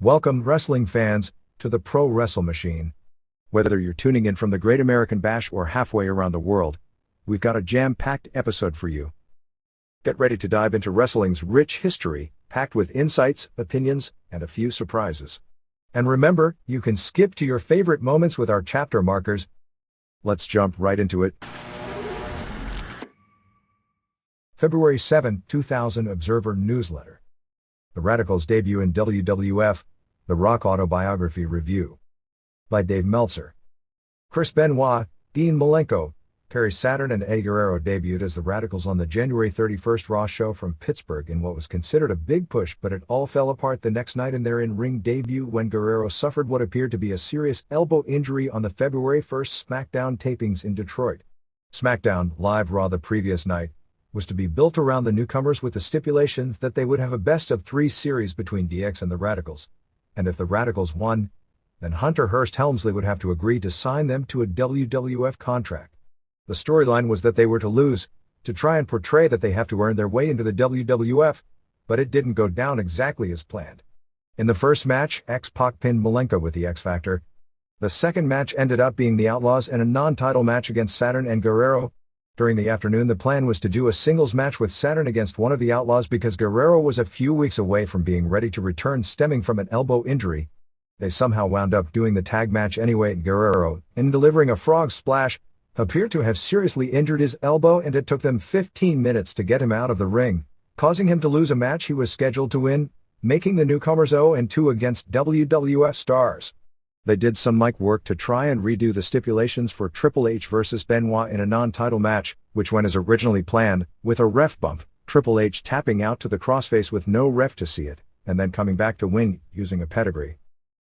Welcome, wrestling fans, to the Pro Wrestle Machine. Whether you're tuning in from the Great American Bash or halfway around the world, we've got a jam-packed episode for you. Get ready to dive into wrestling's rich history, packed with insights, opinions, and a few surprises. And remember, you can skip to your favorite moments with our chapter markers. Let's jump right into it. February 7, 2000 Observer Newsletter. The Radicalz debut in WWF, The Rock Autobiography Review. By Dave Meltzer. Chris Benoit, Dean Malenko, Perry Saturn and Eddie Guerrero debuted as the Radicalz on the January 31st Raw show from Pittsburgh in what was considered a big push, but it all fell apart the next night in their in-ring debut when Guerrero suffered what appeared to be a serious elbow injury on the February 1st SmackDown tapings in Detroit. SmackDown, Live Raw the previous night, was to be built around the newcomers with the stipulations that they would have a best-of-3 series between DX and the Radicalz. And if the Radicalz won, then Hunter Hearst Helmsley would have to agree to sign them to a WWF contract. The storyline was that they were to lose, to try and portray that they have to earn their way into the WWF, but it didn't go down exactly as planned. In the first match, X-Pac pinned Malenko with the X Factor. The second match ended up being the Outlaws and a non-title match against Saturn and Guerrero. During the afternoon, the plan was to do a singles match with Saturn against one of the Outlaws because Guerrero was a few weeks away from being ready to return stemming from an elbow injury. They somehow wound up doing the tag match anyway. Guerrero, in delivering a frog splash, appeared to have seriously injured his elbow, and it took them 15 minutes to get him out of the ring, causing him to lose a match he was scheduled to win, making the newcomers 0-2 against WWF stars. They did some mic work to try and redo the stipulations for Triple H versus Benoit in a non-title match, which went as originally planned, with a ref bump, Triple H tapping out to the crossface with no ref to see it, and then coming back to win using a pedigree.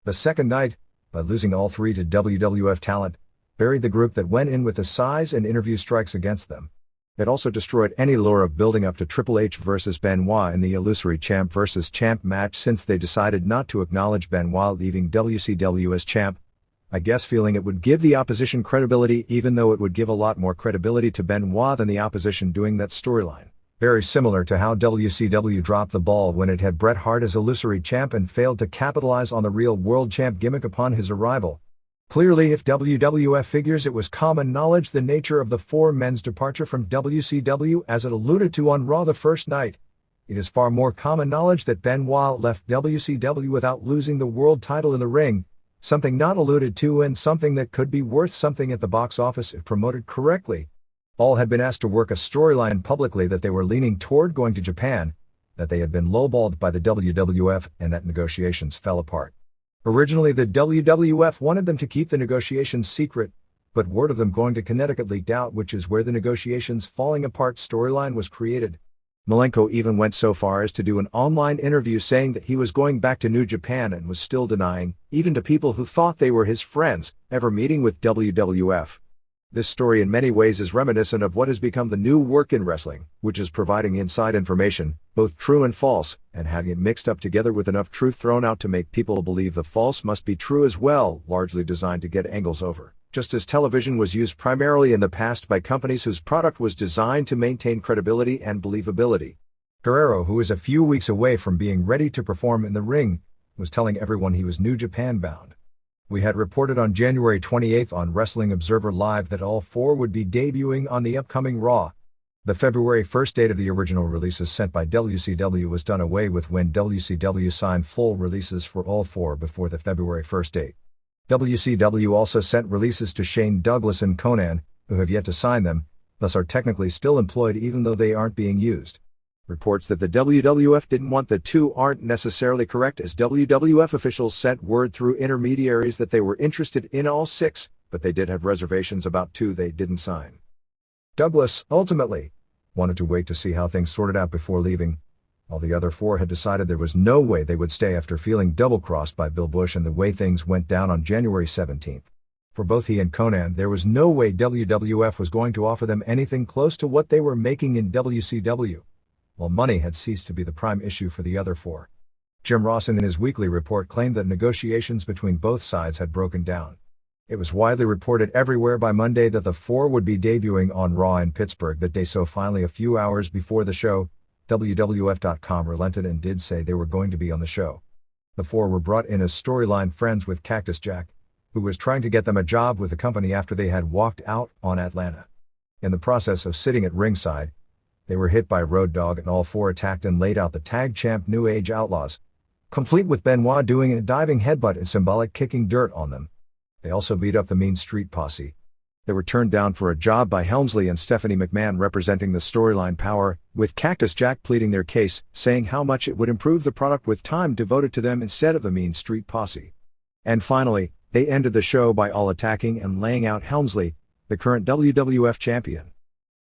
The second night, by losing all three to WWF talent, buried the group that went in with the size and interview strikes against them. It also destroyed any lure of building up to Triple H versus Benoit in the illusory champ versus champ match, since they decided not to acknowledge Benoit leaving WCW as champ. I guess feeling it would give the opposition credibility, even though it would give a lot more credibility to Benoit than the opposition doing that storyline. Very similar to how WCW dropped the ball when it had Bret Hart as illusory champ and failed to capitalize on the real world champ gimmick upon his arrival. Clearly, if WWF figures it was common knowledge the nature of the four men's departure from WCW as it alluded to on Raw the first night, it is far more common knowledge that Benoit left WCW without losing the world title in the ring, something not alluded to and something that could be worth something at the box office if promoted correctly. All had been asked to work a storyline publicly that they were leaning toward going to Japan, that they had been lowballed by the WWF, and that negotiations fell apart. Originally, the WWF wanted them to keep the negotiations secret, but word of them going to Connecticut leaked out, which is where the negotiations falling apart storyline was created. Malenko even went so far as to do an online interview saying that he was going back to New Japan and was still denying, even to people who thought they were his friends, ever meeting with WWF. This story in many ways is reminiscent of what has become the new work in wrestling, which is providing inside information, both true and false, and having it mixed up together with enough truth thrown out to make people believe the false must be true as well, largely designed to get angles over. Just as television was used primarily in the past by companies whose product was designed to maintain credibility and believability. Guerrero, who is a few weeks away from being ready to perform in the ring, was telling everyone he was New Japan bound. We had reported on January 28 on Wrestling Observer Live that all four would be debuting on the upcoming Raw. The February 1st date of the original releases sent by WCW was done away with when WCW signed full releases for all four before the February 1st date. WCW also sent releases to Shane Douglas and Conan, who have yet to sign them, thus are technically still employed even though they aren't being used. Reports that the WWF didn't want the two aren't necessarily correct, as WWF officials sent word through intermediaries that they were interested in all six, but they did have reservations about two they didn't sign. Douglas, ultimately, wanted to wait to see how things sorted out before leaving. All the other four had decided there was no way they would stay after feeling double-crossed by Bill Bush and the way things went down on January 17th. For both he and Conan, there was no way WWF was going to offer them anything close to what they were making in WCW. While money had ceased to be the prime issue for the other four. Jim Rossen in his weekly report claimed that negotiations between both sides had broken down. It was widely reported everywhere by Monday that the four would be debuting on Raw in Pittsburgh that day, so finally a few hours before the show, WWF.com relented and did say they were going to be on the show. The four were brought in as storyline friends with Cactus Jack, who was trying to get them a job with the company after they had walked out on Atlanta. In the process of sitting at ringside, they were hit by Road Dogg and all four attacked and laid out the tag champ New Age Outlaws, complete with Benoit doing a diving headbutt and symbolic kicking dirt on them. They also beat up the Mean Street Posse. They were turned down for a job by Helmsley and Stephanie McMahon representing the storyline power, with Cactus Jack pleading their case, saying how much it would improve the product with time devoted to them instead of the Mean Street Posse. And finally, they ended the show by all attacking and laying out Helmsley, the current WWF champion.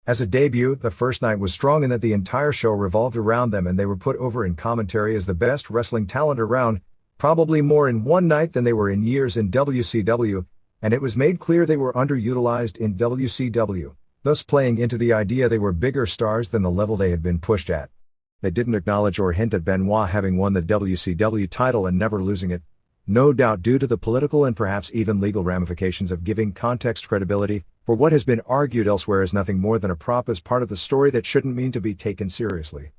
As a debut, the first night was strong in that the entire show revolved around them and they were put over in commentary as the best wrestling talent around, probably more in one night than they were in years in WCW, and it was made clear they were underutilized in WCW, thus playing into the idea they were bigger stars than the level they had been pushed at. They didn't acknowledge or hint at Benoit having won the WCW title and never losing it, no doubt due to the political and perhaps even legal ramifications of giving context credibility for what has been argued elsewhere as nothing more than a prop as part of the story that shouldn't mean to be taken seriously.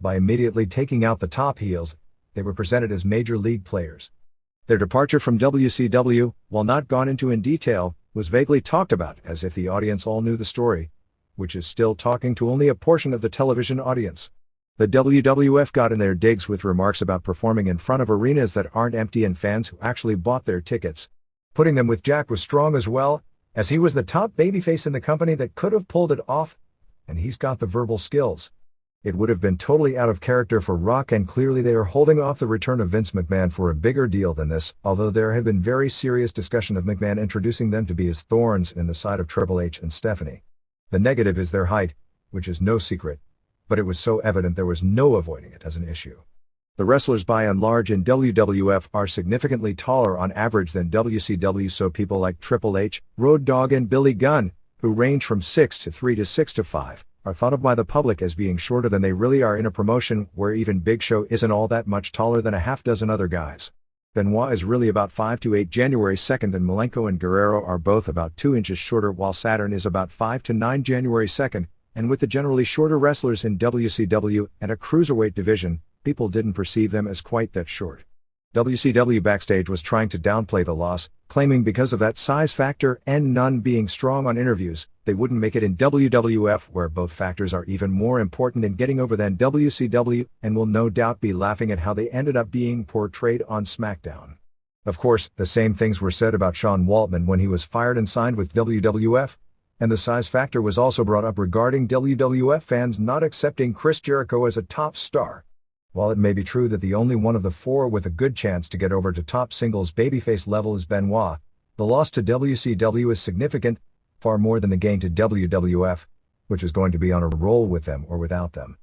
By immediately taking out the top heels, they were presented as major league players. Their departure from WCW, while not gone into in detail, was vaguely talked about as if the audience all knew the story, which is still talking to only a portion of the television audience. The WWF got in their digs with remarks about performing in front of arenas that aren't empty and fans who actually bought their tickets. Putting them with Jack was strong as well, as he was the top babyface in the company that could have pulled it off, and he's got the verbal skills. It would have been totally out of character for Rock, and clearly they are holding off the return of Vince McMahon for a bigger deal than this, although there had been very serious discussion of McMahon introducing them to be his thorns in the side of Triple H and Stephanie. The negative is their height, which is no secret, but it was so evident there was no avoiding it as an issue. The wrestlers by and large in WWF are significantly taller on average than WCW, so people like Triple H, Road Dogg and Billy Gunn, who range from 6'3" to 6'5", are thought of by the public as being shorter than they really are in a promotion where even Big Show isn't all that much taller than a half dozen other guys. Benoit is really about 5'8" January 2nd, and Malenko and Guerrero are both about 2 inches shorter, while Saturn is about 5'9" January 2nd, and with the generally shorter wrestlers in WCW and a cruiserweight division, people didn't perceive them as quite that short. WCW backstage was trying to downplay the loss, claiming because of that size factor and none being strong on interviews, they wouldn't make it in WWF, where both factors are even more important in getting over than WCW, and will no doubt be laughing at how they ended up being portrayed on SmackDown. Of course, the same things were said about Sean Waltman when he was fired and signed with WWF, and the size factor was also brought up regarding WWF fans not accepting Chris Jericho as a top star. While it may be true that the only one of the four with a good chance to get over to top singles babyface level is Benoit, the loss to WCW is significant, far more than the gain to WWF, which is going to be on a roll with them or without them.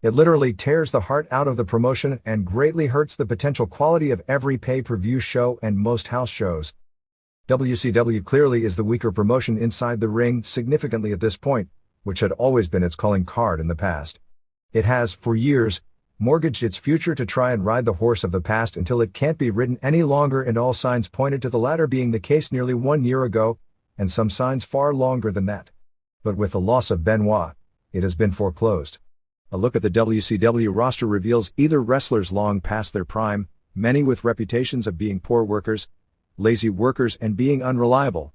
It literally tears the heart out of the promotion and greatly hurts the potential quality of every pay-per-view show and most house shows. WCW clearly is the weaker promotion inside the ring significantly at this point, which had always been its calling card in the past. It has, for years, mortgaged its future to try and ride the horse of the past until it can't be ridden any longer, and all signs pointed to the latter being the case nearly 1 year ago, and some signs far longer than that. But with the loss of Benoit, it has been foreclosed. A look at the WCW roster reveals either wrestlers long past their prime, many with reputations of being poor workers, lazy workers and being unreliable.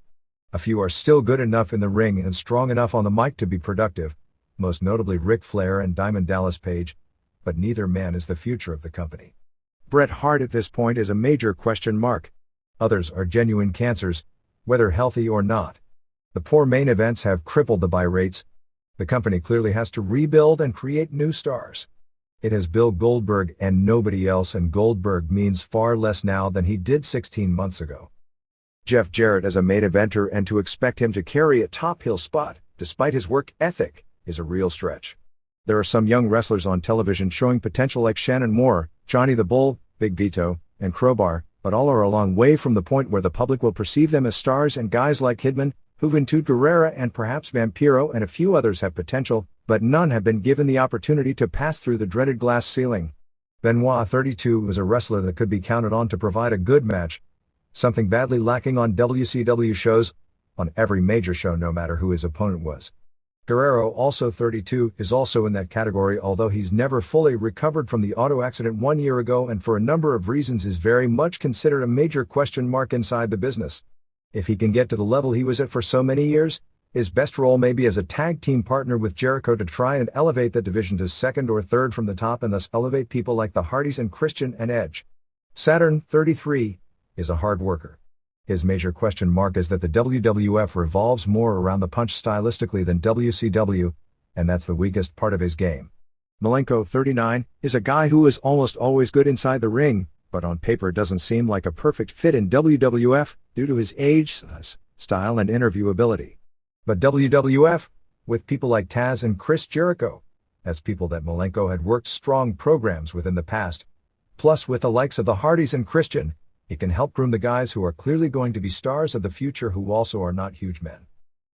A few are still good enough in the ring and strong enough on the mic to be productive, most notably Ric Flair and Diamond Dallas Page, but neither man is the future of the company. Bret Hart at this point is a major question mark. Others are genuine cancers, whether healthy or not. The poor main events have crippled the buy rates. The company clearly has to rebuild and create new stars. It has Bill Goldberg and nobody else, and Goldberg means far less now than he did 16 months ago. Jeff Jarrett as a main eventer, and to expect him to carry a top heel spot, despite his work ethic, is a real stretch. There are some young wrestlers on television showing potential like Shannon Moore, Johnny the Bull, Big Vito, and Crowbar, but all are a long way from the point where the public will perceive them as stars, and guys like Kidman, Juventud Guerrera and perhaps Vampiro and a few others have potential, but none have been given the opportunity to pass through the dreaded glass ceiling. Benoit, 32, was a wrestler that could be counted on to provide a good match, something badly lacking on WCW shows, on every major show no matter who his opponent was. Guerrero, also 32, is also in that category, although he's never fully recovered from the auto accident 1 year ago and for a number of reasons is very much considered a major question mark inside the business. If he can get to the level he was at for so many years, his best role may be as a tag team partner with Jericho to try and elevate the division to second or third from the top and thus elevate people like the Hardys and Christian and Edge. Saturn, 33, is a hard worker. His major question mark is that the WWF revolves more around the punch stylistically than WCW, and that's the weakest part of his game. Malenko, 39, is a guy who is almost always good inside the ring, but on paper doesn't seem like a perfect fit in WWF due to his age, style and interview ability. But WWF, with people like Taz and Chris Jericho, as people that Malenko had worked strong programs with in the past, plus with the likes of the Hardys and Christian, it can help groom the guys who are clearly going to be stars of the future who also are not huge men.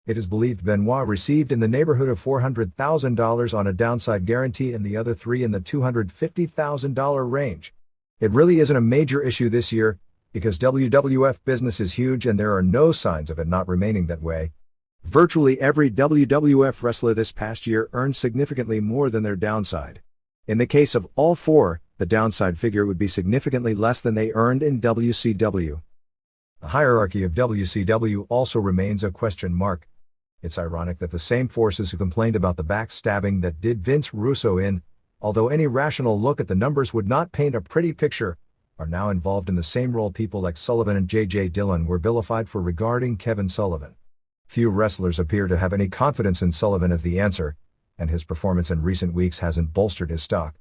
It is believed Benoit received in the neighborhood of $400,000 on a downside guarantee and the other three in the $250,000 range. It really isn't a major issue this year, because WWF business is huge and there are no signs of it not remaining that way. Virtually every WWF wrestler this past year earned significantly more than their downside. In the case of all four, the downside figure would be significantly less than they earned in WCW. The hierarchy of WCW also remains a question mark. It's ironic that the same forces who complained about the backstabbing that did Vince Russo in, although any rational look at the numbers would not paint a pretty picture, are now involved in the same role people like Sullivan and J.J. Dillon were vilified for regarding Kevin Sullivan. Few wrestlers appear to have any confidence in Sullivan as the answer, and his performance in recent weeks hasn't bolstered his stock.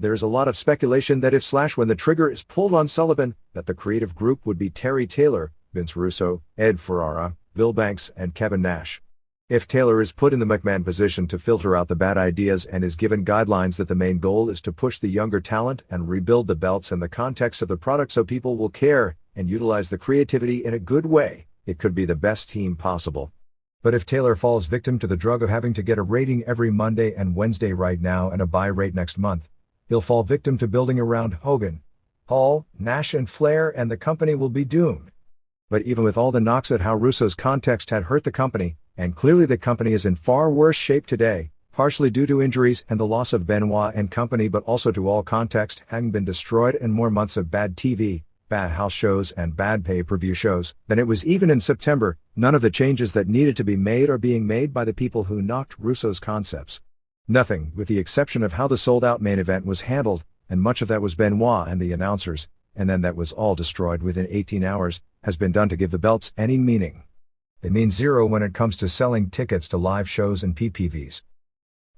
There is a lot of speculation that when the trigger is pulled on Sullivan, that the creative group would be Terry Taylor, Vince Russo, Ed Ferrara, Bill Banks, and Kevin Nash. If Taylor is put in the McMahon position to filter out the bad ideas and is given guidelines that the main goal is to push the younger talent and rebuild the belts and the context of the product so people will care and utilize the creativity in a good way, it could be the best team possible. But if Taylor falls victim to the drug of having to get a rating every Monday and Wednesday right now and a buy rate next month, he'll fall victim to building around Hogan, Hall, Nash and Flair, and the company will be doomed. But even with all the knocks at how Russo's context had hurt the company, and clearly the company is in far worse shape today, partially due to injuries and the loss of Benoit and company, but also to all context having been destroyed and more months of bad TV, bad house shows and bad pay-per-view shows than it was even in September, none of the changes that needed to be made are being made by the people who knocked Russo's concepts. Nothing, with the exception of how the sold-out main event was handled, and much of that was Benoit and the announcers, and then that was all destroyed within 18 hours, has been done to give the belts any meaning. They mean zero when it comes to selling tickets to live shows and PPVs.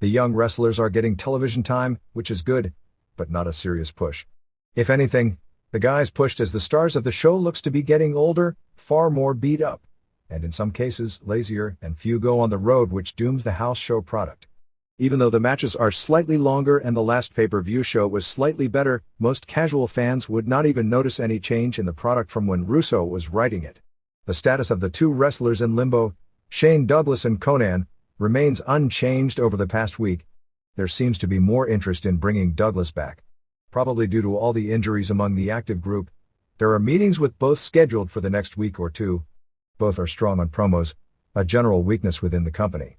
The young wrestlers are getting television time, which is good, but not a serious push. If anything, the guys pushed as the stars of the show looks to be getting older, far more beat up, and in some cases lazier, and few go on the road, which dooms the house show product. Even though the matches are slightly longer and the last pay-per-view show was slightly better, most casual fans would not even notice any change in the product from when Russo was writing it. The status of the two wrestlers in limbo, Shane Douglas and Conan, remains unchanged over the past week. There seems to be more interest in bringing Douglas back. Probably due to all the injuries among the active group. There are meetings with both scheduled for the next week or two. Both are strong on promos, a general weakness within the company.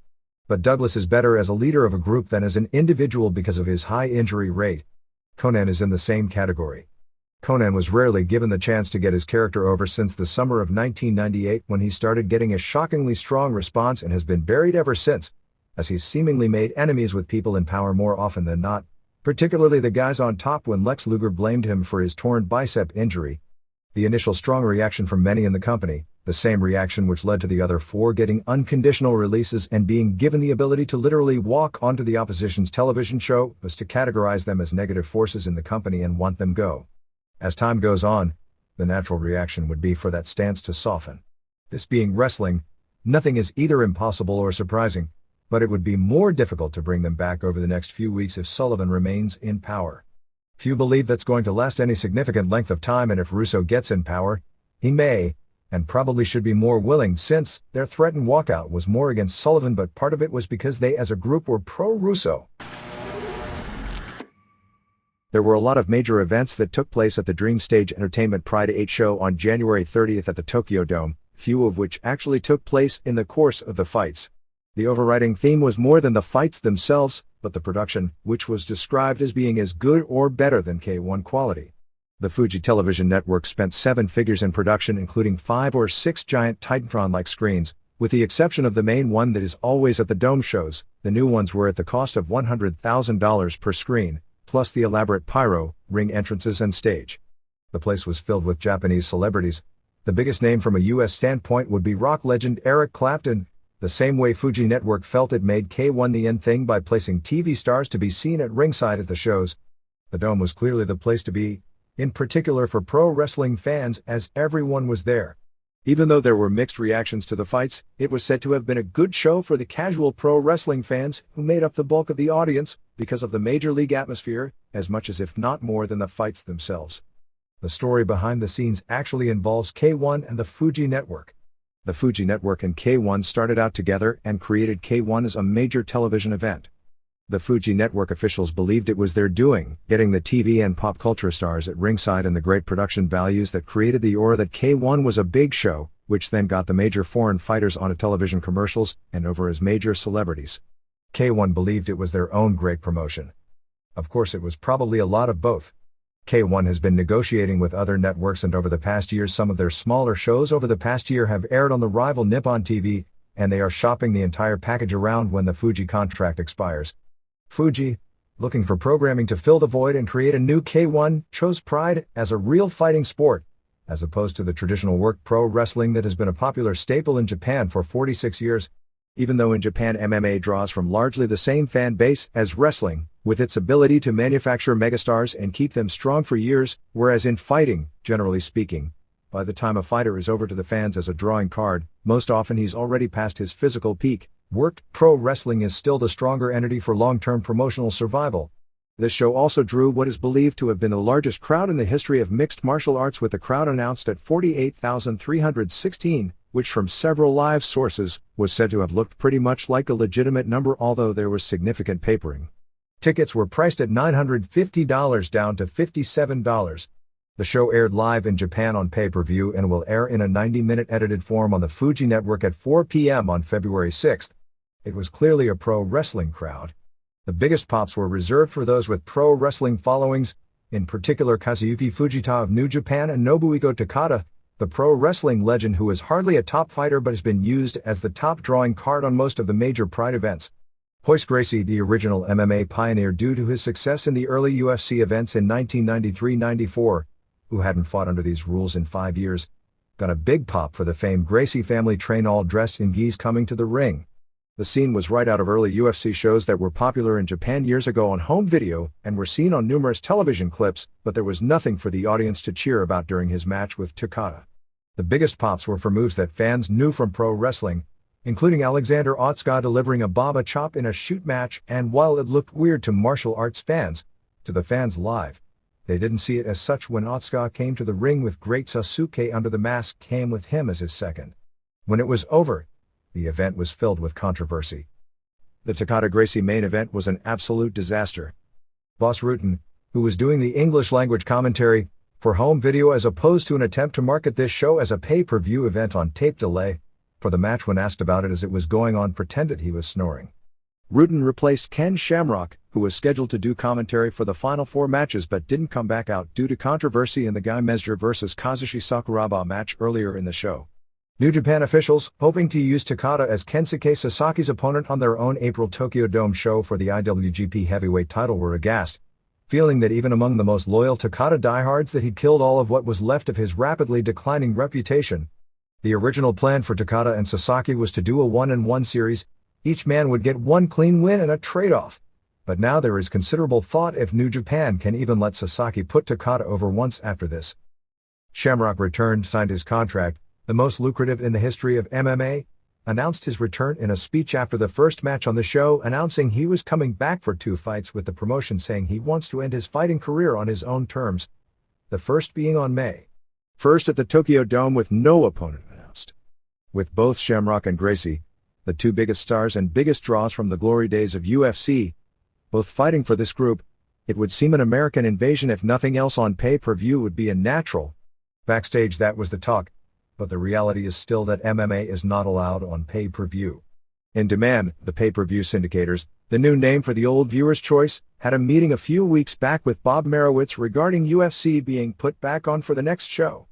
But Douglas is better as a leader of a group than as an individual because of his high injury rate. Conan is in the same category. Conan was rarely given the chance to get his character over since the summer of 1998 when he started getting a shockingly strong response and has been buried ever since, as he's seemingly made enemies with people in power more often than not, particularly the guys on top when Lex Luger blamed him for his torn bicep injury. The initial strong reaction from many in the company, the same reaction which led to the other four getting unconditional releases and being given the ability to literally walk onto the opposition's television show, was to categorize them as negative forces in the company and want them go. As time goes on, the natural reaction would be for that stance to soften. This being wrestling, nothing is either impossible or surprising, but it would be more difficult to bring them back over the next few weeks if Sullivan remains in power. Few believe that's going to last any significant length of time, and if Russo gets in power, he may, and probably should be more willing, since their threatened walkout was more against Sullivan, but part of it was because they as a group were pro-Russo. There were a lot of major events that took place at the Dream Stage Entertainment Pride 8 show on January 30th at the Tokyo Dome, few of which actually took place in the course of the fights. The overriding theme was more than the fights themselves, but the production, which was described as being as good or better than K1 quality. The Fuji television network spent 7 figures in production, including 5 or 6 giant Titantron-like screens, with the exception of the main one that is always at the dome shows. The new ones were at the cost of $100,000 per screen, plus the elaborate pyro, ring entrances and stage. The place was filled with Japanese celebrities. The biggest name from a US standpoint would be rock legend Eric Clapton. The same way Fuji Network felt it made K1 the in thing by placing TV stars to be seen at ringside at the shows. The dome was clearly the place to be, in particular for pro wrestling fans, as everyone was there. Even though there were mixed reactions to the fights, it was said to have been a good show for the casual pro wrestling fans who made up the bulk of the audience because of the major league atmosphere, as much as if not more than the fights themselves. The story behind the scenes actually involves K1 and the Fuji Network. The Fuji Network and K1 started out together and created K1 as a major television event. The Fuji Network officials believed it was their doing, getting the TV and pop culture stars at ringside and the great production values that created the aura that K1 was a big show, which then got the major foreign fighters onto television commercials and over as major celebrities. K1 believed it was their own great promotion. Of course, it was probably a lot of both. K1 has been negotiating with other networks, and over the past years some of their smaller shows over the past year have aired on the rival Nippon TV, and they are shopping the entire package around when the Fuji contract expires. Fuji, looking for programming to fill the void and create a new K1, chose pride as a real fighting sport, as opposed to the traditional work pro wrestling that has been a popular staple in Japan for 46 years. Even though in Japan MMA draws from largely the same fan base as wrestling, with its ability to manufacture megastars and keep them strong for years, whereas in fighting, generally speaking, by the time a fighter is over to the fans as a drawing card, most often he's already past his physical peak. Worked pro wrestling is still the stronger entity for long-term promotional survival. This show also drew what is believed to have been the largest crowd in the history of mixed martial arts, with the crowd announced at 48,316, which from several live sources was said to have looked pretty much like a legitimate number, although there was significant papering. Tickets were priced at $950 down to $57. The show aired live in Japan on pay-per-view and will air in a 90-minute edited form on the Fuji Network at 4 p.m. on February 6th. It was clearly a pro wrestling crowd. The biggest pops were reserved for those with pro wrestling followings, in particular Kazuyuki Fujita of New Japan and Nobuhiko Takada, the pro wrestling legend who is hardly a top fighter but has been used as the top drawing card on most of the major Pride events. Royce Gracie, the original MMA pioneer due to his success in the early UFC events in 1993-94, who hadn't fought under these rules in 5 years, got a big pop for the famed Gracie family train all dressed in gis coming to the ring. The scene was right out of early UFC shows that were popular in Japan years ago on home video and were seen on numerous television clips, but there was nothing for the audience to cheer about during his match with Takada. The biggest pops were for moves that fans knew from pro wrestling, including Alexander Otsuka delivering a Baba chop in a shoot match, and while it looked weird to martial arts fans, to the fans live, they didn't see it as such when Otsuka came to the ring with Great Sasuke under the mask came with him as his second. When it was over, the event was filled with controversy. The Takada-Gracie main event was an absolute disaster. Boss Rutan, who was doing the English language commentary for home video as opposed to an attempt to market this show as a pay-per-view event on tape delay, for the match when asked about it as it was going on pretended he was snoring. Rutan replaced Ken Shamrock, who was scheduled to do commentary for the final 4 matches but didn't come back out due to controversy in the Guy Mesger vs. Kazushi Sakuraba match earlier in the show. New Japan officials, hoping to use Takada as Kensuke Sasaki's opponent on their own April Tokyo Dome show for the IWGP Heavyweight title, were aghast, feeling that even among the most loyal Takada diehards that he'd killed all of what was left of his rapidly declining reputation. The original plan for Takada and Sasaki was to do a 1-on-1 series. Each man would get 1 clean win and a trade-off. But now there is considerable thought if New Japan can even let Sasaki put Takada over once after this. Shamrock returned, signed his contract, the most lucrative in the history of MMA, announced his return in a speech after the first match on the show, announcing he was coming back for 2 fights with the promotion, saying he wants to end his fighting career on his own terms, the first being on May 1st at the Tokyo Dome with no opponent announced. With both Shamrock and Gracie, the 2 biggest stars and biggest draws from the glory days of UFC, both fighting for this group, it would seem an American invasion if nothing else on pay-per-view would be a natural. Backstage that was the talk, but the reality is still that MMA is not allowed on pay-per-view. In demand, the pay-per-view syndicators, the new name for the old viewer's choice, had a meeting a few weeks back with Bob Merowitz regarding UFC being put back on for the next show.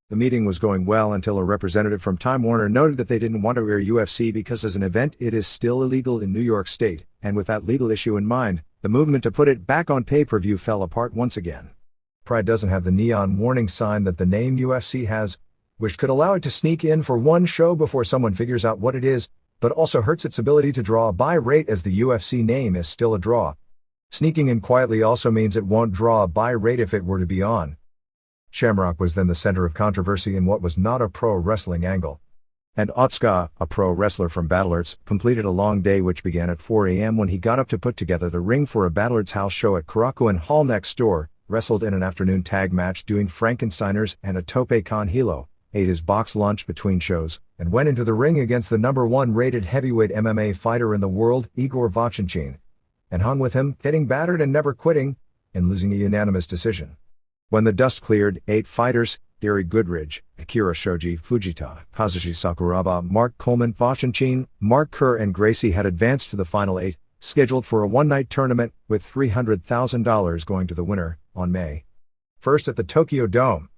The meeting was going well until a representative from Time Warner noted that they didn't want to air UFC because as an event it is still illegal in New York State, and with that legal issue in mind, the movement to put it back on pay-per-view fell apart once again. Pride doesn't have the neon warning sign that the name UFC has, which could allow it to sneak in for one show before someone figures out what it is, but also hurts its ability to draw a buy rate as the UFC name is still a draw. Sneaking in quietly also means it won't draw a buy rate if it were to be on. Shamrock was then the center of controversy in what was not a pro wrestling angle. And OUTTRO, a pro wrestler from Radicalz, completed a long day which began at 4 a.m. when he got up to put together the ring for a Radicalz house show at Korakuen Hall next door, wrestled in an afternoon tag match doing Frankensteiners and a tope con hilo, ate his box lunch between shows, and went into the ring against the #1 rated heavyweight MMA fighter in the world, Igor Vovchanchyn, and hung with him, getting battered and never quitting, and losing a unanimous decision. When the dust cleared, 8 fighters, Gary Goodridge, Akira Shoji, Fujita, Kazushi Sakuraba, Mark Coleman, Vovchanchyn, Mark Kerr and Gracie had advanced to the final 8, scheduled for a one-night tournament, with $300,000 going to the winner, on May 1st at the Tokyo Dome.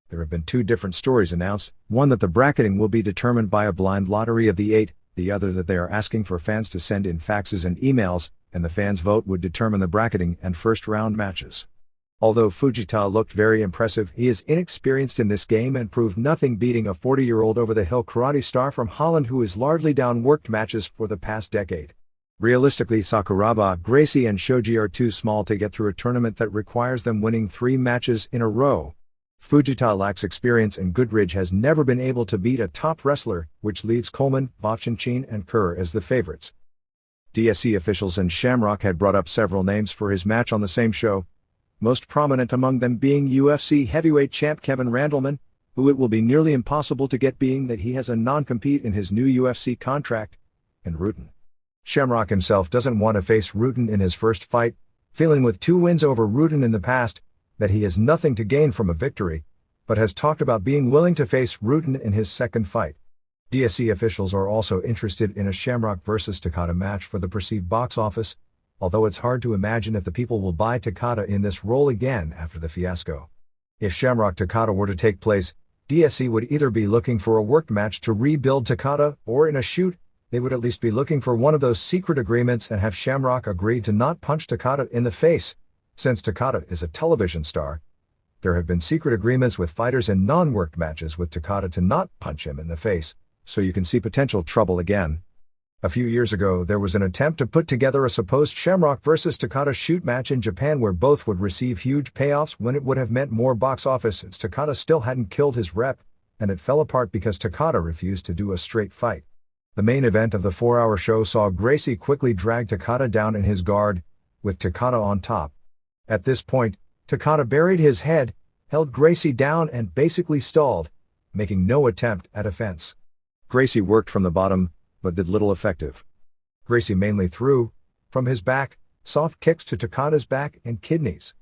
There have been 2 different stories announced, one that the bracketing will be determined by a blind lottery of the 8, the other that they are asking for fans to send in faxes and emails, and the fans' vote would determine the bracketing and first-round matches. Although Fujita looked very impressive, he is inexperienced in this game and proved nothing, beating a 40-year-old over-the-hill karate star from Holland who has largely downworked matches for the past decade. Realistically, Sakuraba, Gracie and Shoji are too small to get through a tournament that requires them winning 3 matches in a row. Fujita lacks experience and Goodridge has never been able to beat a top wrestler, which leaves Coleman, Vovchanchyn and Kerr as the favorites. DSC officials and Shamrock had brought up several names for his match on the same show, most prominent among them being UFC heavyweight champ Kevin Randleman, who it will be nearly impossible to get being that he has a non-compete in his new UFC contract, and Rutten. Shamrock himself doesn't want to face Rutten in his first fight, feeling with 2 wins over Rutten in the past, that he has nothing to gain from a victory, but has talked about being willing to face Rutten in his second fight. DSC officials are also interested in a Shamrock vs Takada match for the perceived box office, although it's hard to imagine if the people will buy Takada in this role again after the fiasco. If Shamrock Takada were to take place, DSC would either be looking for a work match to rebuild Takada, or in a shoot, they would at least be looking for one of those secret agreements and have Shamrock agree to not punch Takada in the face. Since Takada is a television star, there have been secret agreements with fighters in non-worked matches with Takada to not punch him in the face, so you can see potential trouble again. A few years ago there was an attempt to put together a supposed Shamrock vs Takada shoot match in Japan where both would receive huge payoffs when it would have meant more box office since Takada still hadn't killed his rep, and it fell apart because Takada refused to do a straight fight. The main event of the 4-hour show saw Gracie quickly drag Takada down in his guard, with Takada on top. At this point, Takada buried his head, held Gracie down and basically stalled, making no attempt at offense. Gracie worked from the bottom, but did little effective. Gracie mainly threw, from his back, soft kicks to Takada's back and kidneys.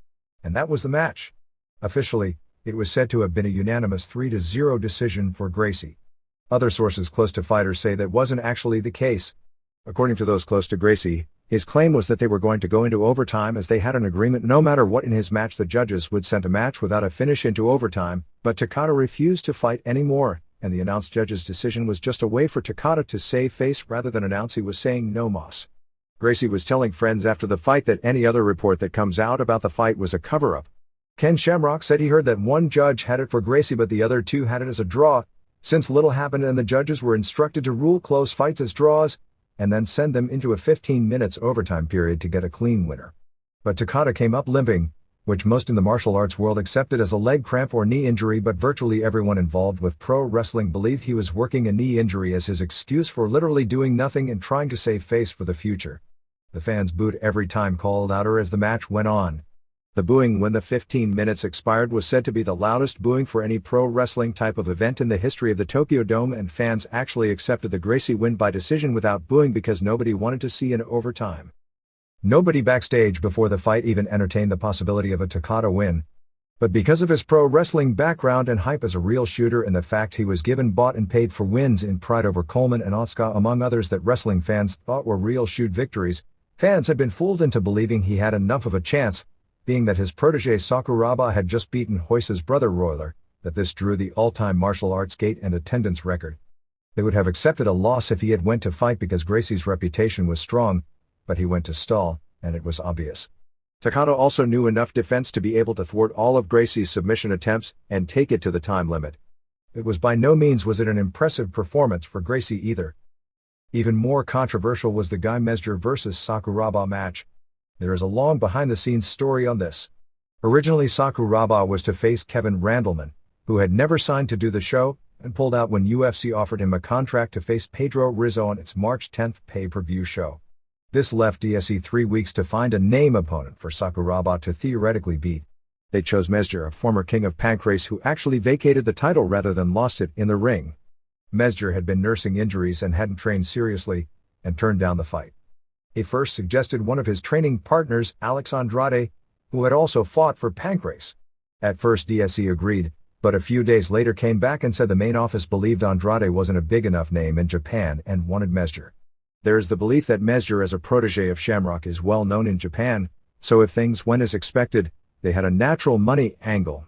And that was the match. Officially, it was said to have been a unanimous 3-0 decision for Gracie. Other sources close to fighters say that wasn't actually the case. According to those close to Gracie, his claim was that they were going to go into overtime as they had an agreement no matter what in his match the judges would send a match without a finish into overtime, but Takada refused to fight anymore, and the announced judge's decision was just a way for Takada to save face rather than announce he was saying no mas. Gracie was telling friends after the fight that any other report that comes out about the fight was a cover-up. Ken Shamrock said he heard that one judge had it for Gracie but the other 2 had it as a draw, since little happened and the judges were instructed to rule close fights as draws, and then send them into a 15 minutes overtime period to get a clean winner. But Takada came up limping, which most in the martial arts world accepted as a leg cramp or knee injury, but virtually everyone involved with pro wrestling believed he was working a knee injury as his excuse for literally doing nothing and trying to save face for the future. The fans booed every time called outer as the match went on. The booing when the 15 minutes expired was said to be the loudest booing for any pro wrestling type of event in the history of the Tokyo Dome, and fans actually accepted the Gracie win by decision without booing because nobody wanted to see an overtime. Nobody backstage before the fight even entertained the possibility of a Takada win. But because of his pro wrestling background and hype as a real shooter and the fact he was given bought and paid for wins in Pride over Coleman and Asuka among others that wrestling fans thought were real shoot victories, fans had been fooled into believing he had enough of a chance, being that his protege Sakuraba had just beaten Hoisa's brother Royler, that this drew the all-time martial arts gate and attendance record. They would have accepted a loss if he had went to fight because Gracie's reputation was strong, but he went to stall, and it was obvious. Takada also knew enough defense to be able to thwart all of Gracie's submission attempts and take it to the time limit. It was by no means was it an impressive performance for Gracie either. Even more controversial was the Guy Mesger vs. Sakuraba match. There is a long behind-the-scenes story on this. Originally Sakuraba was to face Kevin Randleman, who had never signed to do the show, and pulled out when UFC offered him a contract to face Pedro Rizzo on its March 10th pay-per-view show. This left DSE 3 weeks to find a name opponent for Sakuraba to theoretically beat. They chose Mesger, a former king of Pancrase who actually vacated the title rather than lost it in the ring. Mesger had been nursing injuries and hadn't trained seriously, and turned down the fight. He first suggested one of his training partners, Alex Andrade, who had also fought for Pancrase. At first DSE agreed, but a few days later came back and said the main office believed Andrade wasn't a big enough name in Japan and wanted Mesger. There is the belief that Mesger as a protege of Shamrock is well known in Japan, so if things went as expected, they had a natural money angle.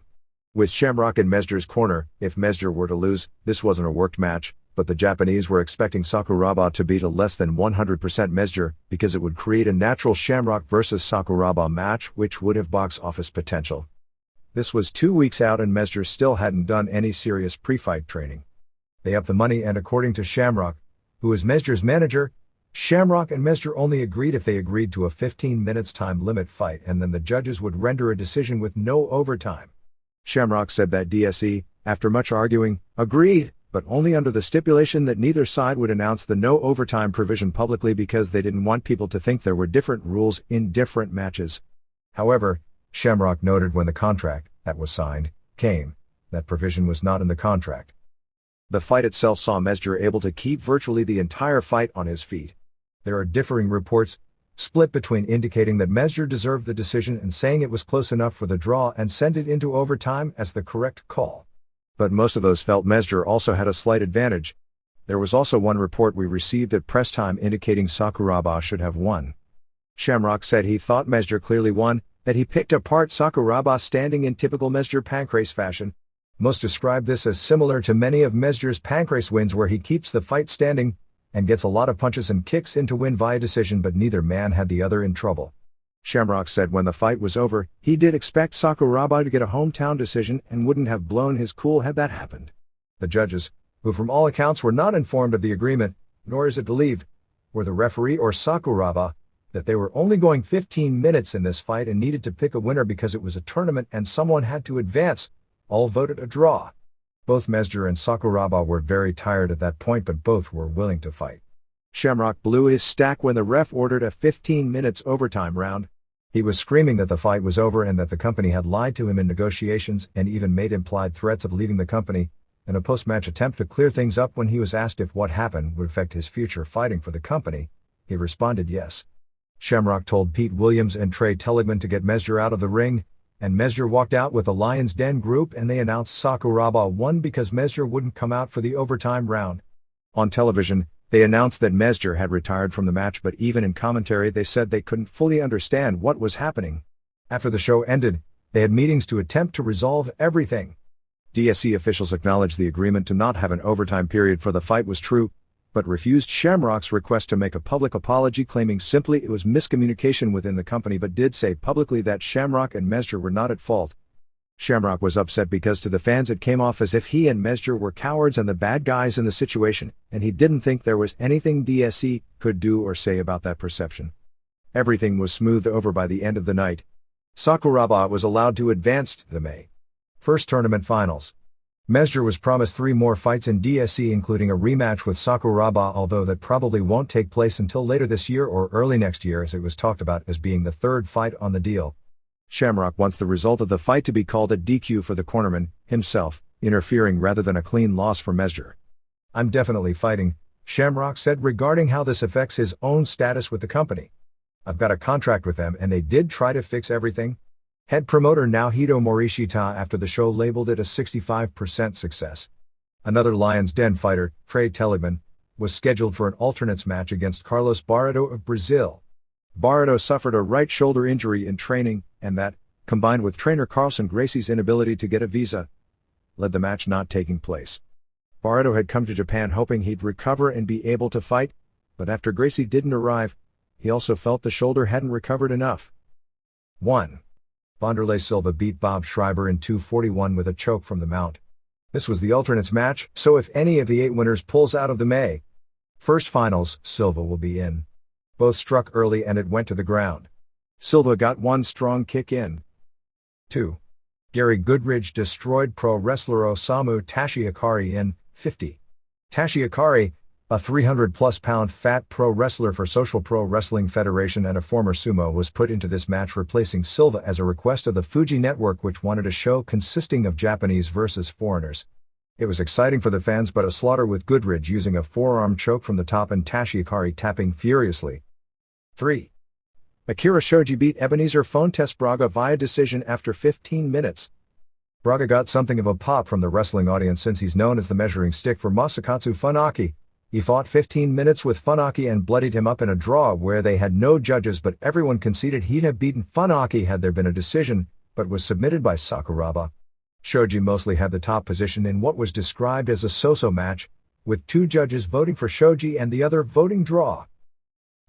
With Shamrock in Mesger's corner, if Mesger were to lose, this wasn't a worked match, but the Japanese were expecting Sakuraba to beat a less than 100% Mesger, because it would create a natural Shamrock vs. Sakuraba match which would have box office potential. This was 2 weeks out and Mesger still hadn't done any serious pre-fight training. They upped the money and according to Shamrock, who is Mesger's manager, Shamrock and Mesger only agreed if they agreed to a 15 minutes time limit fight and then the judges would render a decision with no overtime. Shamrock said that DSE, after much arguing, agreed, but only under the stipulation that neither side would announce the no overtime provision publicly because they didn't want people to think there were different rules in different matches. However, Shamrock noted when the contract, that was signed, came, that provision was not in the contract. The fight itself saw Mesger able to keep virtually the entire fight on his feet. There are differing reports, split between indicating that Mesger deserved the decision and saying it was close enough for the draw and send it into overtime as the correct call. But most of those felt Mesger also had a slight advantage. There was also one report we received at press time indicating Sakuraba should have won. Shamrock said he thought Mesger clearly won, that he picked apart Sakuraba standing in typical Mesger Pancrase fashion. Most describe this as similar to many of Mesger's Pancrase wins where he keeps the fight standing, and gets a lot of punches and kicks in to win via decision but neither man had the other in trouble. Shamrock said when the fight was over, he did expect Sakuraba to get a hometown decision and wouldn't have blown his cool had that happened. The judges, who from all accounts were not informed of the agreement, nor is it believed, were the referee or Sakuraba, that they were only going 15 minutes in this fight and needed to pick a winner because it was a tournament and someone had to advance, all voted a draw. Both Mesger and Sakuraba were very tired at that point but both were willing to fight. Shamrock blew his stack when the ref ordered a 15 minutes overtime round. He was screaming that the fight was over and that the company had lied to him in negotiations and even made implied threats of leaving the company. In a post-match attempt to clear things up when he was asked if what happened would affect his future fighting for the company, he responded yes. Shamrock told Pete Williams and Trey Telligman to get Mesger out of the ring, and Mesger walked out with the Lions Den group and they announced Sakuraba won because Mesger wouldn't come out for the overtime round. On television, they announced that Mesger had retired from the match but even in commentary they said they couldn't fully understand what was happening. After the show ended, they had meetings to attempt to resolve everything. DSE officials acknowledged the agreement to not have an overtime period for the fight was true, but refused Shamrock's request to make a public apology claiming simply it was miscommunication within the company but did say publicly that Shamrock and Mesger were not at fault. Shamrock was upset because to the fans it came off as if he and Mesger were cowards and the bad guys in the situation, and he didn't think there was anything DSE could do or say about that perception. Everything was smoothed over by the end of the night. Sakuraba was allowed to advance to the May 1st tournament finals. Mesger was promised 3 more fights in DSE including a rematch with Sakuraba although that probably won't take place until later this year or early next year as it was talked about as being the 3rd fight on the deal. Shamrock wants the result of the fight to be called a DQ for the cornerman, himself, interfering rather than a clean loss for Mesger. I'm definitely fighting, Shamrock said regarding how this affects his own status with the company. I've got a contract with them and they did try to fix everything. Head promoter Naohito Morishita after the show labeled it a 65% success. Another Lion's Den fighter, Trey Teligman, was scheduled for an alternates match against Carlos Barreto of Brazil. Barreto suffered a right shoulder injury in training, and that, combined with trainer Carlson Gracie's inability to get a visa, led the match not taking place. Barreto had come to Japan hoping he'd recover and be able to fight, but after Gracie didn't arrive, he also felt the shoulder hadn't recovered enough. 1. Wanderlei Silva beat Bob Schreiber in 2:41 with a choke from the mount. This was the alternates match, so if any of the 8 winners pulls out of the May 1st finals, Silva will be in. Both struck early and it went to the ground. Silva got one strong kick in. 2. Gary Goodridge destroyed pro wrestler Osamu Tashi in 50. Tashi, a 300-plus pound fat pro wrestler for Social Pro Wrestling Federation and a former sumo, was put into this match replacing Silva as a request of the Fuji Network, which wanted a show consisting of Japanese versus foreigners. It was exciting for the fans, but a slaughter with Goodridge using a forearm choke from the top and Tashi tapping furiously. 3. Akira Shoji beat Ebenezer Fontes Braga via decision after 15 minutes. Braga got something of a pop from the wrestling audience since he's known as the measuring stick for Masakatsu Funaki. He fought 15 minutes with Funaki and bloodied him up in a draw where they had no judges, but everyone conceded he'd have beaten Funaki had there been a decision, but was submitted by Sakuraba. Shoji mostly had the top position in what was described as a so-so match, with 2 judges voting for Shoji and the other voting draw.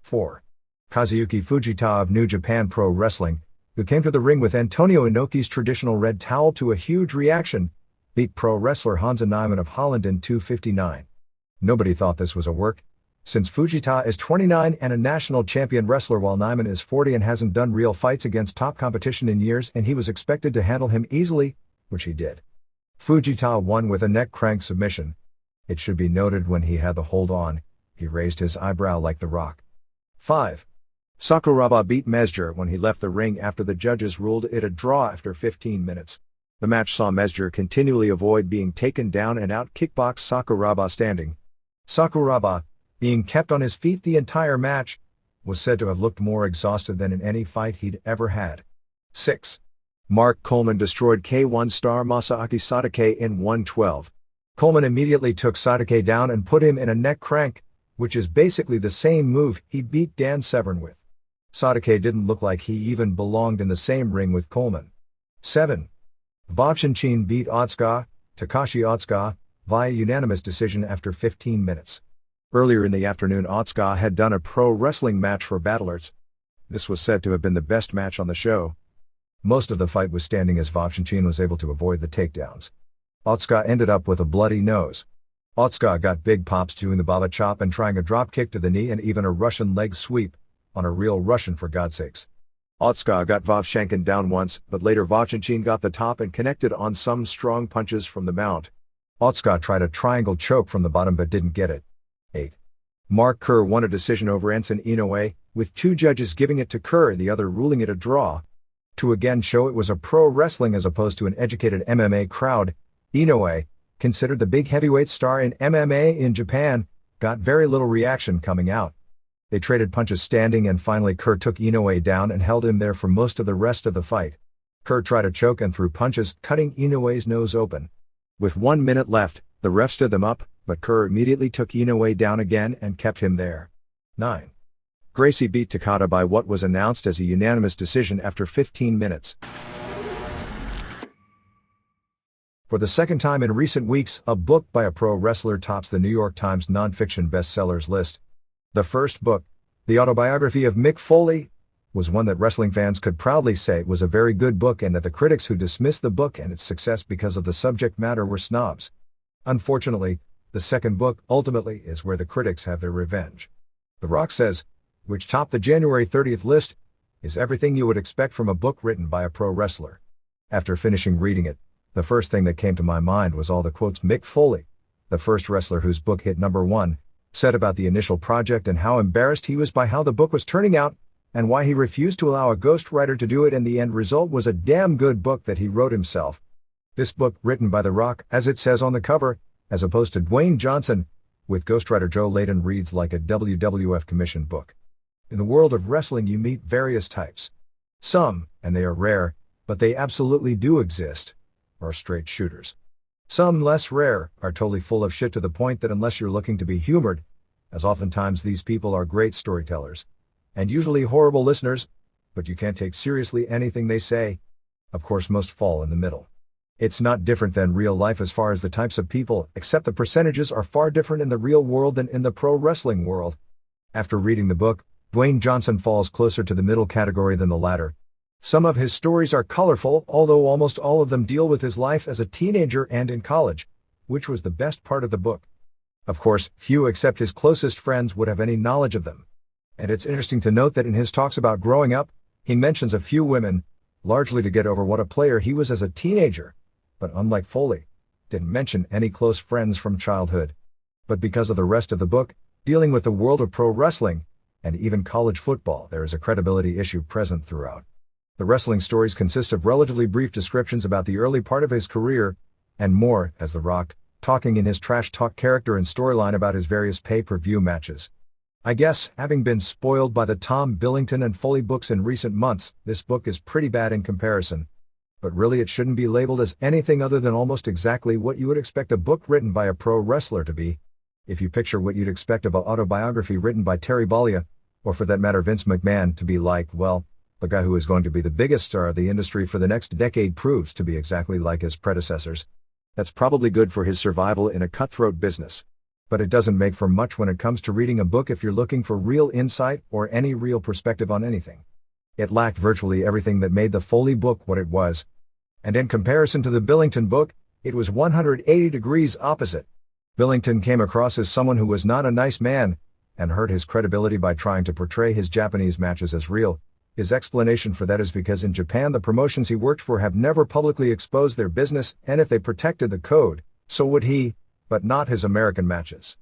4. Kazuyuki Fujita of New Japan Pro Wrestling, who came to the ring with Antonio Inoki's traditional red towel to a huge reaction, beat pro wrestler Hansa Nyman of Holland in 2:59. Nobody thought this was a work, since Fujita is 29 and a national champion wrestler while Nyman is 40 and hasn't done real fights against top competition in years, and he was expected to handle him easily, which he did. Fujita won with a neck crank submission. It should be noted when he had the hold on, he raised his eyebrow like The Rock. 5. Sakuraba beat Mesjer when he left the ring after the judges ruled it a draw after 15 minutes. The match saw Mesjer continually avoid being taken down and out-kickbox Sakuraba standing. Sakuraba, being kept on his feet the entire match, was said to have looked more exhausted than in any fight he'd ever had. 6. Mark Coleman destroyed K1 star Masaaki Satake in 1:12. Coleman immediately took Satake down and put him in a neck crank, which is basically the same move he beat Dan Severn with. Satake didn't look like he even belonged in the same ring with Coleman. 7. Vovchanchin beat Otsuka, Takashi Otsuka, via unanimous decision after 15 minutes. Earlier in the afternoon, Otsuka had done a pro wrestling match for Battlearts. This was said to have been the best match on the show. Most of the fight was standing as Vovchanchin was able to avoid the takedowns. Otsuka ended up with a bloody nose. Otsuka got big pops doing the Baba Chop and trying a drop kick to the knee and even a Russian leg sweep, on a real Russian for God's sakes. Otsuka got Vovchanchin down once, but later Vovchanchin got the top and connected on some strong punches from the mount. Otsuka tried a triangle choke from the bottom but didn't get it. 8. Mark Kerr won a decision over Enson Inoue, with 2 judges giving it to Kerr and the other ruling it a draw. To again show it was a pro wrestling as opposed to an educated MMA crowd, Inoue, considered the big heavyweight star in MMA in Japan, got very little reaction coming out. They traded punches standing and finally Kerr took Inoue down and held him there for most of the rest of the fight. Kerr tried a choke and threw punches, cutting Inoue's nose open. With 1 minute left, the ref stood them up, but Kerr immediately took Inoue down again and kept him there. 9. Gracie beat Takada by what was announced as a unanimous decision after 15 minutes. For the second time in recent weeks, a book by a pro wrestler tops the New York Times nonfiction bestsellers list. The first book, The Autobiography of Mick Foley, was one that wrestling fans could proudly say was a very good book and that the critics who dismissed the book and its success because of the subject matter were snobs. Unfortunately, the second book, ultimately, is where the critics have their revenge. The Rock Says, which topped the January 30th list, is everything you would expect from a book written by a pro wrestler. After finishing reading it, the first thing that came to my mind was all the quotes Mick Foley, the first wrestler whose book hit #1, said about the initial project and how embarrassed he was by how the book was turning out, and why he refused to allow a ghostwriter to do it, and the end result was a damn good book that he wrote himself. This book, written by The Rock, as it says on the cover, as opposed to Dwayne Johnson, with ghostwriter Joe Layden, reads like a WWF commissioned book. In the world of wrestling you meet various types. Some, and they are rare, but they absolutely do exist, are straight shooters. Some, less rare, are totally full of shit to the point that unless you're looking to be humored, as oftentimes these people are great storytellers, and usually horrible listeners, but you can't take seriously anything they say. Of course, most fall in the middle. It's not different than real life as far as the types of people, except the percentages are far different in the real world than in the pro wrestling world. After reading the book, Dwayne Johnson falls closer to the middle category than the latter. Some of his stories are colorful, although almost all of them deal with his life as a teenager and in college, which was the best part of the book. Of course, few except his closest friends would have any knowledge of them. And it's interesting to note that in his talks about growing up, he mentions a few women, largely to get over what a player he was as a teenager, but unlike Foley, didn't mention any close friends from childhood. But because of the rest of the book, dealing with the world of pro wrestling, and even college football, there is a credibility issue present throughout. The wrestling stories consist of relatively brief descriptions about the early part of his career, and more, as The Rock, talking in his trash talk character and storyline about his various pay-per-view matches. I guess, having been spoiled by the Tom Billington and Foley books in recent months, this book is pretty bad in comparison. But really it shouldn't be labeled as anything other than almost exactly what you would expect a book written by a pro wrestler to be. If you picture what you'd expect of an autobiography written by Terry Bollea, or for that matter Vince McMahon, to be like, well, the guy who is going to be the biggest star of the industry for the next decade proves to be exactly like his predecessors. That's probably good for his survival in a cutthroat business. But it doesn't make for much when it comes to reading a book if you're looking for real insight or any real perspective on anything. It lacked virtually everything that made the Foley book what it was. And in comparison to the Billington book, it was 180 degrees opposite. Billington came across as someone who was not a nice man, and hurt his credibility by trying to portray his Japanese matches as real. His explanation for that is because in Japan the promotions he worked for have never publicly exposed their business, and if they protected the code, so would he, but not his American matches.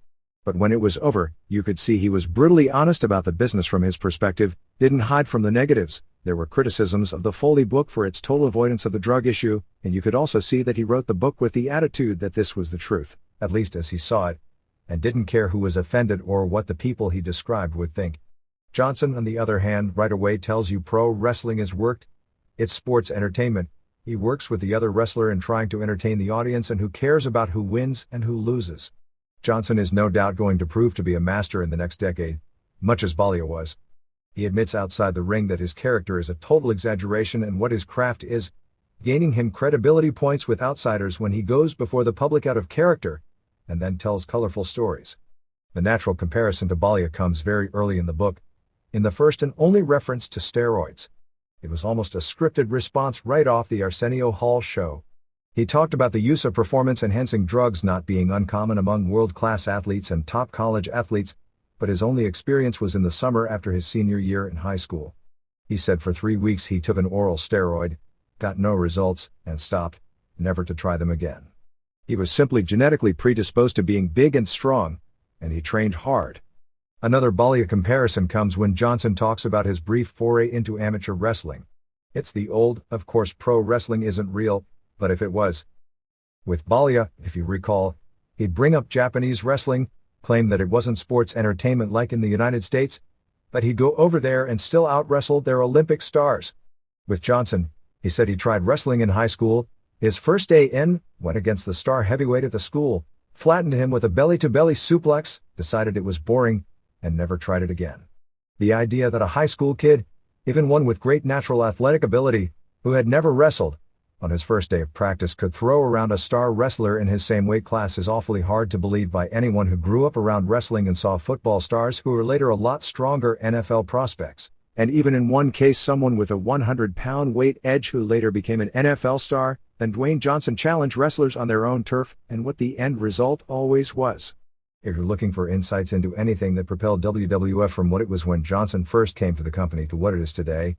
But when it was over, you could see he was brutally honest about the business from his perspective, didn't hide from the negatives. There were criticisms of the Foley book for its total avoidance of the drug issue, and you could also see that he wrote the book with the attitude that this was the truth, at least as he saw it, and didn't care who was offended or what the people he described would think. Johnson, on the other hand, right away tells you pro wrestling is worked. It's sports entertainment. He works with the other wrestler in trying to entertain the audience, and who cares about who wins and who loses. Johnson is no doubt going to prove to be a master in the next decade, much as Bollea was. He admits outside the ring that his character is a total exaggeration and what his craft is, gaining him credibility points with outsiders when he goes before the public out of character, and then tells colorful stories. The natural comparison to Bollea comes very early in the book, in the first and only reference to steroids. It was almost a scripted response right off the Arsenio Hall show. He talked about the use of performance-enhancing drugs not being uncommon among world-class athletes and top college athletes, but his only experience was in the summer after his senior year in high school. He said for 3 weeks he took an oral steroid, got no results, and stopped, never to try them again. He was simply genetically predisposed to being big and strong, and he trained hard. Another Bollea comparison comes when Johnson talks about his brief foray into amateur wrestling. It's the old, of course pro wrestling isn't real, but if it was. With Bollea, if you recall, he'd bring up Japanese wrestling, claim that it wasn't sports entertainment like in the United States, but he'd go over there and still out-wrestle their Olympic stars. With Johnson, he said he tried wrestling in high school. His first day in, went against the star heavyweight at the school, flattened him with a belly-to-belly suplex, decided it was boring, and never tried it again. The idea that a high school kid, even one with great natural athletic ability, who had never wrestled, on his first day of practice could throw around a star wrestler in his same weight class is awfully hard to believe by anyone who grew up around wrestling and saw football stars who were later a lot stronger NFL prospects, and even in one case someone with a 100-pound weight edge who later became an NFL star. Then Dwayne Johnson challenged wrestlers on their own turf, and what the end result always was. If you're looking for insights into anything that propelled WWF from what it was when Johnson first came to the company to what it is today,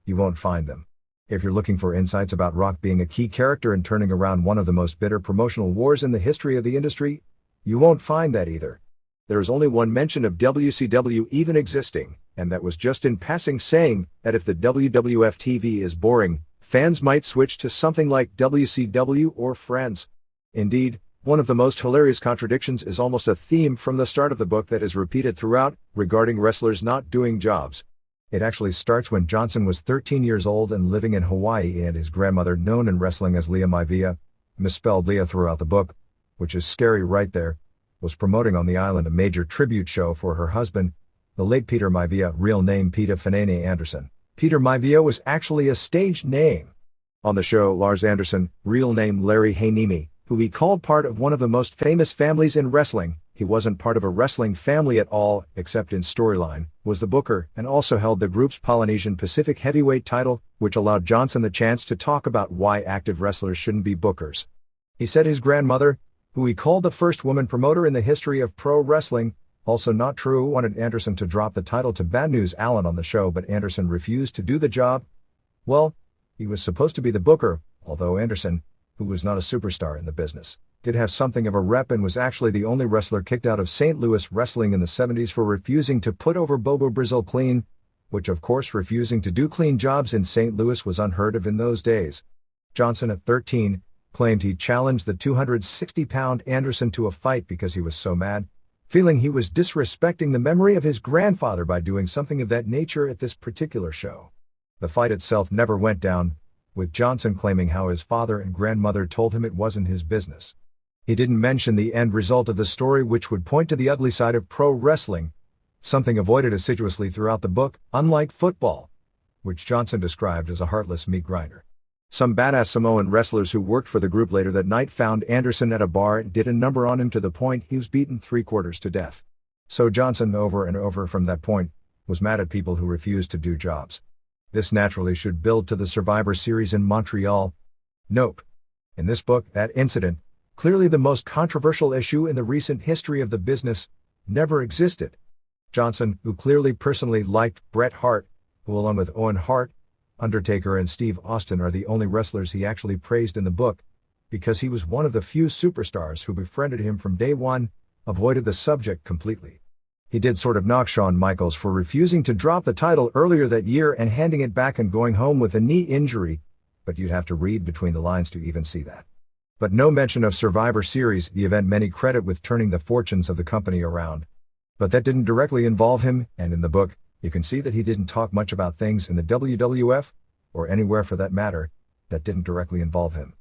you won't find them. If you're looking for insights about Rock being a key character and turning around one of the most bitter promotional wars in the history of the industry, you won't find that either. There is only one mention of WCW even existing, and that was just in passing saying that if the WWF TV is boring, fans might switch to something like WCW or Friends. Indeed, one of the most hilarious contradictions is almost a theme from the start of the book that is repeated throughout, regarding wrestlers not doing jobs. It actually starts when Johnson was 13 years old and living in Hawaii, and his grandmother, known in wrestling as Leah Maivia, misspelled Leah throughout the book, which is scary right there, was promoting on the island a major tribute show for her husband, the late Peter Maivia, real name Peter Fanene Anderson. Peter Maivia was actually a stage name. On the show, Lars Anderson, real name Larry Hainimi, who he called part of one of the most famous families in wrestling, he wasn't part of a wrestling family at all, except in storyline, was the booker and also held the group's Polynesian Pacific heavyweight title, which allowed Johnson the chance to talk about why active wrestlers shouldn't be bookers. He said his grandmother, who he called the first woman promoter in the history of pro wrestling, also not true, wanted Anderson to drop the title to Bad News Allen on the show, but Anderson refused to do the job. Well, he was supposed to be the booker, although Anderson, who was not a superstar in the business, did have something of a rep and was actually the only wrestler kicked out of St. Louis wrestling in the 70s for refusing to put over Bobo Brazil clean, which of course refusing to do clean jobs in St. Louis was unheard of in those days. Johnson, at 13, claimed he challenged the 260-pound Anderson to a fight because he was so mad, feeling he was disrespecting the memory of his grandfather by doing something of that nature at this particular show. The fight itself never went down, with Johnson claiming how his father and grandmother told him it wasn't his business. He didn't mention the end result of the story, which would point to the ugly side of pro wrestling, something avoided assiduously throughout the book, unlike football, which Johnson described as a heartless meat grinder. Some badass Samoan wrestlers who worked for the group later that night found Anderson at a bar and did a number on him to the point he was beaten 3/4 to death. So Johnson, over and over from that point, was mad at people who refused to do jobs. This naturally should build to the Survivor Series in Montreal. Nope. In this book, that incident, clearly the most controversial issue in the recent history of the business, never existed. Johnson, who clearly personally liked Bret Hart, who along with Owen Hart, Undertaker and Steve Austin are the only wrestlers he actually praised in the book, because he was one of the few superstars who befriended him from day one, avoided the subject completely. He did sort of knock Shawn Michaels for refusing to drop the title earlier that year and handing it back and going home with a knee injury, but you'd have to read between the lines to even see that. But no mention of Survivor Series, the event many credit with turning the fortunes of the company around. But that didn't directly involve him, and in the book, you can see that he didn't talk much about things in the WWF, or anywhere for that matter, that didn't directly involve him.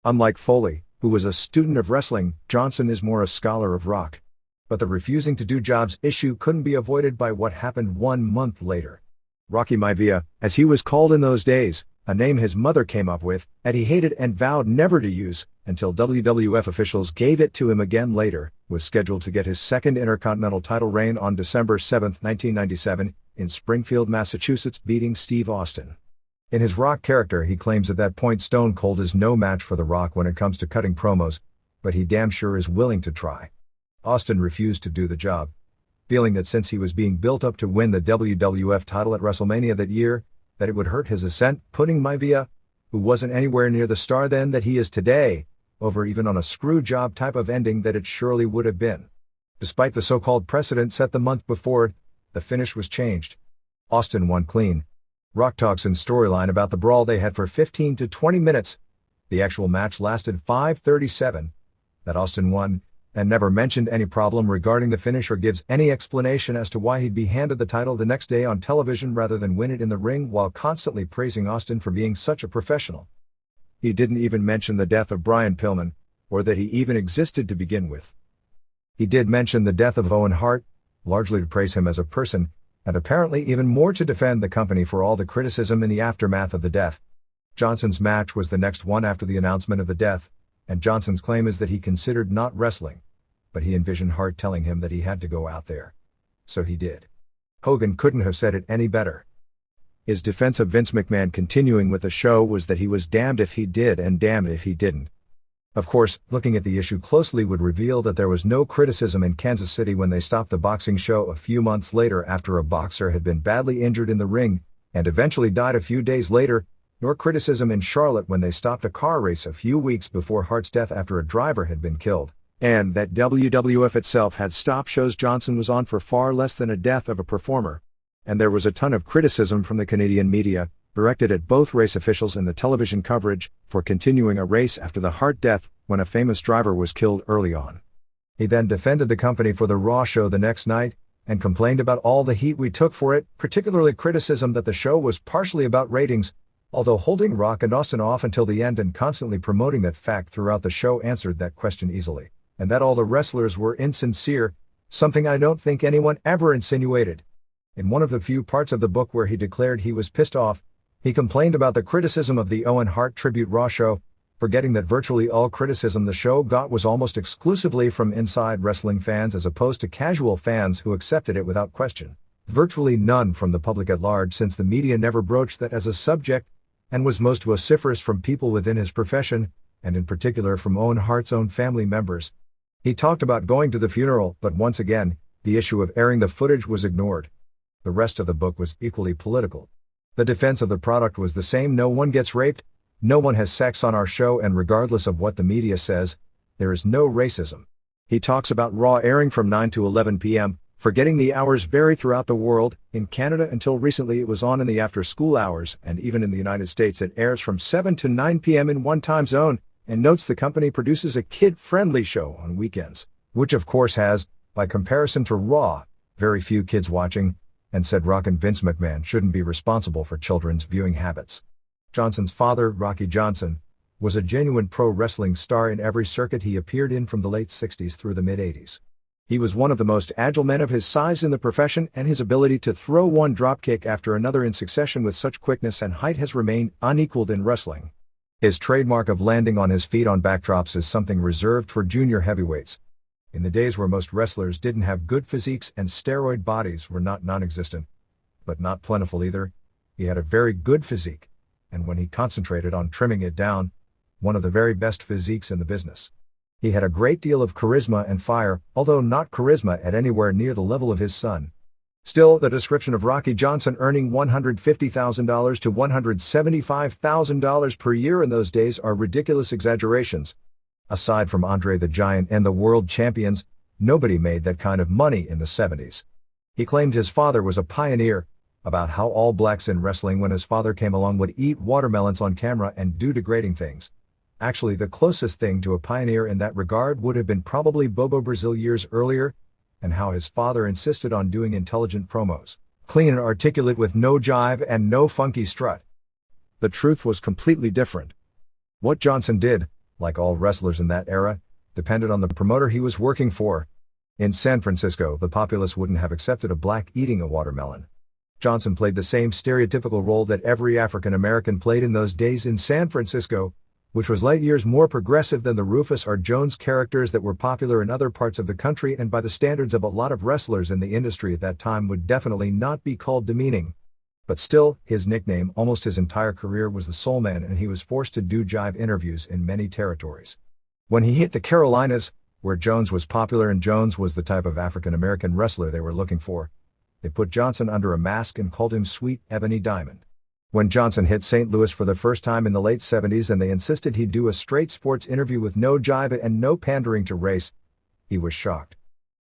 Unlike Foley, who was a student of wrestling, Johnson is more a scholar of rock. But the refusing to do jobs issue couldn't be avoided by what happened 1 month later. Rocky Maivia, as he was called in those days, a name his mother came up with, and he hated and vowed never to use, until WWF officials gave it to him again later, was scheduled to get his second Intercontinental title reign on December 7, 1997, in Springfield, Massachusetts, beating Steve Austin. In his Rock character, he claims at that point Stone Cold is no match for The Rock when it comes to cutting promos, but he damn sure is willing to try. Austin refused to do the job, feeling that since he was being built up to win the WWF title at WrestleMania that year, that it would hurt his ascent, putting Maivia, who wasn't anywhere near the star then that he is today, over even on a screw job type of ending that it surely would have been. Despite the so-called precedent set the month before, the finish was changed. Austin won clean. Rock talks in storyline about the brawl they had for 15 to 20 minutes. The actual match lasted 5:37. That Austin won, and never mentioned any problem regarding the finish or gives any explanation as to why he'd be handed the title the next day on television rather than win it in the ring, while constantly praising Austin for being such a professional. He didn't even mention the death of Brian Pillman, or that he even existed to begin with. He did mention the death of Owen Hart, largely to praise him as a person, and apparently even more to defend the company for all the criticism in the aftermath of the death. Johnson's match was the next one after the announcement of the death, and Johnson's claim is that he considered not wrestling, but he envisioned Hart telling him that he had to go out there. So he did. Hogan couldn't have said it any better. His defense of Vince McMahon continuing with the show was that he was damned if he did and damned if he didn't. Of course, looking at the issue closely would reveal that there was no criticism in Kansas City when they stopped the boxing show a few months later after a boxer had been badly injured in the ring, and eventually died a few days later, nor criticism in Charlotte when they stopped a car race a few weeks before Hart's death after a driver had been killed, and that WWF itself had stopped shows Johnson was on for far less than a death of a performer. And there was a ton of criticism from the Canadian media, directed at both race officials in the television coverage, for continuing a race after the Hart death when a famous driver was killed early on. He then defended the company for the Raw show the next night, and complained about all the heat we took for it, particularly criticism that the show was partially about ratings, although holding Rock and Austin off until the end and constantly promoting that fact throughout the show answered that question easily, and that all the wrestlers were insincere, something I don't think anyone ever insinuated. In one of the few parts of the book where he declared he was pissed off, he complained about the criticism of the Owen Hart Tribute Raw show, forgetting that virtually all criticism the show got was almost exclusively from inside wrestling fans as opposed to casual fans who accepted it without question. Virtually none from the public at large, since the media never broached that as a subject, and was most vociferous from people within his profession, and in particular from Owen Hart's own family members. He talked about going to the funeral, but once again, the issue of airing the footage was ignored. The rest of the book was equally political. The defense of the product was the same: no one gets raped, no one has sex on our show, and regardless of what the media says, there is no racism. He talks about Raw airing from 9 to 11 p.m., forgetting the hours vary throughout the world. In Canada until recently it was on in the after-school hours, and even in the United States it airs from 7 to 9 p.m. in one time zone, and notes the company produces a kid-friendly show on weekends, which of course has, by comparison to Raw, very few kids watching, and said Rock and Vince McMahon shouldn't be responsible for children's viewing habits. Johnson's father, Rocky Johnson, was a genuine pro wrestling star in every circuit he appeared in from the late 60s through the mid-80s. He was one of the most agile men of his size in the profession, and his ability to throw one dropkick after another in succession with such quickness and height has remained unequaled in wrestling. His trademark of landing on his feet on backdrops is something reserved for junior heavyweights. In the days where most wrestlers didn't have good physiques and steroid bodies were not non-existent, but not plentiful either, he had a very good physique, and when he concentrated on trimming it down, one of the very best physiques in the business. He had a great deal of charisma and fire, although not charisma at anywhere near the level of his son. Still, the description of Rocky Johnson earning $150,000 to $175,000 per year in those days are ridiculous exaggerations. Aside from Andre the Giant and the World Champions, nobody made that kind of money in the 70s. He claimed his father was a pioneer, about how all blacks in wrestling when his father came along would eat watermelons on camera and do degrading things. Actually, the closest thing to a pioneer in that regard would have been probably Bobo Brazil years earlier, and how his father insisted on doing intelligent promos, clean and articulate with no jive and no funky strut. The truth was completely different. What Johnson did, like all wrestlers in that era, depended on the promoter he was working for. In San Francisco, the populace wouldn't have accepted a black eating a watermelon. Johnson played the same stereotypical role that every African American played in those days in San Francisco, which was light years more progressive than the Rufus R. Jones characters that were popular in other parts of the country and by the standards of a lot of wrestlers in the industry at that time would definitely not be called demeaning. But still, his nickname almost his entire career was the Soul Man, and he was forced to do jive interviews in many territories. When he hit the Carolinas, where Jones was popular and Jones was the type of African American wrestler they were looking for, they put Johnson under a mask and called him Sweet Ebony Diamond. When Johnson hit St. Louis for the first time in the late 70s and they insisted he do a straight sports interview with no jive and no pandering to race, he was shocked.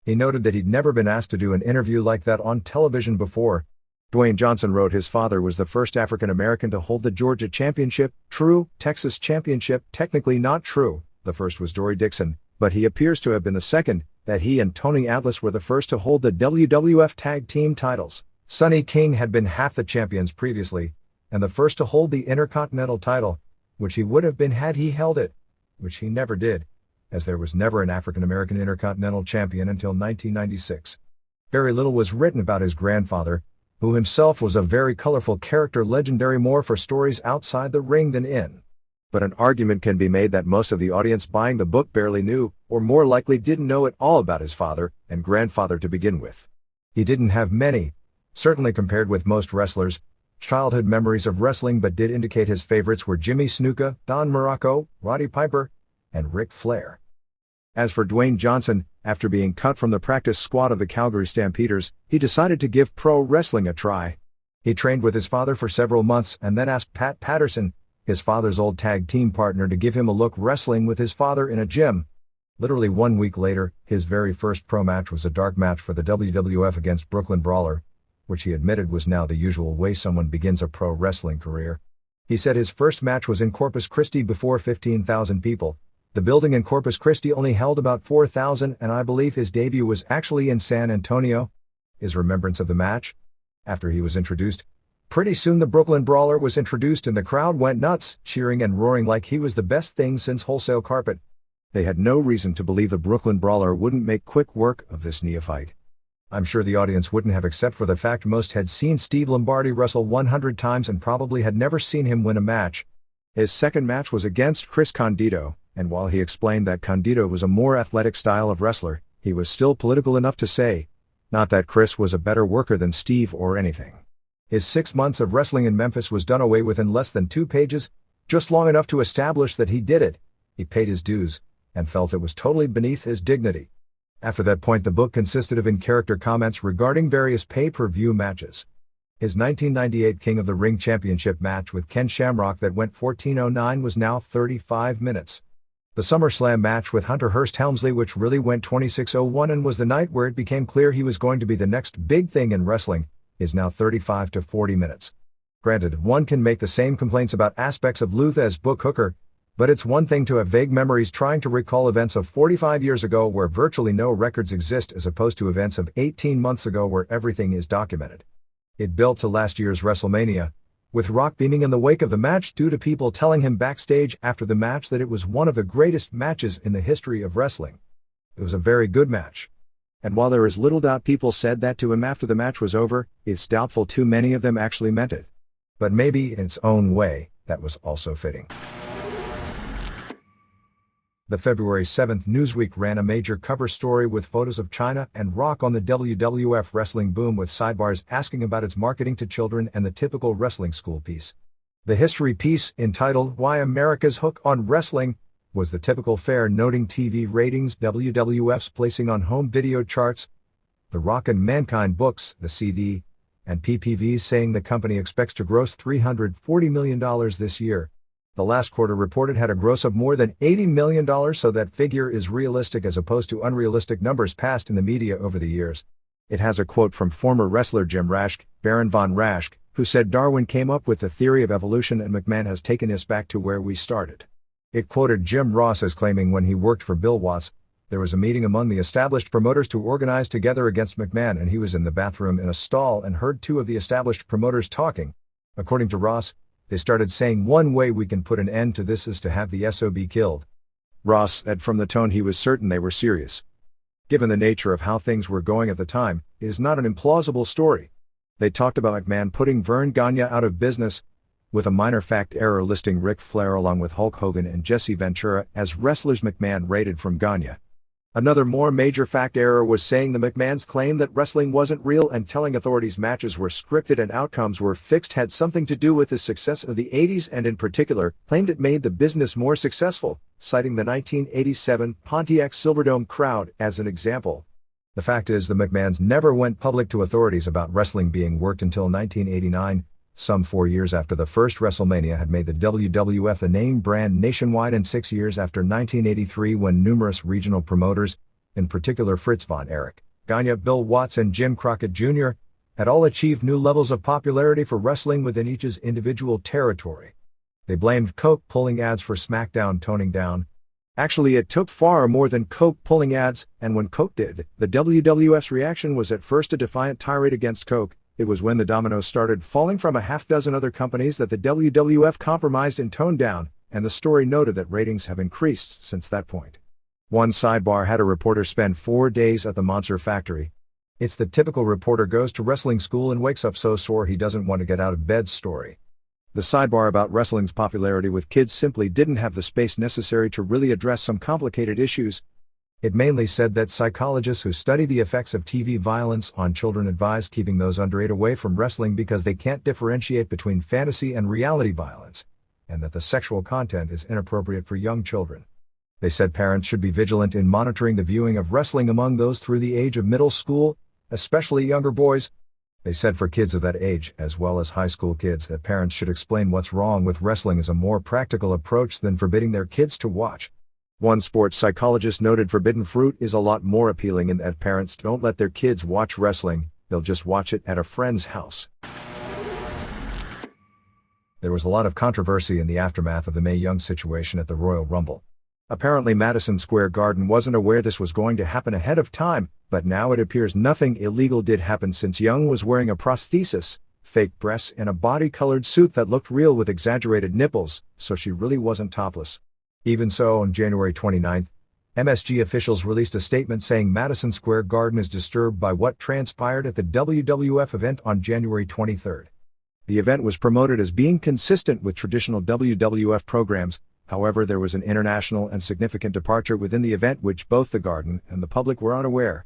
He noted that he'd never been asked to do an interview like that on television before. Dwayne Johnson wrote his father was the first African American to hold the Georgia Championship, true, Texas Championship, technically not true, the first was Dory Dixon, but he appears to have been the second, that he and Tony Atlas were the first to hold the WWF Tag Team titles. Sonny King had been half the champions previously, and the first to hold the Intercontinental title, which he would have been had he held it, which he never did, as there was never an African American Intercontinental champion until 1996. Very little was written about his grandfather, who himself was a very colorful character, legendary more for stories outside the ring than in. But an argument can be made that most of the audience buying the book barely knew, or more likely didn't know at all about his father and grandfather to begin with. He didn't have many, certainly compared with most wrestlers, childhood memories of wrestling, but did indicate his favorites were Jimmy Snuka, Don Muraco, Roddy Piper, and Ric Flair. As for Dwayne Johnson, after being cut from the practice squad of the Calgary Stampeders, he decided to give pro wrestling a try. He trained with his father for several months and then asked Pat Patterson, his father's old tag team partner, to give him a look wrestling with his father in a gym. Literally 1 week later, his very first pro match was a dark match for the WWF against Brooklyn Brawler, which he admitted was now the usual way someone begins a pro wrestling career. He said his first match was in Corpus Christi before 15,000 people. The building in Corpus Christi only held about 4,000, and I believe his debut was actually in San Antonio. is remembrance of the match. After he was introduced, pretty soon the Brooklyn Brawler was introduced and the crowd went nuts, cheering and roaring like he was the best thing since wholesale carpet. They had no reason to believe the Brooklyn Brawler wouldn't make quick work of this neophyte. I'm sure the audience wouldn't have except for the fact most had seen Steve Lombardi wrestle 100 times and probably had never seen him win a match. His second match was against Chris Candido, and while he explained that Candido was a more athletic style of wrestler, he was still political enough to say, not that Chris was a better worker than Steve or anything. His 6 months of wrestling in Memphis was done away with in less than 2 pages, just long enough to establish that he did it, he paid his dues, and felt it was totally beneath his dignity. After that point the book consisted of in-character comments regarding various pay-per-view matches. His 1998 King of the Ring Championship match with Ken Shamrock that went 14:09 was now 35 minutes. The SummerSlam match with Hunter Hearst Helmsley, which really went 26:01 and was the night where it became clear he was going to be the next big thing in wrestling, is now 35 to 40 minutes. Granted, one can make the same complaints about aspects of Luther as Book Hooker, but it's one thing to have vague memories trying to recall events of 45 years ago where virtually no records exist as opposed to events of 18 months ago where everything is documented. It built to last year's WrestleMania, with Rock beaming in the wake of the match due to people telling him backstage after the match that it was one of the greatest matches in the history of wrestling. It was a very good match. And while there is little doubt people said that to him after the match was over, it's doubtful too many of them actually meant it. But maybe in its own way, that was also fitting. The February 7th Newsweek ran a major cover story with photos of China and Rock on the WWF wrestling boom with sidebars asking about its marketing to children and the typical wrestling school piece. The history piece, entitled Why America's Hook on Wrestling, was the typical fare noting TV ratings, WWF's placing on home video charts, the Rock and Mankind books, the CD, and PPVs saying the company expects to gross $340 million this year. The last quarter reported had a gross of more than $80 million, so that figure is realistic as opposed to unrealistic numbers passed in the media over the years. It has a quote from former wrestler Jim Raschke, Baron von Raschke, who said Darwin came up with the theory of evolution and McMahon has taken us back to where we started. It quoted Jim Ross as claiming when he worked for Bill Watts, there was a meeting among the established promoters to organize together against McMahon and he was in the bathroom in a stall and heard 2 of the established promoters talking. According to Ross, they started saying one way we can put an end to this is to have the SOB killed. Ross said from the tone he was certain they were serious. Given the nature of how things were going at the time, it is not an implausible story. They talked about McMahon putting Vern Gagne out of business, with a minor fact error listing Ric Flair along with Hulk Hogan and Jesse Ventura as wrestlers McMahon rated from Gagne. Another more major fact error was saying the McMahons' claim that wrestling wasn't real and telling authorities matches were scripted and outcomes were fixed had something to do with the success of the 80s and in particular, claimed it made the business more successful, citing the 1987 Pontiac Silverdome crowd as an example. The fact is the McMahons never went public to authorities about wrestling being worked until 1989, some 4 years after the first WrestleMania had made the WWF the name brand nationwide and 6 years after 1983 when numerous regional promoters, in particular Fritz von Erich, Gagne, Bill Watts and Jim Crockett Jr., had all achieved new levels of popularity for wrestling within each's individual territory. They blamed Coke pulling ads for SmackDown toning down. Actually, it took far more than Coke pulling ads, and when Coke did, the WWF's reaction was at first a defiant tirade against Coke. It was when the dominoes started falling from a half-dozen other companies that the WWF compromised and toned down, and the story noted that ratings have increased since that point. One sidebar had a reporter spend 4 days at the Monster Factory. It's the typical reporter goes to wrestling school and wakes up so sore he doesn't want to get out of bed story. The sidebar about wrestling's popularity with kids simply didn't have the space necessary to really address some complicated issues. It mainly said that psychologists who study the effects of TV violence on children advise keeping those under 8 away from wrestling because they can't differentiate between fantasy and reality violence, and that the sexual content is inappropriate for young children. They said parents should be vigilant in monitoring the viewing of wrestling among those through the age of middle school, especially younger boys. They said for kids of that age, as well as high school kids, that parents should explain what's wrong with wrestling as a more practical approach than forbidding their kids to watch. One sports psychologist noted forbidden fruit is a lot more appealing in that parents don't let their kids watch wrestling, they'll just watch it at a friend's house. There was a lot of controversy in the aftermath of the Mae Young situation at the Royal Rumble. Apparently Madison Square Garden wasn't aware this was going to happen ahead of time, but now it appears nothing illegal did happen since Young was wearing a prosthesis, fake breasts and a body-colored suit that looked real with exaggerated nipples, so she really wasn't topless. Even so, on January 29, MSG officials released a statement saying Madison Square Garden is disturbed by what transpired at the WWF event on January 23. The event was promoted as being consistent with traditional WWF programs. However, there was an international and significant departure within the event which both the Garden and the public were unaware.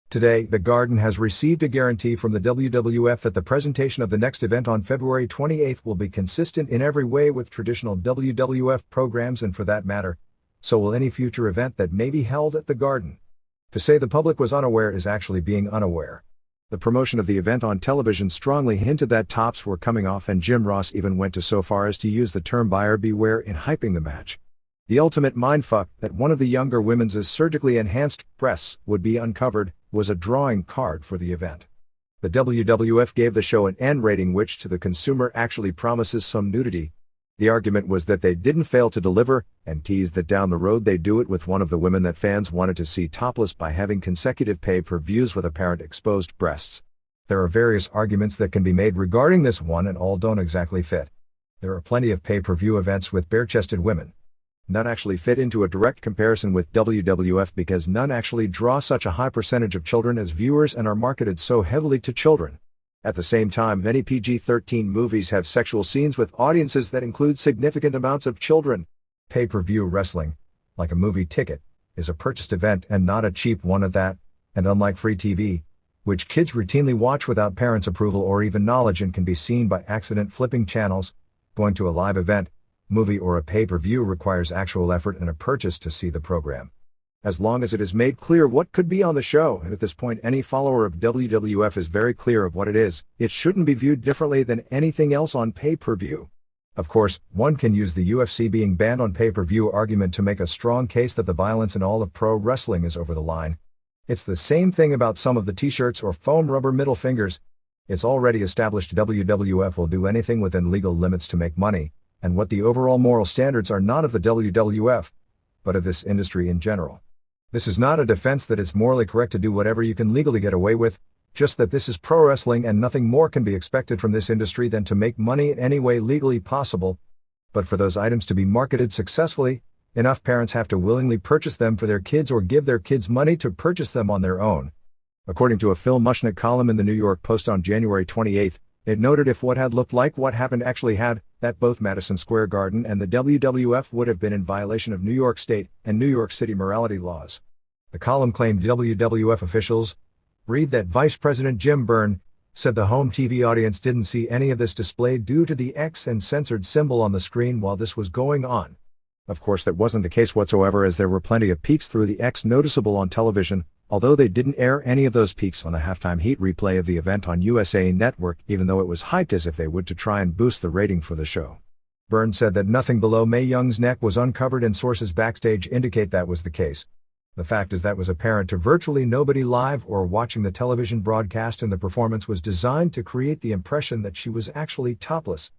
Today, the Garden has received a guarantee from the WWF that the presentation of the next event on February 28 will be consistent in every way with traditional WWF programs, and for that matter, so will any future event that may be held at the Garden. To say the public was unaware is actually being unaware. The promotion of the event on television strongly hinted that tops were coming off, and Jim Ross even went so far as to use the term buyer beware in hyping the match. The ultimate mindfuck that one of the younger women's surgically enhanced breasts would be uncovered was a drawing card for the event. The WWF gave the show an N rating, which to the consumer actually promises some nudity. The argument was that they didn't fail to deliver, and teased that down the road they'd do it with one of the women that fans wanted to see topless by having consecutive pay-per-views with apparent exposed breasts. There are various arguments that can be made regarding this one, and all don't exactly fit. There are plenty of pay-per-view events with bare-chested women. None actually fit into a direct comparison with WWF because none actually draw such a high percentage of children as viewers and are marketed so heavily to children. At the same time, many PG-13 movies have sexual scenes with audiences that include significant amounts of children. Pay-per-view wrestling, like a movie ticket, is a purchased event and not a cheap one at that, and unlike free TV, which kids routinely watch without parents' approval or even knowledge and can be seen by accident flipping channels, going to a live event, movie or a pay-per-view requires actual effort and a purchase to see the program. As long as it is made clear what could be on the show, and at this point any follower of WWF is very clear of what it is, it shouldn't be viewed differently than anything else on pay-per-view. Of course, one can use the UFC being banned on pay-per-view argument to make a strong case that the violence in all of pro wrestling is over the line. It's the same thing about some of the t-shirts or foam rubber middle fingers. It's already established WWF will do anything within legal limits to make money, and what the overall moral standards are not of the WWF, but of this industry in general. This is not a defense that it's morally correct to do whatever you can legally get away with, just that this is pro wrestling and nothing more can be expected from this industry than to make money in any way legally possible. But for those items to be marketed successfully, enough parents have to willingly purchase them for their kids or give their kids money to purchase them on their own. According to a Phil Mushnick column in the New York Post on January 28, it noted if what had looked like what happened actually had, that both Madison Square Garden and the WWF would have been in violation of New York State and New York City morality laws. The column claimed WWF officials read that Vice President Jim Byrne said the home TV audience didn't see any of this displayed due to the X and censored symbol on the screen while this was going on. Of course, that wasn't the case whatsoever, as there were plenty of peeks through the X noticeable on television, although they didn't air any of those peeks on the halftime heat replay of the event on USA Network, even though it was hyped as if they would to try and boost the rating for the show. Byrne said that nothing below Mae Young's neck was uncovered, and sources backstage indicate that was the case. The fact is that was apparent to virtually nobody live or watching the television broadcast, and the performance was designed to create the impression that she was actually topless.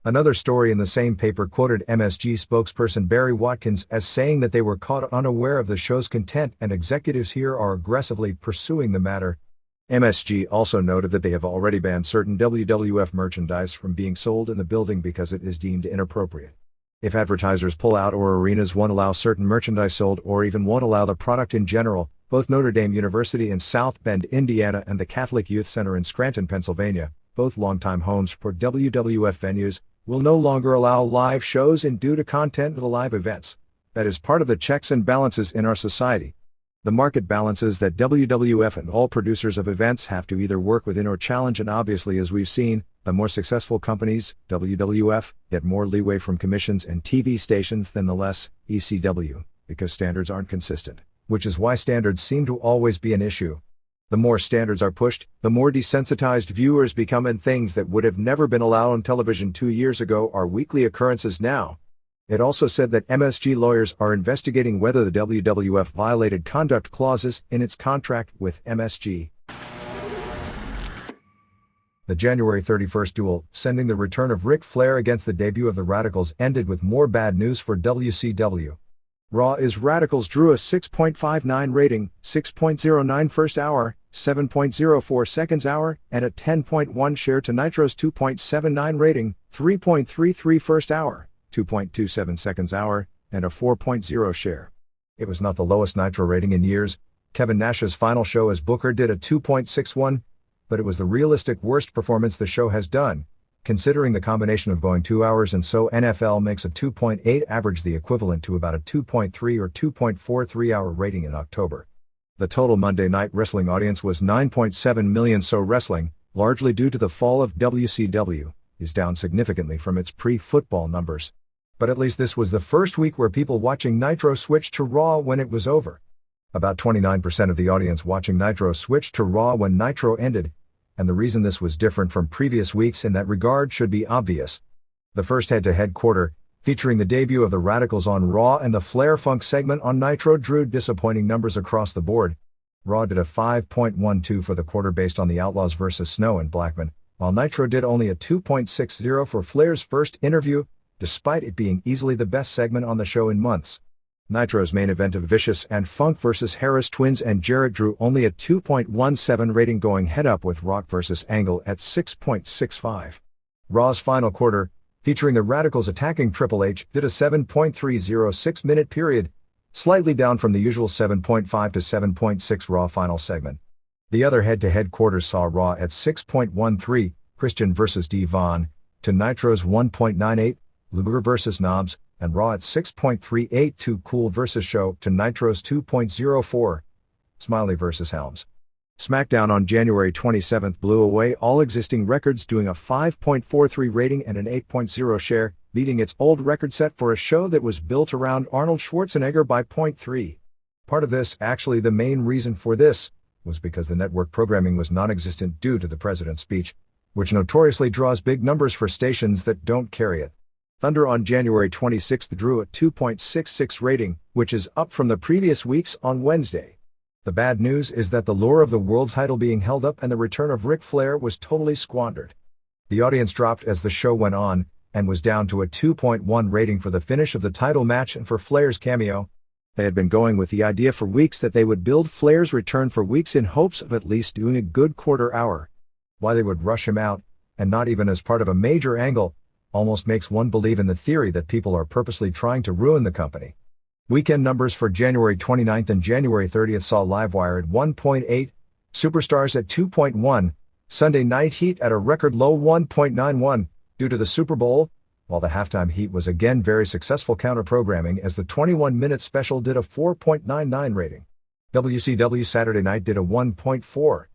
Another story in the same paper quoted MSG spokesperson Barry Watkins as saying that they were caught unaware of the show's content and executives here are aggressively pursuing the matter. MSG also noted that they have already banned certain WWF merchandise from being sold in the building because it is deemed inappropriate. If advertisers pull out or arenas won't allow certain merchandise sold or even won't allow the product in general, both Notre Dame University in South Bend, Indiana and the Catholic Youth Center in Scranton, Pennsylvania, both longtime homes for WWF venues, will no longer allow live shows in due to content of the live events. That is part of the checks and balances in our society. The market balances that WWF and all producers of events have to either work within or challenge, and obviously, as we've seen, the more successful companies, WWF, get more leeway from commissions and TV stations than the less, ECW, because standards aren't consistent, which is why standards seem to always be an issue. The more standards are pushed, the more desensitized viewers become, and things that would have never been allowed on television 2 years ago are weekly occurrences now. It also said that MSG lawyers are investigating whether the WWF violated conduct clauses in its contract with MSG. The January 31st duel, sending the return of Ric Flair against the debut of the Radicalz, ended with more bad news for WCW. Raw is Radicalz drew a 6.59 rating, 6.09 first hour, 7.04 seconds hour, and a 10.1 share to Nitro's 2.79 rating, 3.33 first hour, 2.27 seconds hour, and a 4.0 share. It was not the lowest Nitro rating in years. Kevin Nash's final show as Booker did a 2.61, but it was the realistic worst performance the show has done, considering the combination of going 2 hours and so NFL makes a 2.8 average the equivalent to about a 2.3 or 2.43 hour rating in October. The total Monday Night Wrestling audience was 9.7 million, so wrestling, largely due to the fall of WCW, is down significantly from its pre-football numbers. But at least this was the first week where people watching Nitro switched to Raw when it was over. About 29% of the audience watching Nitro switched to Raw when Nitro ended, and the reason this was different from previous weeks in that regard should be obvious. The first head-to-head quarter, featuring the debut of the Radicalz on Raw and the Flair Funk segment on Nitro, drew disappointing numbers across the board. Raw did a 5.12 for the quarter based on the Outlaws vs. Snow and Blackman, while Nitro did only a 2.60 for Flair's first interview, despite it being easily the best segment on the show in months. Nitro's main event of Vicious and Funk vs. Harris Twins and Jarrett drew only a 2.17 rating, going head-up with Rock vs. Angle at 6.65. Raw's final quarter, featuring the Radicalz attacking Triple H, did a 7.306-minute period, slightly down from the usual 7.5 to 7.6 Raw final segment. The other head-to-head quarters saw Raw at 6.13, Christian vs. Devon, to Nitro's 1.98, Luger vs. Knobs, and Raw at 6.382 Cool vs. Show to Nitro's 2.04, Smiley vs. Helms. SmackDown on January 27 blew away all existing records, doing a 5.43 rating and an 8.0 share, beating its old record set for a show that was built around Arnold Schwarzenegger by 0.3. Part of this, actually the main reason for this, was because the network programming was non-existent due to the president's speech, which notoriously draws big numbers for stations that don't carry it. Thunder on January 26 drew a 2.66 rating, which is up from the previous weeks on Wednesday. The bad news is that the lure of the world title being held up and the return of Ric Flair was totally squandered. The audience dropped as the show went on, and was down to a 2.1 rating for the finish of the title match and for Flair's cameo. They had been going with the idea for weeks that they would build Flair's return for weeks in hopes of at least doing a good quarter hour. Why they would rush him out, and not even as part of a major angle, almost makes one believe in the theory that people are purposely trying to ruin the company. Weekend numbers for January 29 and January 30 saw Livewire at 1.8, Superstars at 2.1, Sunday Night Heat at a record low 1.91, due to the Super Bowl, while the halftime heat was again very successful counter-programming as the 21-minute special did a 4.99 rating. WCW Saturday Night did a 1.4.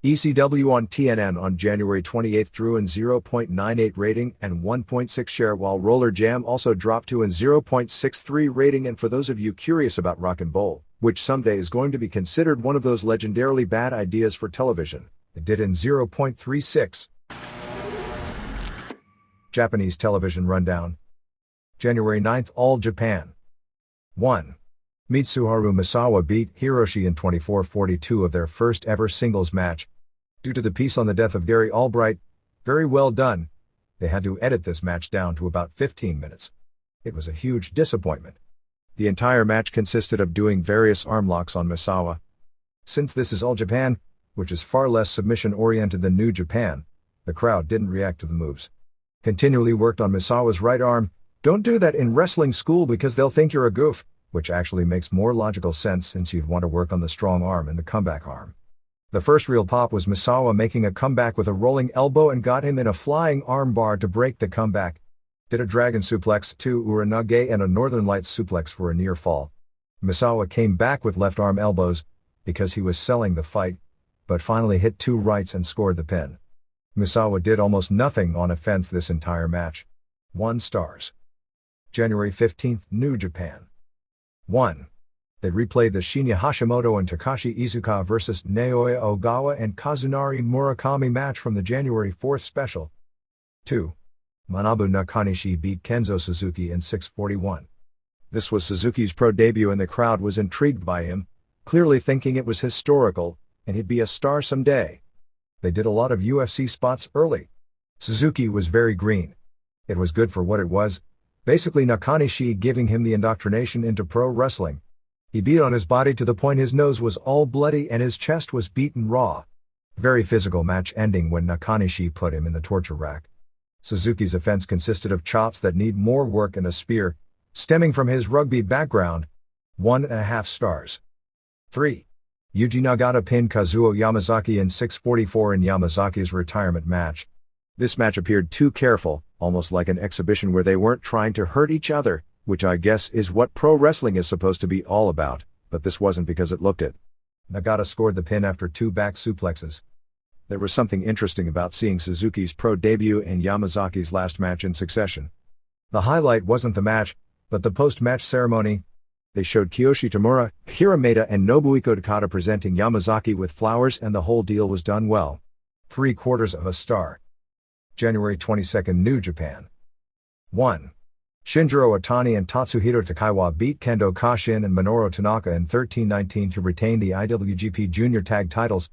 ECW on TNN on January 28 drew an 0.98 rating and 1.6 share, while Roller Jam also dropped to an 0.63 rating. And for those of you curious about Rock and Bowl, which someday is going to be considered one of those legendarily bad ideas for television, it did an 0.36. Japanese television rundown. January 9, All Japan. 1. Mitsuharu Misawa beat Hiroshi in 24-42 of their first ever singles match. Due to the piece on the death of Gary Albright, very well done, they had to edit this match down to about 15 minutes. It was a huge disappointment. The entire match consisted of doing various arm locks on Misawa. Since this is All Japan, which is far less submission-oriented than New Japan, the crowd didn't react to the moves. Continually worked on Misawa's right arm. Don't do that in wrestling school because they'll think you're a goof, which actually makes more logical sense since you'd want to work on the strong arm and the comeback arm. The first real pop was Misawa making a comeback with a rolling elbow and got him in a flying arm bar to break the comeback. Did a dragon suplex, 2 uranage and a Northern Lights suplex for a near fall. Misawa came back with left arm elbows, because he was selling the fight, but finally hit 2 rights and scored the pin. Misawa did almost nothing on offense this entire match. 1 stars. January 15, New Japan. 1. They replayed the Shinya Hashimoto and Takashi Iizuka vs. Naoya Ogawa and Kazunari Murakami match from the January 4th special. 2. Manabu Nakanishi beat Kenzo Suzuki in 6:41. This was Suzuki's pro debut and the crowd was intrigued by him, clearly thinking it was historical, and he'd be a star someday. They did a lot of UFC spots early. Suzuki was very green. It was good for what it was, Basically Nakanishi giving him the indoctrination into pro wrestling. He beat on his body to the point his nose was all bloody and his chest was beaten raw. Very physical match ending when Nakanishi put him in the torture rack. Suzuki's offense consisted of chops that need more work and a spear, stemming from his rugby background. 1.5 stars. 3. Yuji Nagata pinned Kazuo Yamazaki in 6:44 in Yamazaki's retirement match. This match appeared too careful, almost like an exhibition where they weren't trying to hurt each other, which I guess is what pro wrestling is supposed to be all about, but this wasn't because it looked it. Nagata scored the pin after 2 back suplexes. There was something interesting about seeing Suzuki's pro debut and Yamazaki's last match in succession. The highlight wasn't the match, but the post-match ceremony. They showed Kiyoshi Tamura, Hirameda and Nobuhiko Takada presenting Yamazaki with flowers and the whole deal was done well. 3/4 star. January 22, New Japan. 1. Shinjiro Otani and Tatsuhiro Takaiwa beat Kendo Kashin and Minoru Tanaka in 13-19 to retain the IWGP Junior Tag titles.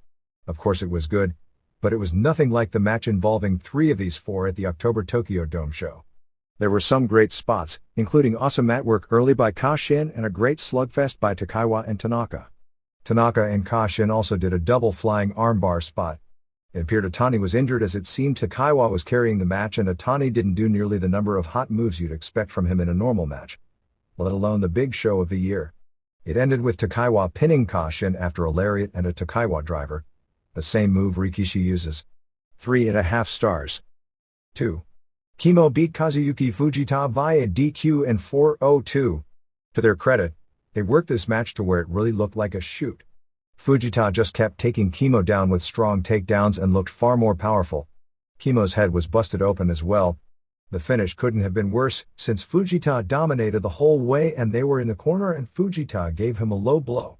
Of course it was good, but it was nothing like the match involving 3 of these 4 at the October Tokyo Dome show. There were some great spots, including awesome mat work early by Kashin and a great slugfest by Takaiwa and Tanaka. Tanaka and Kashin also did a double flying armbar spot. It appeared Otani was injured as it seemed Takaiwa was carrying the match and Otani didn't do nearly the number of hot moves you'd expect from him in a normal match, let alone the big show of the year. It ended with Takaiwa pinning Kashin after a lariat and a Takaiwa driver, the same move Rikishi uses. 3.5 stars. 2. Kimo beat Kazuyuki Fujita via DQ in 4:02. To their credit, they worked this match to where it really looked like a shoot. Fujita just kept taking Kimo down with strong takedowns and looked far more powerful. Kimo's head was busted open as well. The finish couldn't have been worse, since Fujita dominated the whole way and they were in the corner and Fujita gave him a low blow.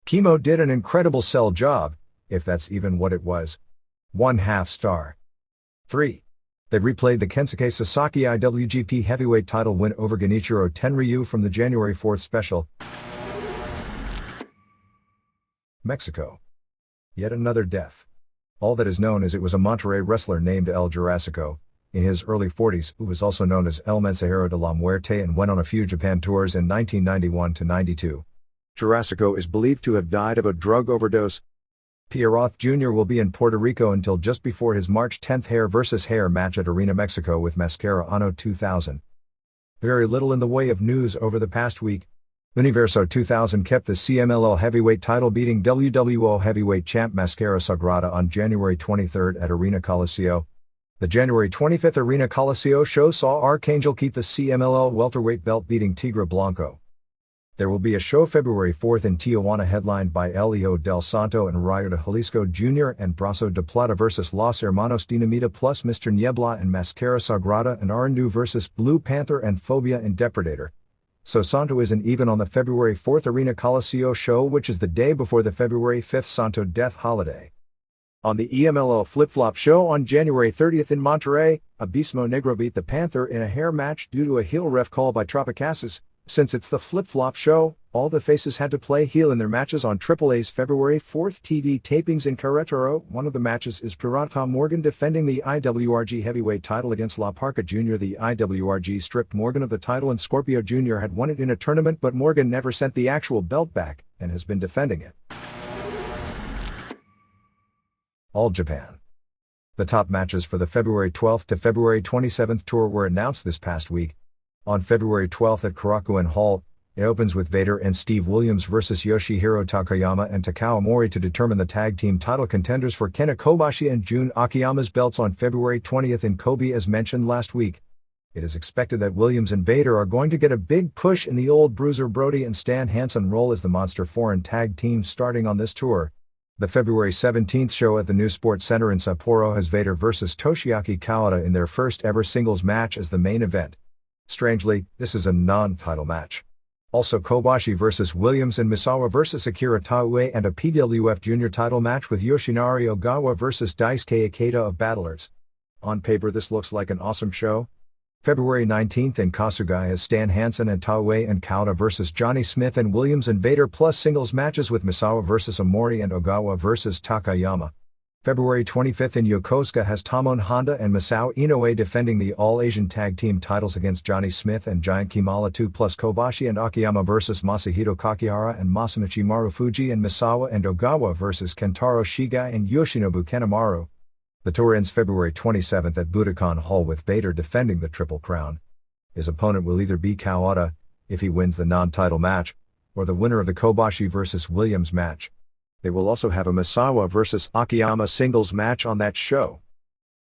Kimo did an incredible sell job, if that's even what it was. 1/2 star. 3. They replayed the Kensuke Sasaki IWGP Heavyweight title win over Genichiro Tenryu from the January 4th special. Mexico. Yet another death. All that is known is it was a Monterrey wrestler named El Jurassico, in his early 40s, who was also known as El Mensajero de la Muerte and went on a few Japan tours in 1991-92. Jurassico is believed to have died of a drug overdose. Pierroth Jr. will be in Puerto Rico until just before his March 10th hair vs. hair match at Arena Mexico with Mascara Anno 2000. Very little in the way of news over the past week. Universo 2000 kept the CMLL heavyweight title beating WWO heavyweight champ Mascara Sagrada on January 23 at Arena Coliseo. The January 25th Arena Coliseo show saw Archangel keep the CMLL welterweight belt beating Tigre Blanco. There will be a show February 4th in Tijuana headlined by Elio Del Santo and Rayo de Jalisco Jr. and Brazo de Plata vs. Los Hermanos Dinamita plus Mr. Niebla and Mascara Sagrada and Arandu vs. Blue Panther and Phobia and Depredator. So Santo isn't even on the February 4th Arena Coliseo show, which is the day before the February 5th Santo death holiday. On the EMLL Flip-Flop show on January 30th in Monterrey, Abismo Negro beat the Panther in a hair match due to a heel ref call by Tropicasas. Since it's the Flip-Flop show, all the faces had to play heel in their matches on AAA's February 4th TV tapings in Querétaro. One of the matches is Pirata Morgan defending the IWRG heavyweight title against La Parca Jr. The IWRG stripped Morgan of the title and Scorpio Jr. had won it in a tournament, but Morgan never sent the actual belt back, and has been defending it. All Japan. The top matches for the February 12th to February 27th tour were announced this past week. On February 12th at Korakuen Hall, it opens with Vader and Steve Williams vs. Yoshihiro Takayama and Takao Mori to determine the tag team title contenders for Kenta Kobashi and Jun Akiyama's belts on February 20th in Kobe as mentioned last week. It is expected that Williams and Vader are going to get a big push in the old Bruiser Brody and Stan Hansen role as the Monster Foreign tag team starting on this tour. The February 17th show at the New Sports Center in Sapporo has Vader vs. Toshiaki Kawada in their first ever singles match as the main event. Strangely, this is a non-title match. Also Kobashi vs. Williams and Misawa vs. Akira Taue and a PWF Junior title match with Yoshinari Ogawa vs. Daisuke Ikeda of Battlers. On paper this looks like an awesome show. February 19th in Kasuga has Stan Hansen and Taue and Kawada vs. Johnny Smith and Williams and Vader plus singles matches with Misawa vs. Omori and Ogawa vs. Takayama. February 25th in Yokosuka has Tamon Honda and Masao Inoue defending the All-Asian Tag Team titles against Johnny Smith and Giant Kimala 2 plus Kobashi and Akiyama vs Masahito Kakihara and Masamichi Marufuji and Misawa and Ogawa vs Kentaro Shigai and Yoshinobu Kanemaru. The tour ends February 27th at Budokan Hall with Bader defending the Triple Crown. His opponent will either be Kawada, if he wins the non-title match, or the winner of the Kobashi vs Williams match. They will also have a Misawa vs Akiyama singles match on that show.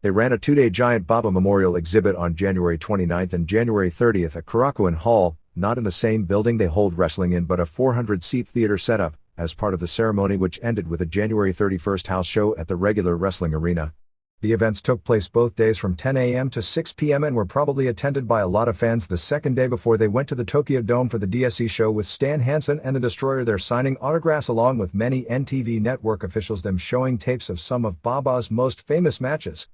They ran a 2-day Giant Baba Memorial exhibit on January 29th and January 30th at Korakuen Hall, not in the same building they hold wrestling in but a 400-seat theater setup, as part of the ceremony which ended with a January 31st house show at the regular wrestling arena. The events took place both days from 10 a.m. to 6 p.m. and were probably attended by a lot of fans the second day before they went to the Tokyo Dome for the DSC show with Stan Hansen and the Destroyer there signing autographs along with many NTV network officials, them showing tapes of some of Baba's most famous matches.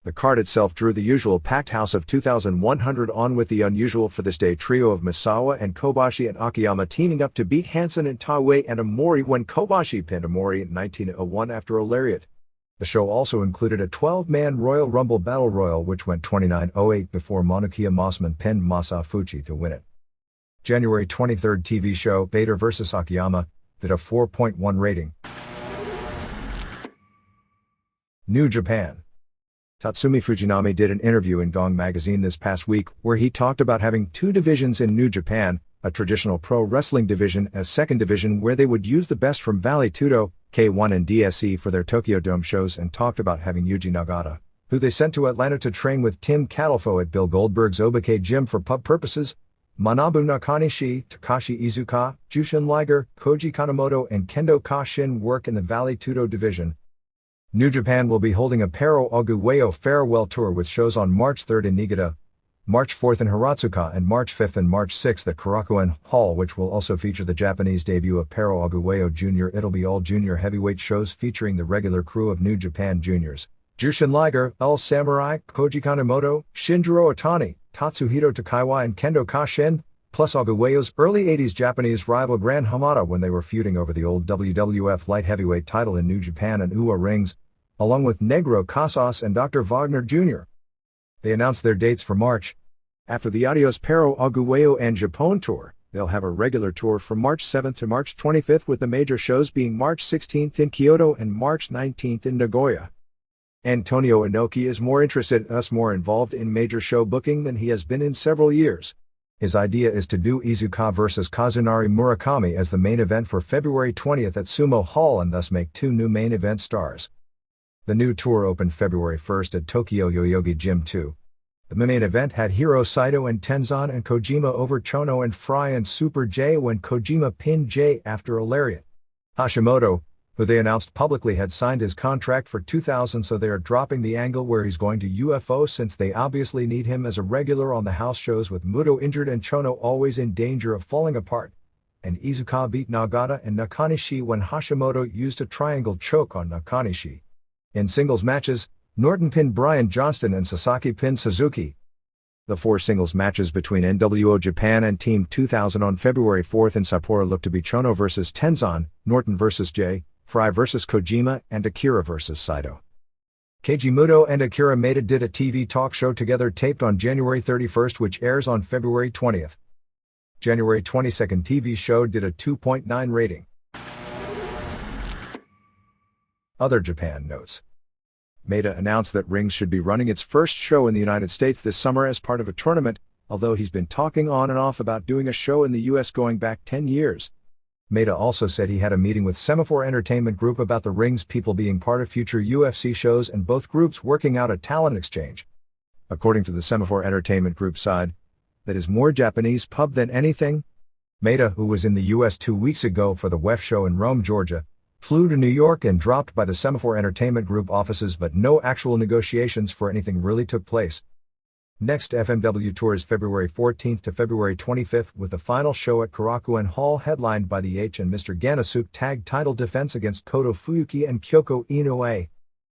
The card itself drew the usual packed house of 2,100 on with the unusual for this day trio of Misawa and Kobashi and Akiyama teaming up to beat Hansen and Taue and Omori when Kobashi pinned Omori in 1901 after a lariat. The show also included a 12-man Royal Rumble Battle Royal which went 29:08 before Monokia Mossman pinned Masafuchi to win it. January 23rd TV show Bader vs Akiyama did a 4.1 rating. New Japan. Tatsumi Fujinami did an interview in Gong magazine this past week where he talked about having two divisions in New Japan, a traditional pro wrestling division and a second division where they would use the best from Valley Tudo, K1 and DSE for their Tokyo Dome shows, and talked about having Yuji Nagata, who they sent to Atlanta to train with Tim Catalfo at Bill Goldberg's Obake gym for pub purposes, Manabu Nakanishi, Takashi Iizuka, Jushin Liger, Koji Kanemoto and Kendo Kashin work in the Valley Tudo division. New Japan will be holding a Pero Oguweo farewell tour with shows on March 3rd in Niigata, March 4th in Hiratsuka and March 5th and March 6th at Korakuen Hall, which will also feature the Japanese debut of Pero Oguweo Jr. It'll be all junior heavyweight shows featuring the regular crew of New Japan Juniors, Jushin Liger, El Samurai, Koji Kanemoto, Shinjiro Otani, Tatsuhito Takaiwa and Kendo Kashin, plus Oguweo's early 80s Japanese rival Gran Hamada when they were feuding over the old WWF light heavyweight title in New Japan and UA rings, along with Negro Casas and Dr. Wagner Jr. They announced their dates for March. After the Adios Pero Oguweo and Japón tour, they'll have a regular tour from March 7th to March 25th with the major shows being March 16th in Kyoto and March 19th in Nagoya. Antonio Inoki is more interested more involved in major show booking than he has been in several years. His idea is to do Iizuka vs Kazunari Murakami as the main event for February 20th at Sumo Hall and thus make two new main event stars. The new tour opened February 1st at Tokyo Yoyogi Gym 2. The main event had Hiro Saito and Tenzan and Kojima over Chono and Fry and Super J when Kojima pinned J after a lariat. Hashimoto, who they announced publicly had signed his contract for 2000, so they are dropping the angle where he's going to UFO since they obviously need him as a regular on the house shows with Muto injured and Chono always in danger of falling apart. And Iizuka beat Nagata and Nakanishi when Hashimoto used a triangle choke on Nakanishi. In singles matches, Norton pinned Brian Johnston and Sasaki pinned Suzuki. The four singles matches between NWO Japan and Team 2000 on February 4th in Sapporo look to be Chono vs Tenzan, Norton vs J, Fry vs Kojima, and Akira vs Saito. Keiji Muto and Akira Maeda did a TV talk show together taped on January 31st which airs on February 20th. January 22nd TV show did a 2.9 rating. Other Japan notes. Maeda announced that Rings should be running its first show in the United States this summer as part of a tournament, although he's been talking on and off about doing a show in the US going back 10 years. Maeda also said he had a meeting with Semaphore Entertainment Group about the Rings people being part of future UFC shows and both groups working out a talent exchange. According to the Semaphore Entertainment Group side, that is more Japanese pub than anything. Maeda, who was in the US 2 weeks ago for the WEF show in Rome, Georgia, flew to New York and dropped by the Semaphore Entertainment Group offices, but no actual negotiations for anything really took place. Next FMW tours February 14th to February 25th with the final show at Korakuen Hall headlined by the H and Mr. Ganasuke tag title defense against Koto Fuyuki and Kyoko Inoue.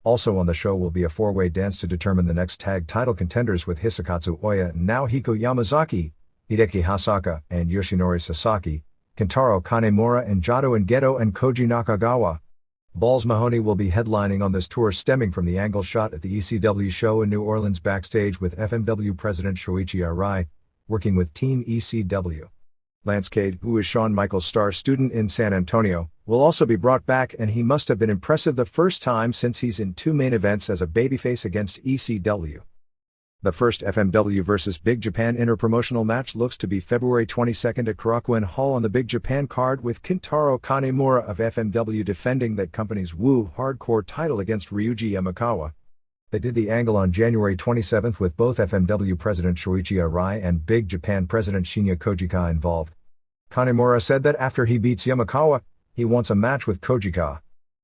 Also on the show will be a four-way dance to determine the next tag title contenders with Hisakatsu Oya and Naohiko Yamazaki, Hideki Hasaka and Yoshinori Sasaki, Kentaro Kanemura and Jado and Geto and Koji Nakagawa. Balls Mahoney will be headlining on this tour, stemming from the angle shot at the ECW show in New Orleans backstage with FMW president Shoichi Arai, working with Team ECW. Lance Cade, who is Shawn Michaels' star student in San Antonio, will also be brought back, and he must have been impressive the first time since he's in 2 main events as a babyface against ECW. The first FMW vs. Big Japan interpromotional match looks to be February 22nd at Korakuen Hall on the Big Japan card, with Kintaro Kanemura of FMW defending that company's Woo Hardcore title against Ryuji Yamakawa. They did the angle on January 27th with both FMW president Shoichi Arai and Big Japan president Shinya Kojika involved. Kanemura said that after he beats Yamakawa, he wants a match with Kojika.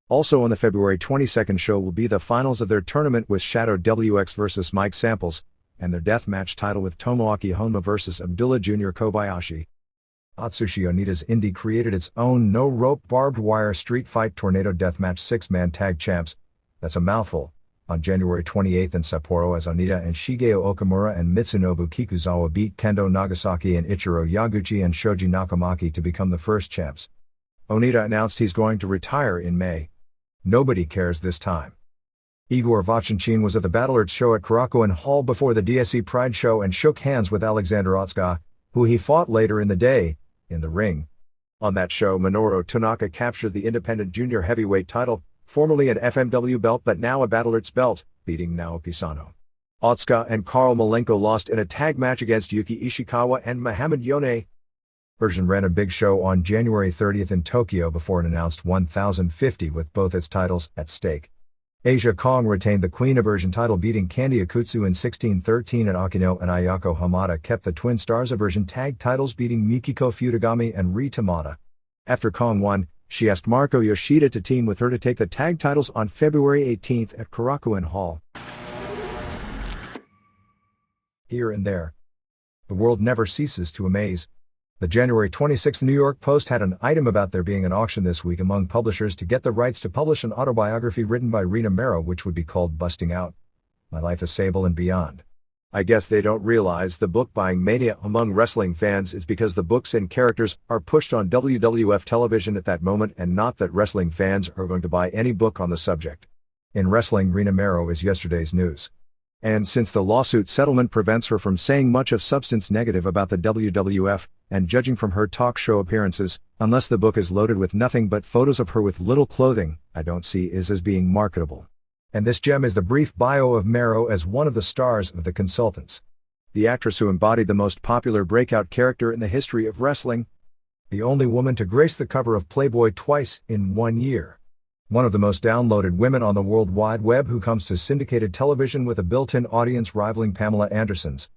Also on the February 22nd show will be the finals of their tournament with Shadow WX vs. Mike Samples, and their deathmatch title with Tomoaki Honma vs. Abdullah Jr. Kobayashi. Atsushi Onita's Indie created its own no-rope barbed wire street fight tornado deathmatch 6-man tag champs, that's a mouthful, on January 28th in Sapporo, as Onita and Shigeo Okamura and Mitsunobu Kikuzawa beat Kendo Nagasaki and Ichiro Yaguchi and Shoji Nakamaki to become the first champs. Onita announced he's going to retire in May. Nobody cares this time. Igor Vachenchin was at the Battle Arts show at Korakuen Hall before the DSE Pride show and shook hands with Alexander Otsuka, who he fought later in the day, in the ring. On that show, Minoru Tanaka captured the independent junior heavyweight title, formerly an FMW belt but now a Battle Arts belt, beating Naoki Sano. Otsuka and Karl Malenko lost in a tag match against Yuki Ishikawa and Muhammad Yone. Version ran a big show on January 30th in Tokyo before an announced 1,050 with both its titles at stake. Asia Kong retained the Queen of Version title, beating Candy Akutsu in 1613, and Akino and Ayako Hamada kept the Twin Stars of Version tag titles, beating Mikiko Futagami and Ri Tamada. After Kong won, she asked Marco Yoshida to team with her to take the tag titles on February 18th at Korakuen Hall. Here and there. The world never ceases to amaze. The January 26th New York Post had an item about there being an auction this week among publishers to get the rights to publish an autobiography written by Rena Mero, which would be called Busting Out: My Life as Sable and Beyond. I guess they don't realize the book-buying mania among wrestling fans is because the books and characters are pushed on WWF television at that moment, and not that wrestling fans are going to buy any book on the subject. In wrestling, Rena Mero is yesterday's news. And since the lawsuit settlement prevents her from saying much of substance negative about the WWF, and judging from her talk show appearances, unless the book is loaded with nothing but photos of her with little clothing, I don't see is as being marketable. And this gem is the brief bio of Mero as one of the stars of The Consultants. The actress who embodied the most popular breakout character in the history of wrestling. The only woman to grace the cover of Playboy twice in 1 year. One of the most downloaded women on the World Wide Web, who comes to syndicated television with a built-in audience rivaling Pamela Anderson's.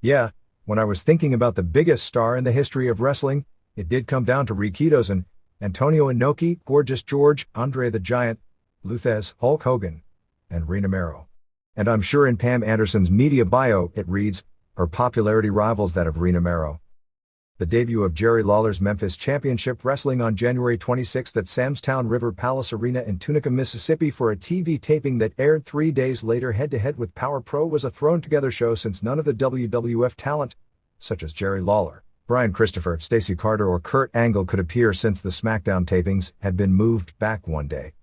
Yeah, when I was thinking about the biggest star in the history of wrestling, it did come down to Rikidozan, Antonio Inoki, Gorgeous George, Andre the Giant, Luthez, Hulk Hogan, and Rena Mero. And I'm sure in Pam Anderson's media bio it reads, her popularity rivals that of Rena Mero. The debut of Jerry Lawler's Memphis Championship Wrestling on January 26th at Sam's River Palace Arena in Tunica, Mississippi for a TV taping that aired 3 days later head-to-head with Power Pro was a thrown-together show, since none of the WWF talent, such as Jerry Lawler, Brian Christopher, Stacey Carter or Kurt Angle, could appear, since the SmackDown tapings had been moved back one day.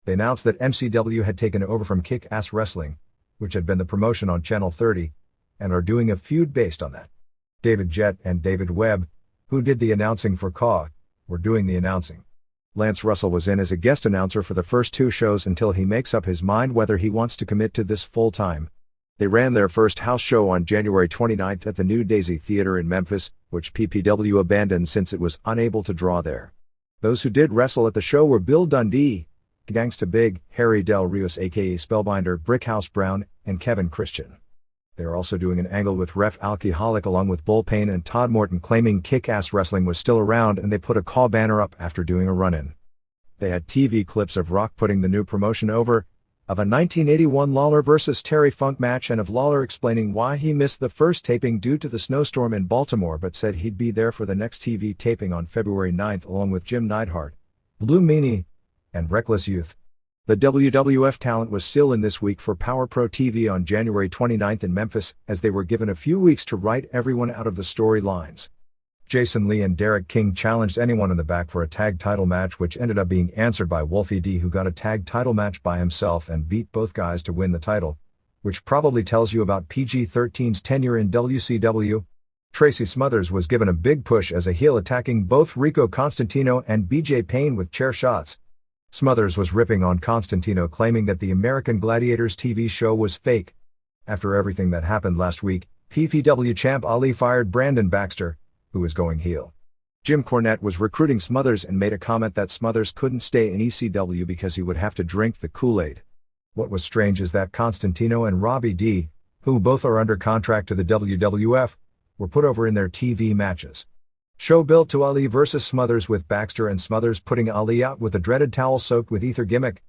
They announced that MCW had taken over from Kick-Ass Wrestling, which had been the promotion on Channel 30, and are doing a feud based on that. David Jett and David Webb, who did the announcing for KAW, were doing the announcing. Lance Russell was in as a guest announcer for the first 2 shows until he makes up his mind whether he wants to commit to this full-time. They ran their first house show on January 29th at the New Daisy Theater in Memphis, which PPW abandoned since it was unable to draw there. Those who did wrestle at the show were Bill Dundee, Gangsta Big, Harry Del Rios aka Spellbinder, Brickhouse Brown, and Kevin Christian. They are also doing an angle with Ref Alcoholic along with Bull Payne and Todd Morton, claiming Kick-Ass Wrestling was still around, and they put a KAW banner up after doing a run-in. They had TV clips of Rock putting the new promotion over, of a 1981 Lawler vs. Terry Funk match, and of Lawler explaining why he missed the first taping due to the snowstorm in Baltimore, but said he'd be there for the next TV taping on February 9th along with Jim Neidhart, Blue Meanie, and Reckless Youth. The WWF talent was still in this week for Power Pro TV on January 29th in Memphis, as they were given a few weeks to write everyone out of the storylines. Jason Lee and Derek King challenged anyone in the back for a tag title match, which ended up being answered by Wolfie D, who got a tag title match by himself and beat both guys to win the title, which probably tells you about PG-13's tenure in WCW. Tracy Smothers was given a big push as a heel, attacking both Rico Constantino and BJ Payne with chair shots. Smothers was ripping on Constantino, claiming that the American Gladiators TV show was fake. After everything that happened last week, PPW champ Ali fired Brandon Baxter, who was going heel. Jim Cornette was recruiting Smothers and made a comment that Smothers couldn't stay in ECW because he would have to drink the Kool-Aid. What was strange is that Constantino and Robbie D, who both are under contract to the WWF, were put over in their TV matches. Show built to Ali vs. Smothers, with Baxter and Smothers putting Ali out with a dreaded towel soaked with ether gimmick.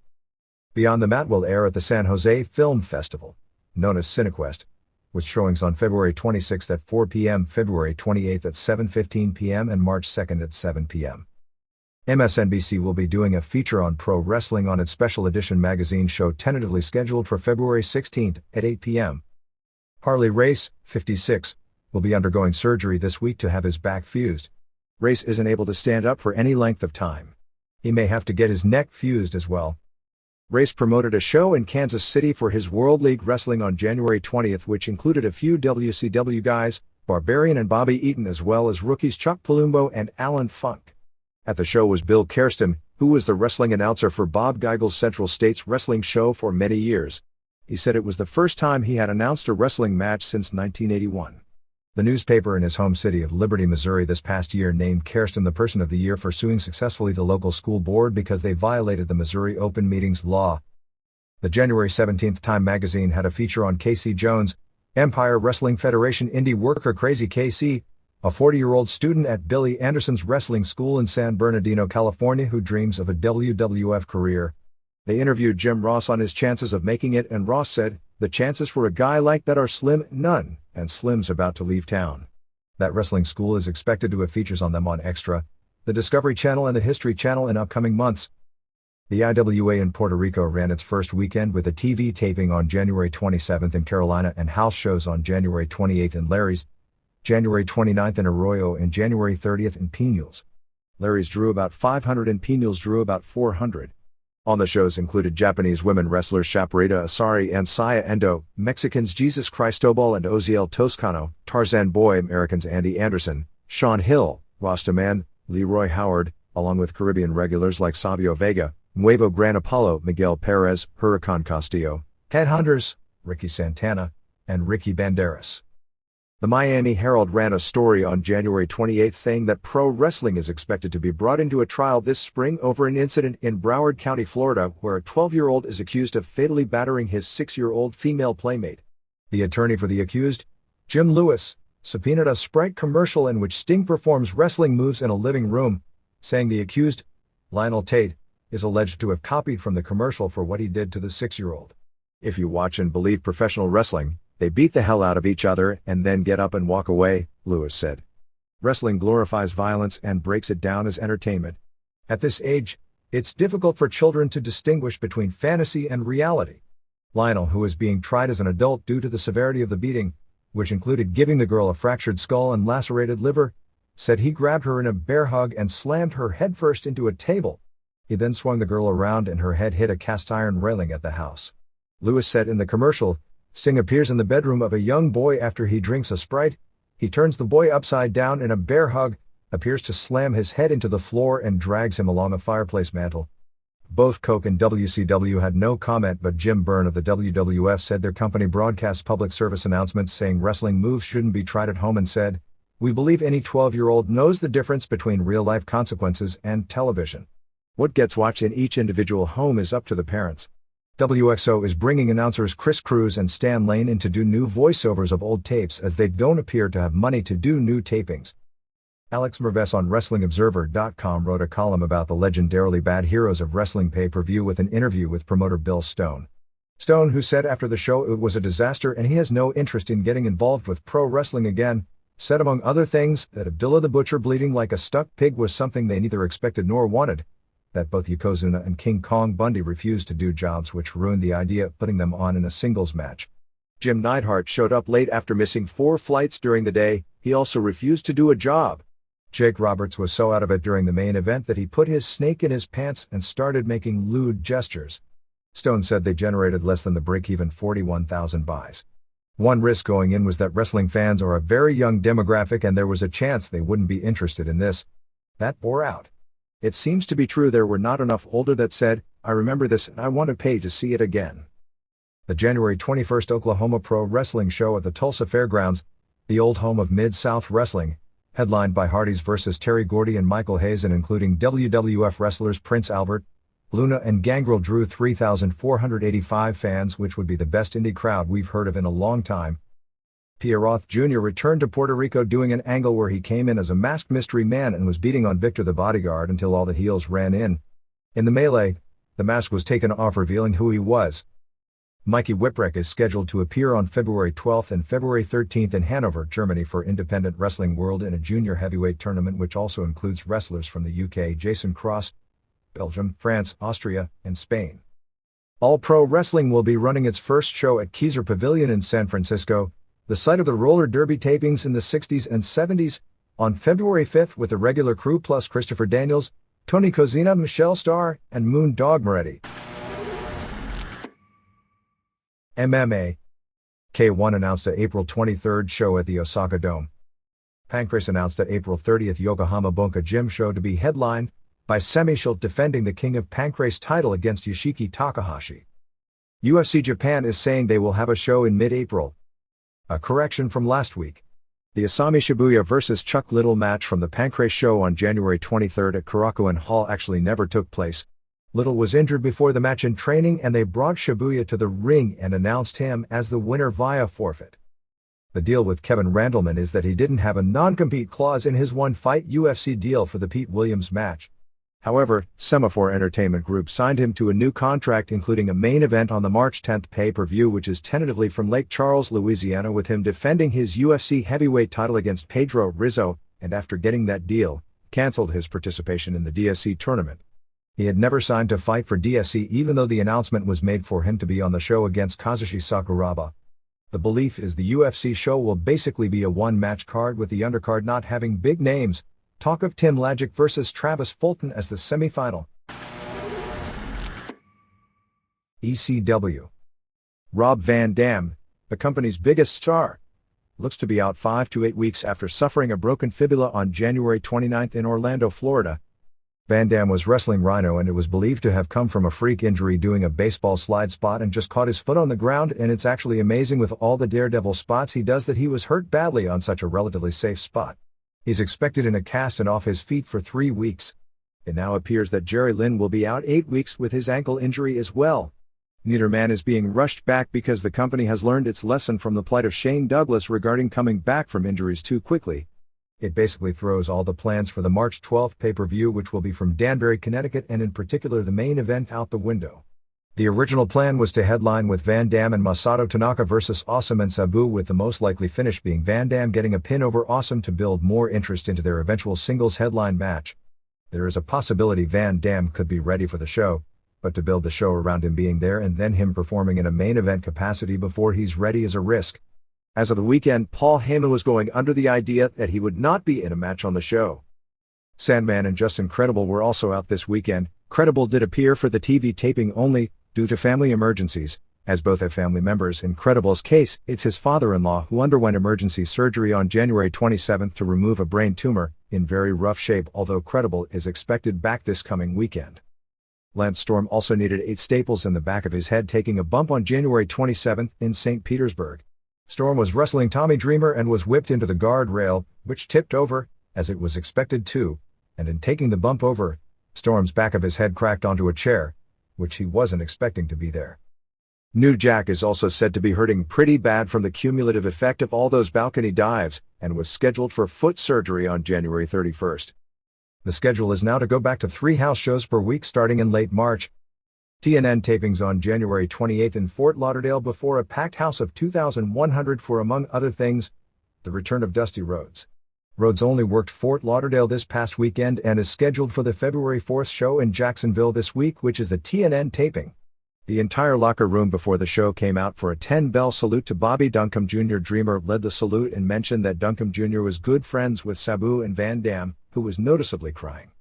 Beyond the Mat will air at the San Jose Film Festival, known as Cinequest, with showings on February 26th at 4 p.m., February 28th at 7:15 p.m. and March 2nd at 7 p.m. MSNBC will be doing a feature on pro wrestling on its special edition magazine show, tentatively scheduled for February 16th at 8 p.m. Harley Race, 56, will be undergoing surgery this week to have his back fused. Race isn't able to stand up for any length of time. He may have to get his neck fused as well. Race promoted a show in Kansas City for his World League Wrestling on January 20th, which included a few WCW guys, Barbarian and Bobby Eaton, as well as rookies Chuck Palumbo and Alan Funk. At the show was Bill Kersten, who was the wrestling announcer for Bob Geigel's Central States Wrestling show for many years. He said it was the first time he had announced a wrestling match since 1981. The newspaper in his home city of Liberty, Missouri this past year named Kersten the Person of the Year for suing successfully the local school board because they violated the Missouri Open Meetings law. The January 17th Time magazine had a feature on Casey Jones, Empire Wrestling Federation indie worker Crazy Casey, a 40-year-old student at Billy Anderson's wrestling school in San Bernardino, California, who dreams of a WWF career. They interviewed Jim Ross on his chances of making it, and Ross said, "The chances for a guy like that are slim, none, and Slim's about to leave town." That wrestling school is expected to have features on them on Extra, the Discovery Channel and the History Channel in upcoming months. The IWA in Puerto Rico ran its first weekend with a TV taping on January 27th in Carolina and house shows on January 28th in Larry's, January 29th in Arroyo, and January 30th in Piñuels. Larry's drew about 500 and Piñuels drew about 400. On the shows included Japanese women wrestlers Shaparita Asari and Saya Endo, Mexicans Jesus Cristobal and Oziel Toscano, Tarzan Boy Americans Andy Anderson, Sean Hill, Rastaman, Leroy Howard, along with Caribbean regulars like Savio Vega, Nuevo Gran Apollo, Miguel Perez, Huracan Castillo, Headhunters, Ricky Santana, and Ricky Banderas. The Miami Herald ran a story on January 28 saying that pro wrestling is expected to be brought into a trial this spring over an incident in Broward County, Florida, where a 12-year-old is accused of fatally battering his 6-year-old female playmate. The attorney for the accused, Jim Lewis, subpoenaed a Sprite commercial in which Sting performs wrestling moves in a living room, saying the accused, Lionel Tate, is alleged to have copied from the commercial for what he did to the 6-year-old. "If you watch and believe professional wrestling, they beat the hell out of each other and then get up and walk away," Lewis said. "Wrestling glorifies violence and breaks it down as entertainment. At this age, it's difficult for children to distinguish between fantasy and reality." Lionel, who is being tried as an adult due to the severity of the beating, which included giving the girl a fractured skull and lacerated liver, said he grabbed her in a bear hug and slammed her headfirst into a table. He then swung the girl around and her head hit a cast iron railing at the house. Lewis said in the commercial, Sting appears in the bedroom of a young boy after he drinks a Sprite. He turns the boy upside down in a bear hug, appears to slam his head into the floor and drags him along a fireplace mantel. Both Coke and WCW had no comment, but Jim Byrne of the WWF said their company broadcasts public service announcements saying wrestling moves shouldn't be tried at home and said, "We believe any 12-year-old knows the difference between real-life consequences and television. What gets watched in each individual home is up to the parents." WXO is bringing announcers Chris Cruz and Stan Lane in to do new voiceovers of old tapes as they don't appear to have money to do new tapings. Alex Merves on WrestlingObserver.com wrote a column about the legendarily bad Heroes of Wrestling pay-per-view with an interview with promoter Bill Stone. Stone, who said after the show it was a disaster and he has no interest in getting involved with pro wrestling again, said among other things that Abdullah the Butcher bleeding like a stuck pig was something they neither expected nor wanted, that both Yokozuna and King Kong Bundy refused to do jobs which ruined the idea of putting them on in a singles match. Jim Neidhart showed up late after missing 4 flights during the day. He also refused to do a job. Jake Roberts was so out of it during the main event that he put his snake in his pants and started making lewd gestures. Stone said they generated less than the break-even 41,000 buys. One risk going in was that wrestling fans are a very young demographic and there was a chance they wouldn't be interested in this. That bore out. It seems to be true there were not enough older that said, "I remember this and I want to pay to see it again." The January 21st Oklahoma Pro Wrestling show at the Tulsa Fairgrounds, the old home of Mid-South Wrestling, headlined by Hardys vs. Terry Gordy and Michael Hayes and including WWF wrestlers Prince Albert, Luna and Gangrel, drew 3,485 fans, which would be the best indie crowd we've heard of in a long time. Pia Roth Jr. returned to Puerto Rico doing an angle where he came in as a masked mystery man and was beating on Victor the Bodyguard until all the heels ran in. In the melee, the mask was taken off, revealing who he was. Mikey Whipwreck is scheduled to appear on February 12th and February 13th in Hanover, Germany for Independent Wrestling World in a junior heavyweight tournament which also includes wrestlers from the UK, Jason Cross, Belgium, France, Austria, and Spain. All Pro Wrestling will be running its first show at Keyser Pavilion in San Francisco, the site of the roller derby tapings in the 60s and 70s, on February 5th with the regular crew plus Christopher Daniels, Tony Kozina, Michelle Starr, and Moon Dog Moretti. MMA. K1 announced an April 23rd show at the Osaka Dome. Pancrase announced an April 30th Yokohama Bunka Gym show to be headlined by Semi Schultz defending the King of Pancrase title against Yoshiki Takahashi. UFC Japan is saying they will have a show in mid-April. A correction from last week. The Asami Shibuya vs. Chuck Liddell match from the Pancrase show on January 23rd at Korakuen Hall actually never took place. Liddell was injured before the match in training and they brought Shibuya to the ring and announced him as the winner via forfeit. The deal with Kevin Randleman is that he didn't have a non-compete clause in his one-fight UFC deal for the Pete Williams match. However, Semaphore Entertainment Group signed him to a new contract including a main event on the March 10th pay-per-view which is tentatively from Lake Charles, Louisiana, with him defending his UFC heavyweight title against Pedro Rizzo, and after getting that deal, canceled his participation in the DSC tournament. He had never signed to fight for DSC even though the announcement was made for him to be on the show against Kazushi Sakuraba. The belief is the UFC show will basically be a one-match card with the undercard not having big names. Talk of Tim Lajic vs. Travis Fulton as the semifinal. ECW. Rob Van Dam, the company's biggest star, looks to be out 5 to 8 weeks after suffering a broken fibula on January 29th in Orlando, Florida. Van Dam was wrestling Rhino and it was believed to have come from a freak injury doing a baseball slide spot and just caught his foot on the ground, and it's actually amazing with all the daredevil spots he does that he was hurt badly on such a relatively safe spot. He's expected in a cast and off his feet for 3 weeks. It now appears that Jerry Lynn will be out 8 weeks with his ankle injury as well. Neither man is being rushed back because the company has learned its lesson from the plight of Shane Douglas regarding coming back from injuries too quickly. It basically throws all the plans for the March 12th pay-per-view, which will be from Danbury, Connecticut, and in particular the main event, out the window. The original plan was to headline with Van Dam and Masato Tanaka vs. Awesome and Sabu, with the most likely finish being Van Dam getting a pin over Awesome to build more interest into their eventual singles headline match. There is a possibility Van Dam could be ready for the show, but to build the show around him being there and then him performing in a main event capacity before he's ready is a risk. As of the weekend, Paul Heyman was going under the idea that he would not be in a match on the show. Sandman and Justin Credible were also out this weekend. Credible did appear for the TV taping only, due to family emergencies, as both have family members. In Credible's case, it's his father-in-law who underwent emergency surgery on January 27th to remove a brain tumor, in very rough shape, although Credible is expected back this coming weekend. Lance Storm also needed 8 staples in the back of his head, taking a bump on January 27th in St. Petersburg. Storm was wrestling Tommy Dreamer and was whipped into the guardrail, which tipped over, as it was expected to, and in taking the bump over, Storm's back of his head cracked onto a chair, which he wasn't expecting to be there. New Jack is also said to be hurting pretty bad from the cumulative effect of all those balcony dives, and was scheduled for foot surgery on January 31st. The schedule is now to go back to 3 house shows per week starting in late March. TNN tapings on January 28th in Fort Lauderdale before a packed house of 2,100 for, among other things, the return of Dusty Rhodes. Rhodes only worked Fort Lauderdale this past weekend and is scheduled for the February 4th show in Jacksonville this week, which is the TNN taping. The entire locker room before the show came out for a 10-bell salute to Bobby Duncombe Jr. Dreamer led the salute and mentioned that Duncombe Jr. was good friends with Sabu and Van Dam, who was noticeably crying.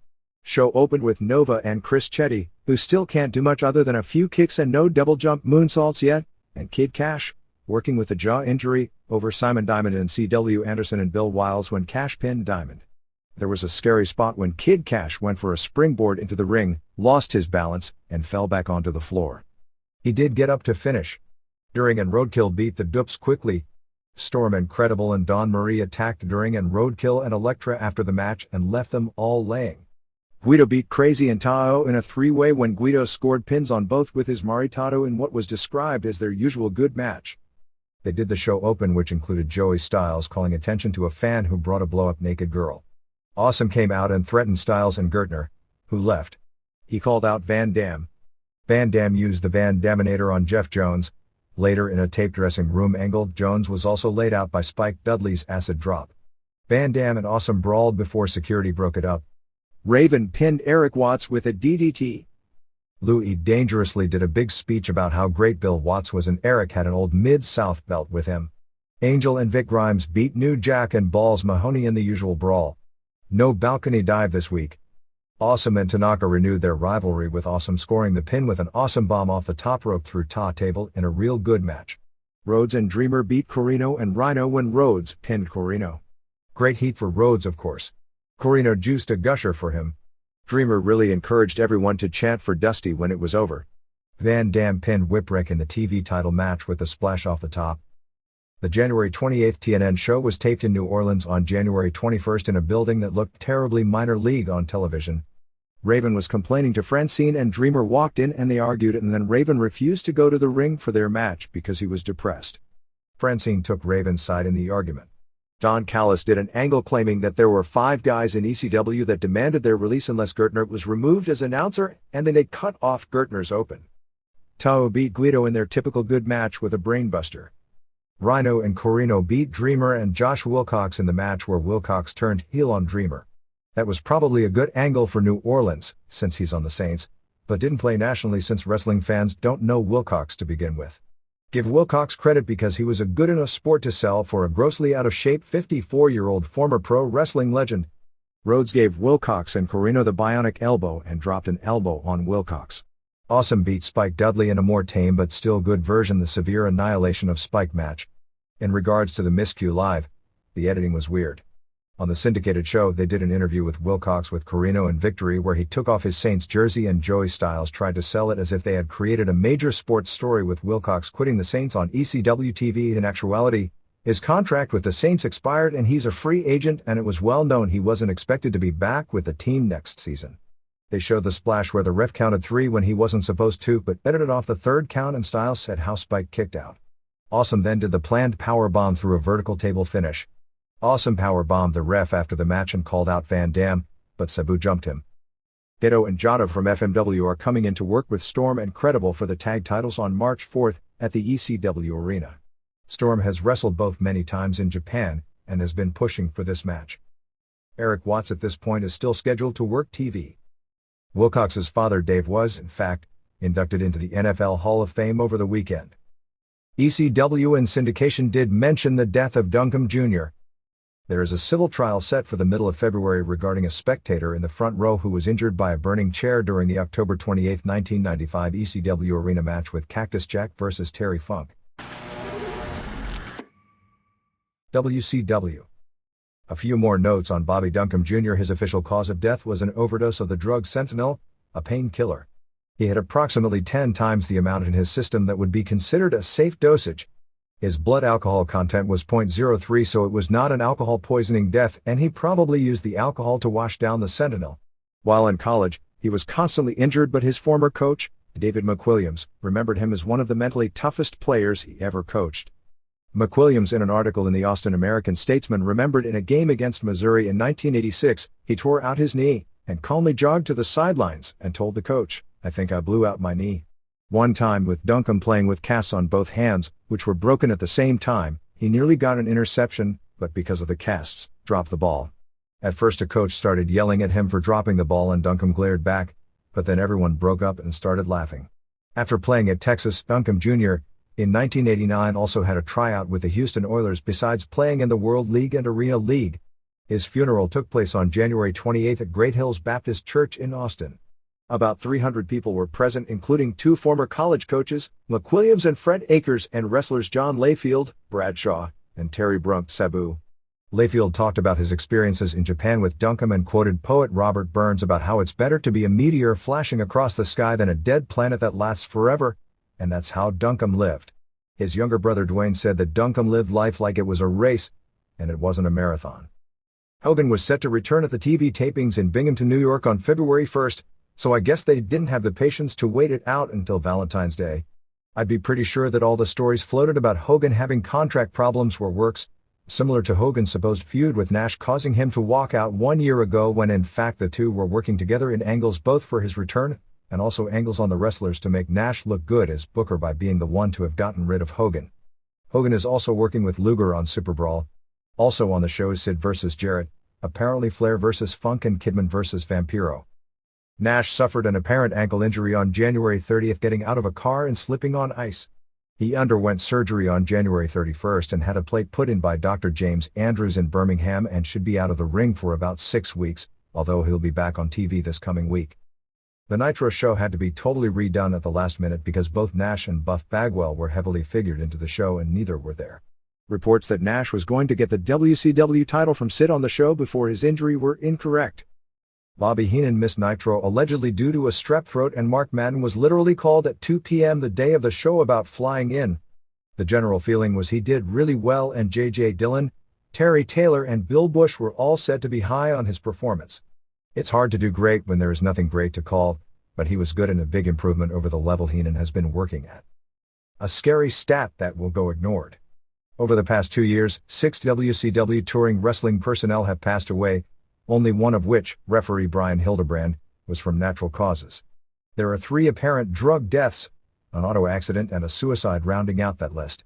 Show opened with Nova and Chris Chetty, who still can't do much other than a few kicks and no double jump moonsaults yet, and Kid Cash, working with a jaw injury, over Simon Diamond and C.W. Anderson and Bill Wiles when Cash pinned Diamond. There was a scary spot when Kid Cash went for a springboard into the ring, lost his balance, and fell back onto the floor. He did get up to finish. During and Roadkill beat the Dupes quickly. Storm Incredible and Dawn Marie attacked during and Roadkill and Elektra after the match and left them all laying. Guido beat Crazy and Tao in a three-way when Guido scored pins on both with his Maritato in what was described as their usual good match. They did the show open, which included Joey Styles calling attention to a fan who brought a blow-up naked girl. Awesome came out and threatened Styles and Gertner, who left. He called out Van Dam. Van Dam used the Van Daminator on Jeff Jones. Later in a taped dressing room angle, Jones was also laid out by Spike Dudley's acid drop. Van Dam and Awesome brawled before security broke it up. Raven pinned Eric Watts with a DDT. Louis dangerously did a big speech about how great Bill Watts was and Eric had an old Mid-South belt with him. Angel and Vic Grimes beat New Jack and Balls Mahoney in the usual brawl. No balcony dive this week. Awesome and Tanaka renewed their rivalry with Awesome scoring the pin with an awesome bomb off the top rope through Ta table in a real good match. Rhodes and Dreamer beat Corino and Rhino when Rhodes pinned Corino. Great heat for Rhodes, of course. Corino juiced a gusher for him. Dreamer really encouraged everyone to chant for Dusty when it was over. Van Dam pinned Whipwreck in the TV title match with a splash off the top. The January 28 TNN show was taped in New Orleans on January 21 in a building that looked terribly minor league on television. Raven was complaining to Francine and Dreamer walked in and they argued and then Raven refused to go to the ring for their match because he was depressed. Francine took Raven's side in the argument. Don Callis did an angle claiming that there were 5 guys in ECW that demanded their release unless Gertner was removed as announcer, and then they cut off Gertner's open. Tao beat Guido in their typical good match with a brainbuster. Rhino and Corino beat Dreamer and Josh Wilcox in the match where Wilcox turned heel on Dreamer. That was probably a good angle for New Orleans, since he's on the Saints, but didn't play nationally since wrestling fans don't know Wilcox to begin with. Give Wilcox credit because he was a good enough sport to sell for a grossly out-of-shape 54-year-old former pro wrestling legend. Rhodes gave Wilcox and Corino the bionic elbow and dropped an elbow on Wilcox. Awesome beat Spike Dudley in a more tame but still good version, the severe annihilation of Spike match. In regards to the miscue live, the editing was weird. On the syndicated show they did an interview with Wilcox with Corino and Victory where he took off his Saints jersey and Joey Styles tried to sell it as if they had created a major sports story with Wilcox quitting the Saints on ECW TV. In actuality, his contract with the Saints expired and he's a free agent and it was well known he wasn't expected to be back with the team next season. They showed the splash where the ref counted 3 when he wasn't supposed to but edited off the 3rd count and Styles said how Spike kicked out. Awesome then did the planned powerbomb through a vertical table finish. Awesome powerbombed the ref after the match and called out Van Dam, but Sabu jumped him. Gedo and Jado from FMW are coming in to work with Storm and Credible for the tag titles on March 4 at the ECW Arena. Storm has wrestled both many times in Japan and has been pushing for this match. Eric Watts at this point is still scheduled to work TV. Wilcox's father Dave was, in fact, inducted into the NFL Hall of Fame over the weekend. ECW and syndication did mention the death of Duncombe Jr. There is a civil trial set for the middle of February regarding a spectator in the front row who was injured by a burning chair during the October 28, 1995 ECW Arena match with Cactus Jack vs. Terry Funk. WCW. A few more notes on Bobby Duncombe Jr. His official cause of death was an overdose of the drug Sentinel, a painkiller. He had approximately 10 times the amount in his system that would be considered a safe dosage. His blood alcohol content was 0.03, so it was not an alcohol poisoning death, and he probably used the alcohol to wash down the Sentinel. While in college, he was constantly injured, but his former coach, David McWilliams, remembered him as one of the mentally toughest players he ever coached. McWilliams, in an article in the Austin American-Statesman, remembered in a game against Missouri in 1986, he tore out his knee and calmly jogged to the sidelines and told the coach, "I think I blew out my knee." One time, with Duncombe playing with casts on both hands, which were broken at the same time, he nearly got an interception, but because of the casts, dropped the ball. At first a coach started yelling at him for dropping the ball and Duncombe glared back, but then everyone broke up and started laughing. After playing at Texas, Duncombe Jr., in 1989 also had a tryout with the Houston Oilers besides playing in the World League and Arena League. His funeral took place on January 28 at Great Hills Baptist Church in Austin. About 300 people were present, including two former college coaches, McWilliams and Fred Akers, and wrestlers John Layfield, Bradshaw, and Terry Brunk Sabu. Layfield talked about his experiences in Japan with Duncombe and quoted poet Robert Burns about how it's better to be a meteor flashing across the sky than a dead planet that lasts forever, and that's how Duncombe lived. His younger brother Dwayne said that Duncombe lived life like it was a race, and it wasn't a marathon. Hogan was set to return at the TV tapings in Binghamton, New York on February 1st, so I guess they didn't have the patience to wait it out until Valentine's Day. I'd be pretty sure that all the stories floated about Hogan having contract problems were works, similar to Hogan's supposed feud with Nash causing him to walk out 1 year ago when in fact the two were working together in angles both for his return, and also angles on the wrestlers to make Nash look good as Booker by being the one to have gotten rid of Hogan. Hogan is also working with Luger on Super Brawl. Also on the show is Sid vs. Jarrett, apparently Flair vs. Funk and Kidman vs. Vampiro. Nash suffered an apparent ankle injury on January 30th getting out of a car and slipping on ice. He underwent surgery on January 31st and had a plate put in by Dr. James Andrews in Birmingham and should be out of the ring for about 6 weeks, although he'll be back on TV this coming week. The Nitro show had to be totally redone at the last minute because both Nash and Buff Bagwell were heavily figured into the show and neither were there. Reports that Nash was going to get the WCW title from Sid on the show before his injury were incorrect. Bobby Heenan missed Nitro allegedly due to a strep throat, and Mark Madden was literally called at 2 p.m. the day of the show about flying in. The general feeling was he did really well, and J.J. Dillon, Terry Taylor and Bill Bush were all said to be high on his performance. It's hard to do great when there is nothing great to call, but he was good and a big improvement over the level Heenan has been working at. A scary stat that will go ignored. Over the past 2 years, 6 WCW touring wrestling personnel have passed away, only one of which, referee Brian Hildebrand, was from natural causes. There are 3 apparent drug deaths, an auto accident and a suicide rounding out that list.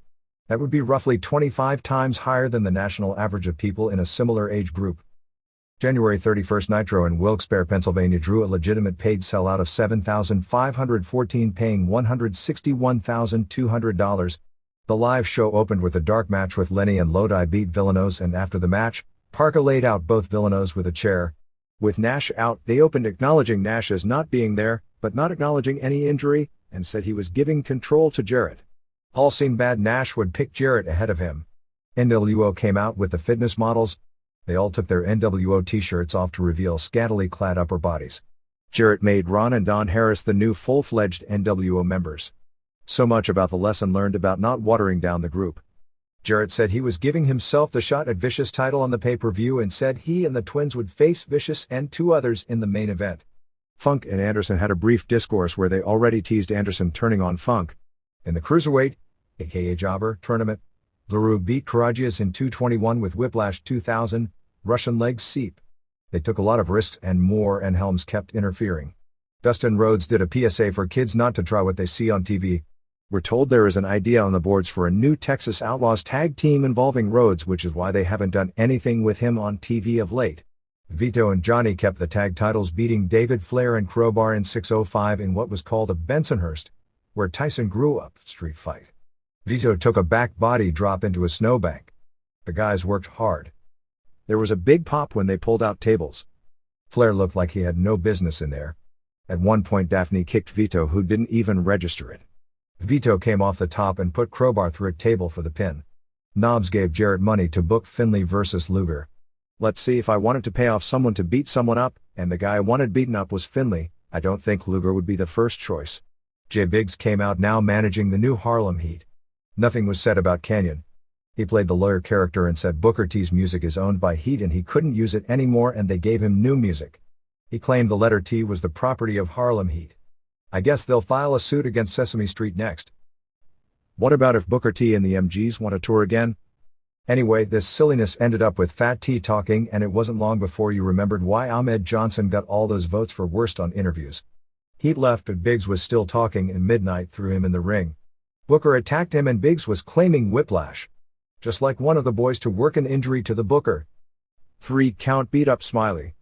That would be roughly 25 times higher than the national average of people in a similar age group. January 31st Nitro in Wilkes-Barre, Pennsylvania drew a legitimate paid sellout of 7,514 paying $161,200. The live show opened with a dark match with Lenny and Lodi beat Villanos, and after the match, Parker laid out both Villanos with a chair. With Nash out, they opened acknowledging Nash as not being there, but not acknowledging any injury, and said he was giving control to Jarrett. All seemed bad. Nash would pick Jarrett ahead of him. NWO came out with the fitness models. They all took their NWO t-shirts off to reveal scantily clad upper bodies. Jarrett made Ron and Don Harris the new full-fledged NWO members. So much about the lesson learned about not watering down the group. Jarrett said he was giving himself the shot at Vicious title on the pay-per-view and said he and the Twins would face Vicious and 2 others in the main event. Funk and Anderson had a brief discourse where they already teased Anderson turning on Funk. In the Cruiserweight, aka Jobber, tournament, LaRue beat Karagias in 221 with Whiplash 2000, Russian leg sweep. They took a lot of risks and more, and Helms kept interfering. Dustin Rhodes did a PSA for kids not to try what they see on TV. We're told there is an idea on the boards for a new Texas Outlaws tag team involving Rhodes, which is why they haven't done anything with him on TV of late. Vito and Johnny kept the tag titles, beating David Flair and Crowbar in 605 in what was called a Bensonhurst, where Tyson grew up, street fight. Vito took a back body drop into a snowbank. The guys worked hard. There was a big pop when they pulled out tables. Flair looked like he had no business in there. At one point Daphne kicked Vito, who didn't even register it. Vito came off the top and put Crowbar through a table for the pin. Knobbs gave Jarrett money to book Finlay vs. Luger. Let's see, if I wanted to pay off someone to beat someone up, and the guy I wanted beaten up was Finlay, I don't think Luger would be the first choice. Jay Biggs came out, now managing the new Harlem Heat. Nothing was said about Canyon. He played the lawyer character and said Booker T's music is owned by Heat and he couldn't use it anymore, and they gave him new music. He claimed the letter T was the property of Harlem Heat. I guess they'll file a suit against Sesame Street next. What about if Booker T and the MGs want to tour again? Anyway, this silliness ended up with Fat T talking, and it wasn't long before you remembered why Ahmed Johnson got all those votes for worst on interviews. Heat left, but Biggs was still talking, and Midnight threw him in the ring. Booker attacked him and Biggs was claiming whiplash. Just like one of the boys to work an injury to the Booker. 3 count beat up Smiley.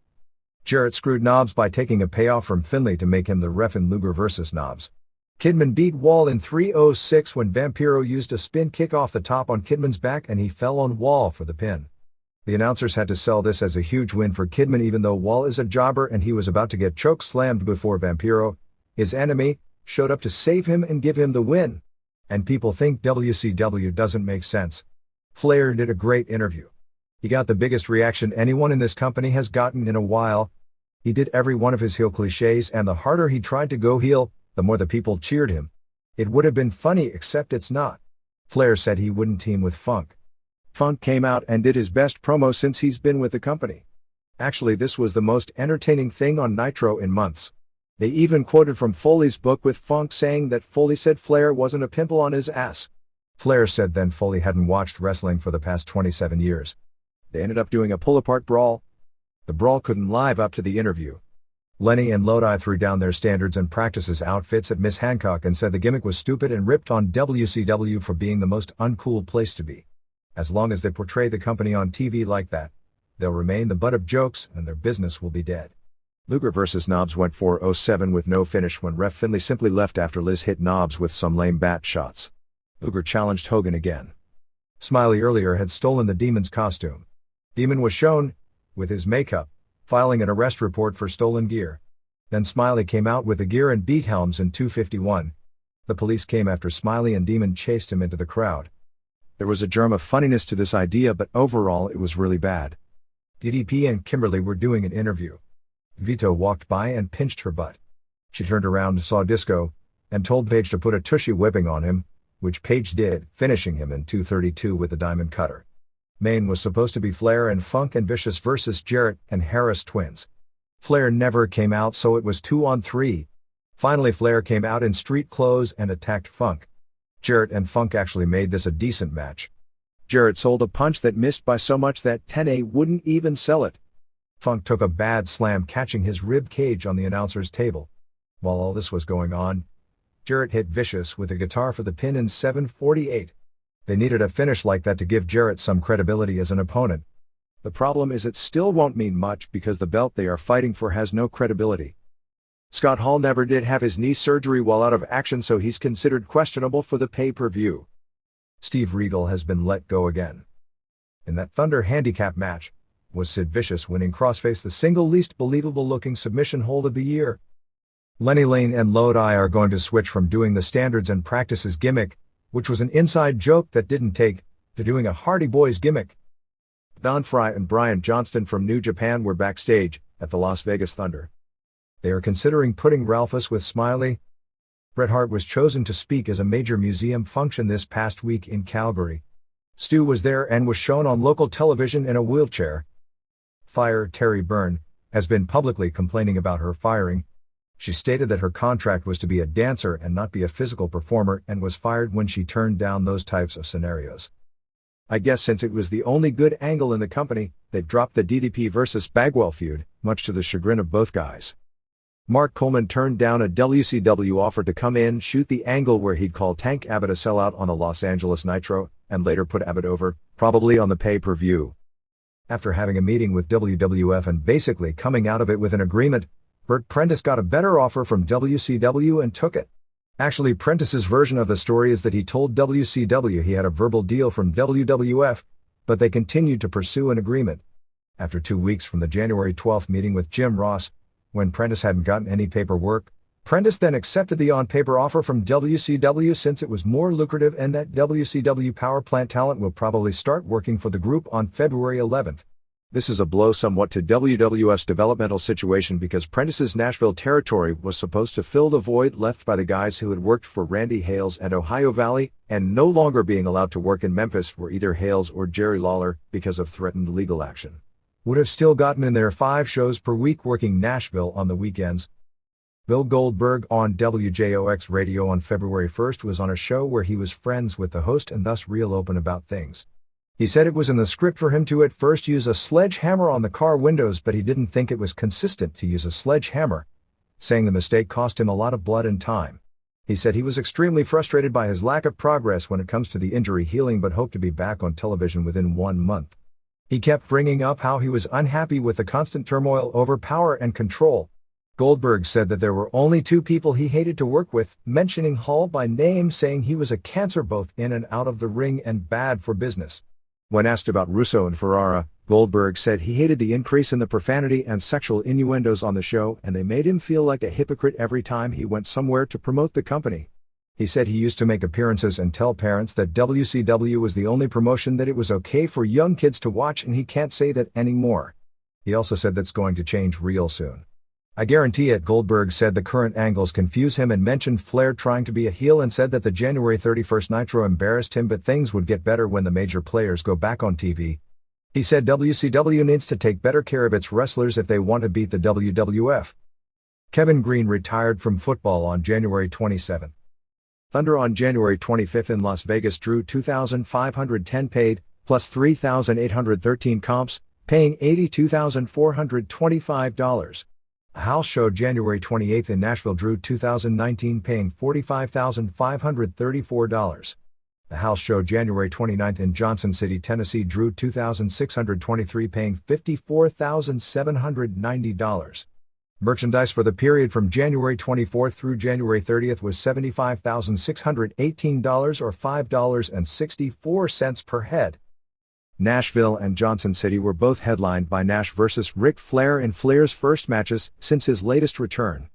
Jarrett screwed Knobbs by taking a payoff from Finlay to make him the ref in Luger vs. Knobbs. Kidman beat Wall in 3:06 when Vampiro used a spin kick off the top on Kidman's back and he fell on Wall for the pin. The announcers had to sell this as a huge win for Kidman even though Wall is a jobber and he was about to get choke slammed before Vampiro, his enemy, showed up to save him and give him the win. And people think WCW doesn't make sense. Flair did a great interview. He got the biggest reaction anyone in this company has gotten in a while. He did every one of his heel cliches and the harder he tried to go heel, the more the people cheered him. It would have been funny except it's not. Flair said he wouldn't team with Funk. Funk came out and did his best promo since he's been with the company. Actually, this was the most entertaining thing on Nitro in months. They even quoted from Foley's book with Funk saying that Foley said Flair wasn't a pimple on his ass. Flair said then Foley hadn't watched wrestling for the past 27 years. They ended up doing a pull-apart brawl. The brawl couldn't live up to the interview. Lenny and Lodi threw down their standards and practices outfits at Miss Hancock and said the gimmick was stupid and ripped on WCW for being the most uncool place to be. As long as they portray the company on TV like that, they'll remain the butt of jokes and their business will be dead. Luger vs. Knobbs went 4:07 with no finish when ref Finlay simply left after Liz hit Knobbs with some lame bat shots. Luger challenged Hogan again. Smiley earlier had stolen the Demon's costume. Demon was shown, with his makeup, filing an arrest report for stolen gear. Then Smiley came out with the gear and beat Helms in 2:51. The police came after Smiley and Demon chased him into the crowd. There was a germ of funniness to this idea but overall it was really bad. DDP and Kimberly were doing an interview. Vito walked by and pinched her butt. She turned around, saw Disco, and told Paige to put a tushy whipping on him, which Paige did, finishing him in 2:32 with the diamond cutter. Main was supposed to be Flair and Funk and Vicious versus Jarrett and Harris twins. Flair never came out so it was 2-on-3. Finally Flair came out in street clothes and attacked Funk. Jarrett and Funk actually made this a decent match. Jarrett sold a punch that missed by so much that 10A wouldn't even sell it. Funk took a bad slam catching his rib cage on the announcer's table. While all this was going on, Jarrett hit Vicious with a guitar for the pin in 7:48. They needed a finish like that to give Jarrett some credibility as an opponent. The problem is it still won't mean much because the belt they are fighting for has no credibility. Scott Hall never did have his knee surgery while out of action so he's considered questionable for the pay-per-view. Steve Regal has been let go again. In that Thunder handicap match, was Sid Vicious winning crossface the single least believable looking submission hold of the year. Lenny Lane and Lodi are going to switch from doing the standards and practices gimmick, which was an inside joke that didn't take, to doing a Hardy Boys gimmick. Don Frye and Brian Johnston from New Japan were backstage at the Las Vegas Thunder. They are considering putting Ralphus with Smiley. Bret Hart was chosen to speak as a major museum function this past week in Calgary. Stu was there and was shown on local television in a wheelchair. Fire Terry Byrne has been publicly complaining about her firing. She stated that her contract was to be a dancer and not be a physical performer and was fired when she turned down those types of scenarios. I guess since it was the only good angle in the company, they've dropped the DDP versus Bagwell feud, much to the chagrin of both guys. Mark Coleman turned down a WCW offer to come in, shoot the angle where he'd call Tank Abbott a sellout on the Los Angeles Nitro, and later put Abbott over, probably on the pay-per-view. After having a meeting with WWF and basically coming out of it with an agreement, Burt Prentice got a better offer from WCW and took it. Actually, Prentice's version of the story is that he told WCW he had a verbal deal from WWF, but they continued to pursue an agreement. After 2 weeks from the January 12th meeting with Jim Ross, when Prentice hadn't gotten any paperwork, Prentice then accepted the on-paper offer from WCW since it was more lucrative and that WCW power plant talent will probably start working for the group on February 11th. This is a blow somewhat to WWF's developmental situation because Prentice's Nashville territory was supposed to fill the void left by the guys who had worked for Randy Hales and Ohio Valley, and no longer being allowed to work in Memphis were either Hales or Jerry Lawler because of threatened legal action. Would have still gotten in their 5 shows per week working Nashville on the weekends. Bill Goldberg on WJOX radio on February 1st was on a show where he was friends with the host and thus real open about things. He said it was in the script for him to at first use a sledgehammer on the car windows but he didn't think it was consistent to use a sledgehammer, saying the mistake cost him a lot of blood and time. He said he was extremely frustrated by his lack of progress when it comes to the injury healing but hoped to be back on television within 1 month. He kept bringing up how he was unhappy with the constant turmoil over power and control. Goldberg said that there were only two people he hated to work with, mentioning Hall by name, saying he was a cancer both in and out of the ring and bad for business. When asked about Russo and Ferrara, Goldberg said he hated the increase in the profanity and sexual innuendos on the show, and they made him feel like a hypocrite every time he went somewhere to promote the company. He said he used to make appearances and tell parents that WCW was the only promotion that it was okay for young kids to watch, and he can't say that anymore. He also said that's going to change real soon. I guarantee it. Goldberg said the current angles confuse him and mentioned Flair trying to be a heel, and said that the January 31st Nitro embarrassed him, but things would get better when the major players go back on TV. He said WCW needs to take better care of its wrestlers if they want to beat the WWF. Kevin Green retired from football on January 27. Thunder on January 25 in Las Vegas drew 2,510 paid, plus 3,813 comps, paying $82,425. A house show January 28 in Nashville drew 2,019 paying $45,534. The house show January 29 in Johnson City, Tennessee drew 2,623 paying $54,790. Merchandise for the period from January 24 through January 30 was $75,618 or $5.64 per head. Nashville and Johnson City were both headlined by Nash vs. Ric Flair in Flair's first matches since his latest return.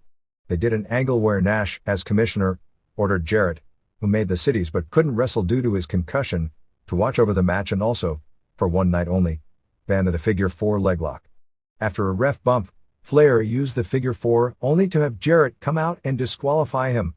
They did an angle where Nash, as commissioner, ordered Jarrett, who made the cities but couldn't wrestle due to his concussion, to watch over the match and also, for one night only, ban the figure 4 leglock. After a ref bump, Flair used the figure 4 only to have Jarrett come out and disqualify him.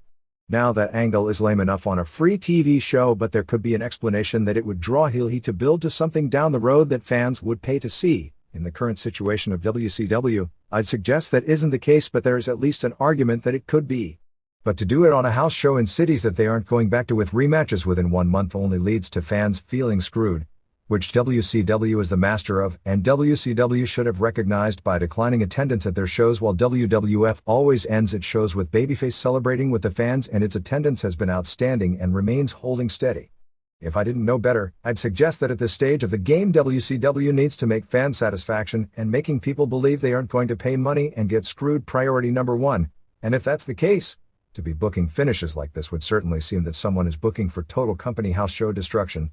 Now that angle is lame enough on a free TV show, but there could be an explanation that it would draw heel heat to build to something down the road that fans would pay to see. In the current situation of WCW, I'd suggest that isn't the case, but there is at least an argument that it could be. But to do it on a house show in cities that they aren't going back to with rematches within 1 month only leads to fans feeling screwed, which WCW is the master of, and WCW should have recognized by declining attendance at their shows, while WWF always ends its shows with babyface celebrating with the fans, and its attendance has been outstanding and remains holding steady. If I didn't know better, I'd suggest that at this stage of the game WCW needs to make fan satisfaction and making people believe they aren't going to pay money and get screwed priority number 1, and if that's the case, to be booking finishes like this would certainly seem that someone is booking for total company house show destruction.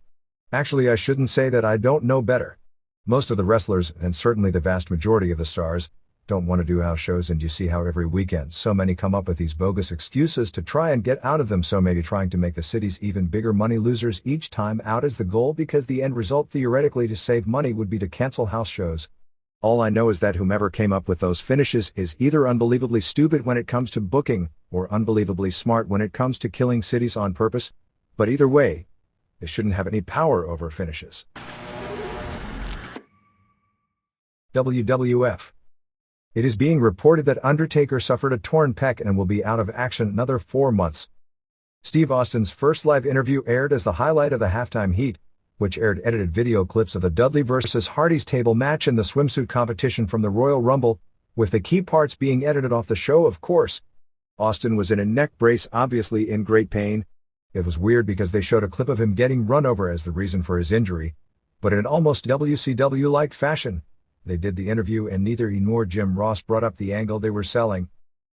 Actually, I shouldn't say that I don't know better. Most of the wrestlers, and certainly the vast majority of the stars, don't want to do house shows, and you see how every weekend so many come up with these bogus excuses to try and get out of them, so maybe trying to make the cities even bigger money losers each time out is the goal, because the end result theoretically to save money would be to cancel house shows. All I know is that whomever came up with those finishes is either unbelievably stupid when it comes to booking, or unbelievably smart when it comes to killing cities on purpose, but either way, they shouldn't have any power over finishes. WWF. It is being reported that Undertaker suffered a torn pec and will be out of action another 4 months. Steve Austin's first live interview aired as the highlight of the halftime heat, which aired edited video clips of the Dudley vs. Hardy's table match in the swimsuit competition from the Royal Rumble, with the key parts being edited off the show, of course. Austin was in a neck brace, obviously in great pain. It was weird because they showed a clip of him getting run over as the reason for his injury, but in almost WCW-like fashion, they did the interview and neither he nor Jim Ross brought up the angle they were selling.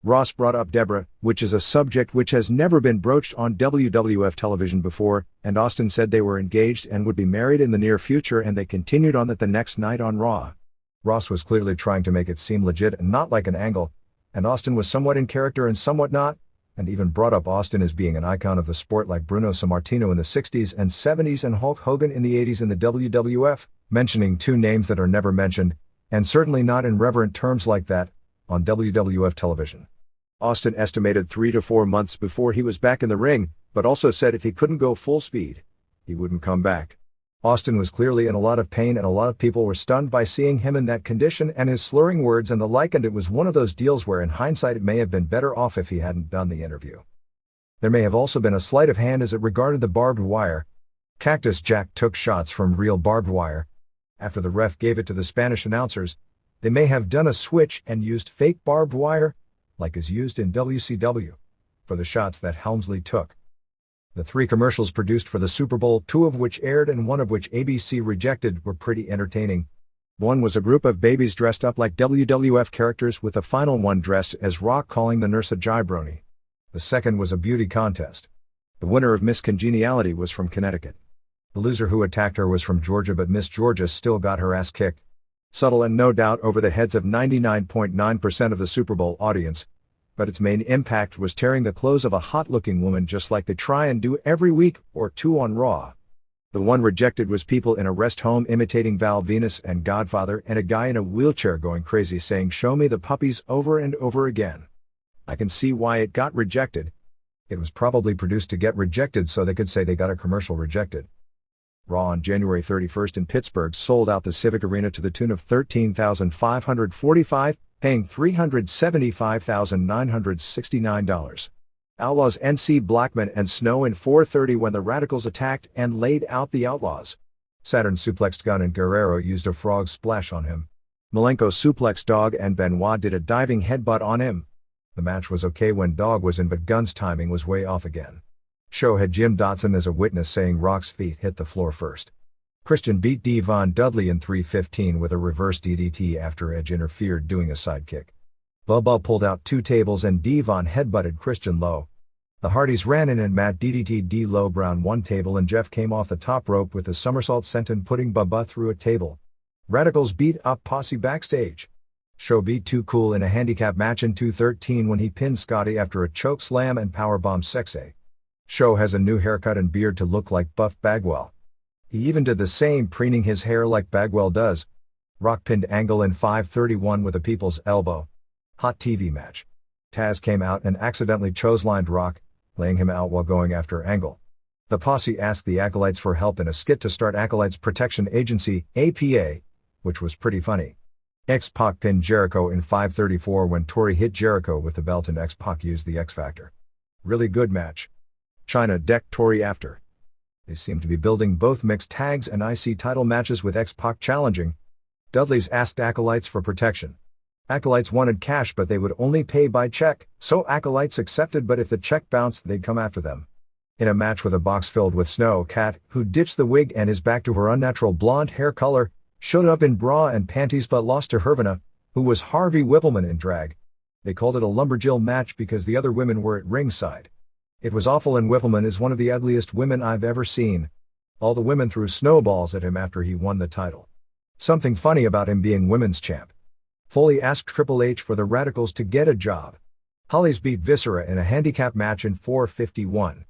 Ross brought up Deborah, which is a subject which has never been broached on WWF television before, and Austin said they were engaged and would be married in the near future, and they continued on that the next night on Raw. Ross was clearly trying to make it seem legit and not like an angle, and Austin was somewhat in character and somewhat not, and even brought up Austin as being an icon of the sport like Bruno Sammartino in the 60s and 70s and Hulk Hogan in the 80s in the WWF, mentioning two names that are never mentioned, and certainly not in reverent terms like that, on WWF television. Austin estimated 3 to 4 months before he was back in the ring, but also said if he couldn't go full speed, he wouldn't come back. Austin was clearly in a lot of pain, and a lot of people were stunned by seeing him in that condition and his slurring words and the like, and it was one of those deals where in hindsight it may have been better off if he hadn't done the interview. There may have also been a sleight of hand as it regarded the barbed wire. Cactus Jack took shots from real barbed wire. After the ref gave it to the Spanish announcers, they may have done a switch and used fake barbed wire, like is used in WCW, for the shots that Helmsley took. The 3 commercials produced for the Super Bowl, 2 of which aired and 1 of which ABC rejected, were pretty entertaining. One was a group of babies dressed up like WWF characters, with the final one dressed as Rock, calling the nurse a jabroni. The second was a beauty contest. The winner of Miss Congeniality was from Connecticut. The loser who attacked her was from Georgia, but Miss Georgia still got her ass kicked. Subtle and no doubt over the heads of 99.9% of the Super Bowl audience, but its main impact was tearing the clothes of a hot-looking woman, just like they try and do every week or two on Raw. The one rejected was people in a rest home imitating Val Venus and Godfather, and a guy in a wheelchair going crazy saying "show me the puppies" over and over again. I can see why it got rejected. It was probably produced to get rejected so they could say they got a commercial rejected. Raw on January 31st in Pittsburgh sold out the Civic Arena to the tune of $13,545, paying $375,969. Outlaws NC Blackman and Snow in 4:30 when the Radicalz attacked and laid out the Outlaws. Saturn suplexed Gunn and Guerrero used a frog splash on him. Malenko suplexed Dog and Benoit did a diving headbutt on him. The match was okay when Dog was in, but Gunn's timing was way off again. Show had Jim Dotson as a witness, saying Rock's feet hit the floor first. Christian beat Devon Dudley in 3:15 with a reverse DDT after Edge interfered doing a sidekick. Bubba pulled out two tables and Devon headbutted Christian low. The Hardys ran in and Matt DDT'd D'Lo Brown one table, and Jeff came off the top rope with a somersault senton, putting Bubba through a table. Radicalz beat up Posse backstage. Show beat Too Cool in a handicap match in 2:13 when he pinned Scotty after a choke slam and powerbomb Sexay. Show has a new haircut and beard to look like Buff Bagwell. He even did the same, preening his hair like Bagwell does. Rock pinned Angle in 5:31 with a people's elbow. Hot TV match. Taz came out and accidentally choselined Rock, laying him out while going after Angle. The Posse asked the Acolytes for help in a skit to start Acolytes Protection Agency, APA, which was pretty funny. X-Pac pinned Jericho in 5:34 when Tori hit Jericho with the belt and X-Pac used the X-Factor. Really good match. China decked Tori after. They seem to be building both mixed tags and IC title matches with X-Pac challenging. Dudley's asked Acolytes for protection. Acolytes wanted cash, but they would only pay by check, so Acolytes accepted, but if the check bounced they'd come after them. In a match with a box filled with Snow, Cat, who ditched the wig and is back to her unnatural blonde hair color, showed up in bra and panties but lost to Hervana, who was Harvey Whippleman in drag. They called it a lumberjill match because the other women were at ringside. It was awful, and Whippleman is one of the ugliest women I've ever seen. All the women threw snowballs at him after he won the title. Something funny about him being women's champ. Foley asked Triple H for the Radicalz to get a job. Hollies beat Viscera in a handicap match in 4:51.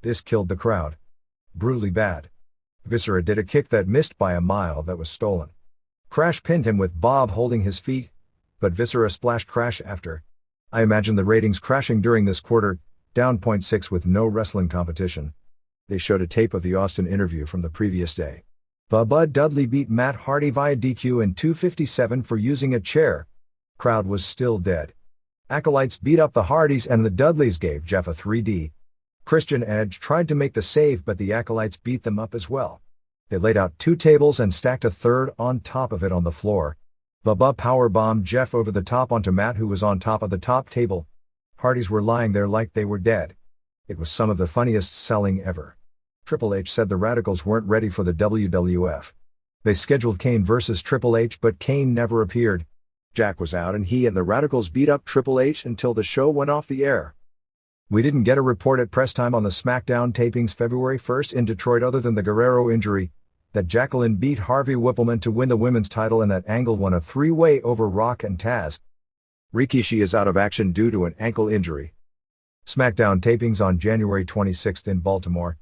This killed the crowd. Brutally bad. Viscera did a kick that missed by a mile that was stolen. Crash pinned him with Bob holding his feet, but Viscera splashed Crash after. I imagine the ratings crashing during this quarter, down 0.6 with no wrestling competition. They showed a tape of the Austin interview from the previous day. Bubba Dudley beat Matt Hardy via DQ in 2:57 for using a chair. Crowd was still dead. Acolytes beat up the Hardys and the Dudleys gave Jeff a 3D. Christian and Edge tried to make the save, but the Acolytes beat them up as well. They laid out two tables and stacked a third on top of it on the floor. Bubba powerbombed Jeff over the top onto Matt, who was on top of the top table. Hardys were lying there like they were dead. It was some of the funniest selling ever. Triple H said the Radicalz weren't ready for the WWF. They scheduled Kane versus Triple H, but Kane never appeared. Jack was out and he and the Radicalz beat up Triple H until the show went off the air. We didn't get a report at press time on the SmackDown tapings February 1st in Detroit other than the Guerrero injury, that Jacqueline beat Harvey Whippleman to win the women's title, and that Angle won a three-way over Rock and Taz. Rikishi is out of action due to an ankle injury. SmackDown tapings on January 26th in Baltimore.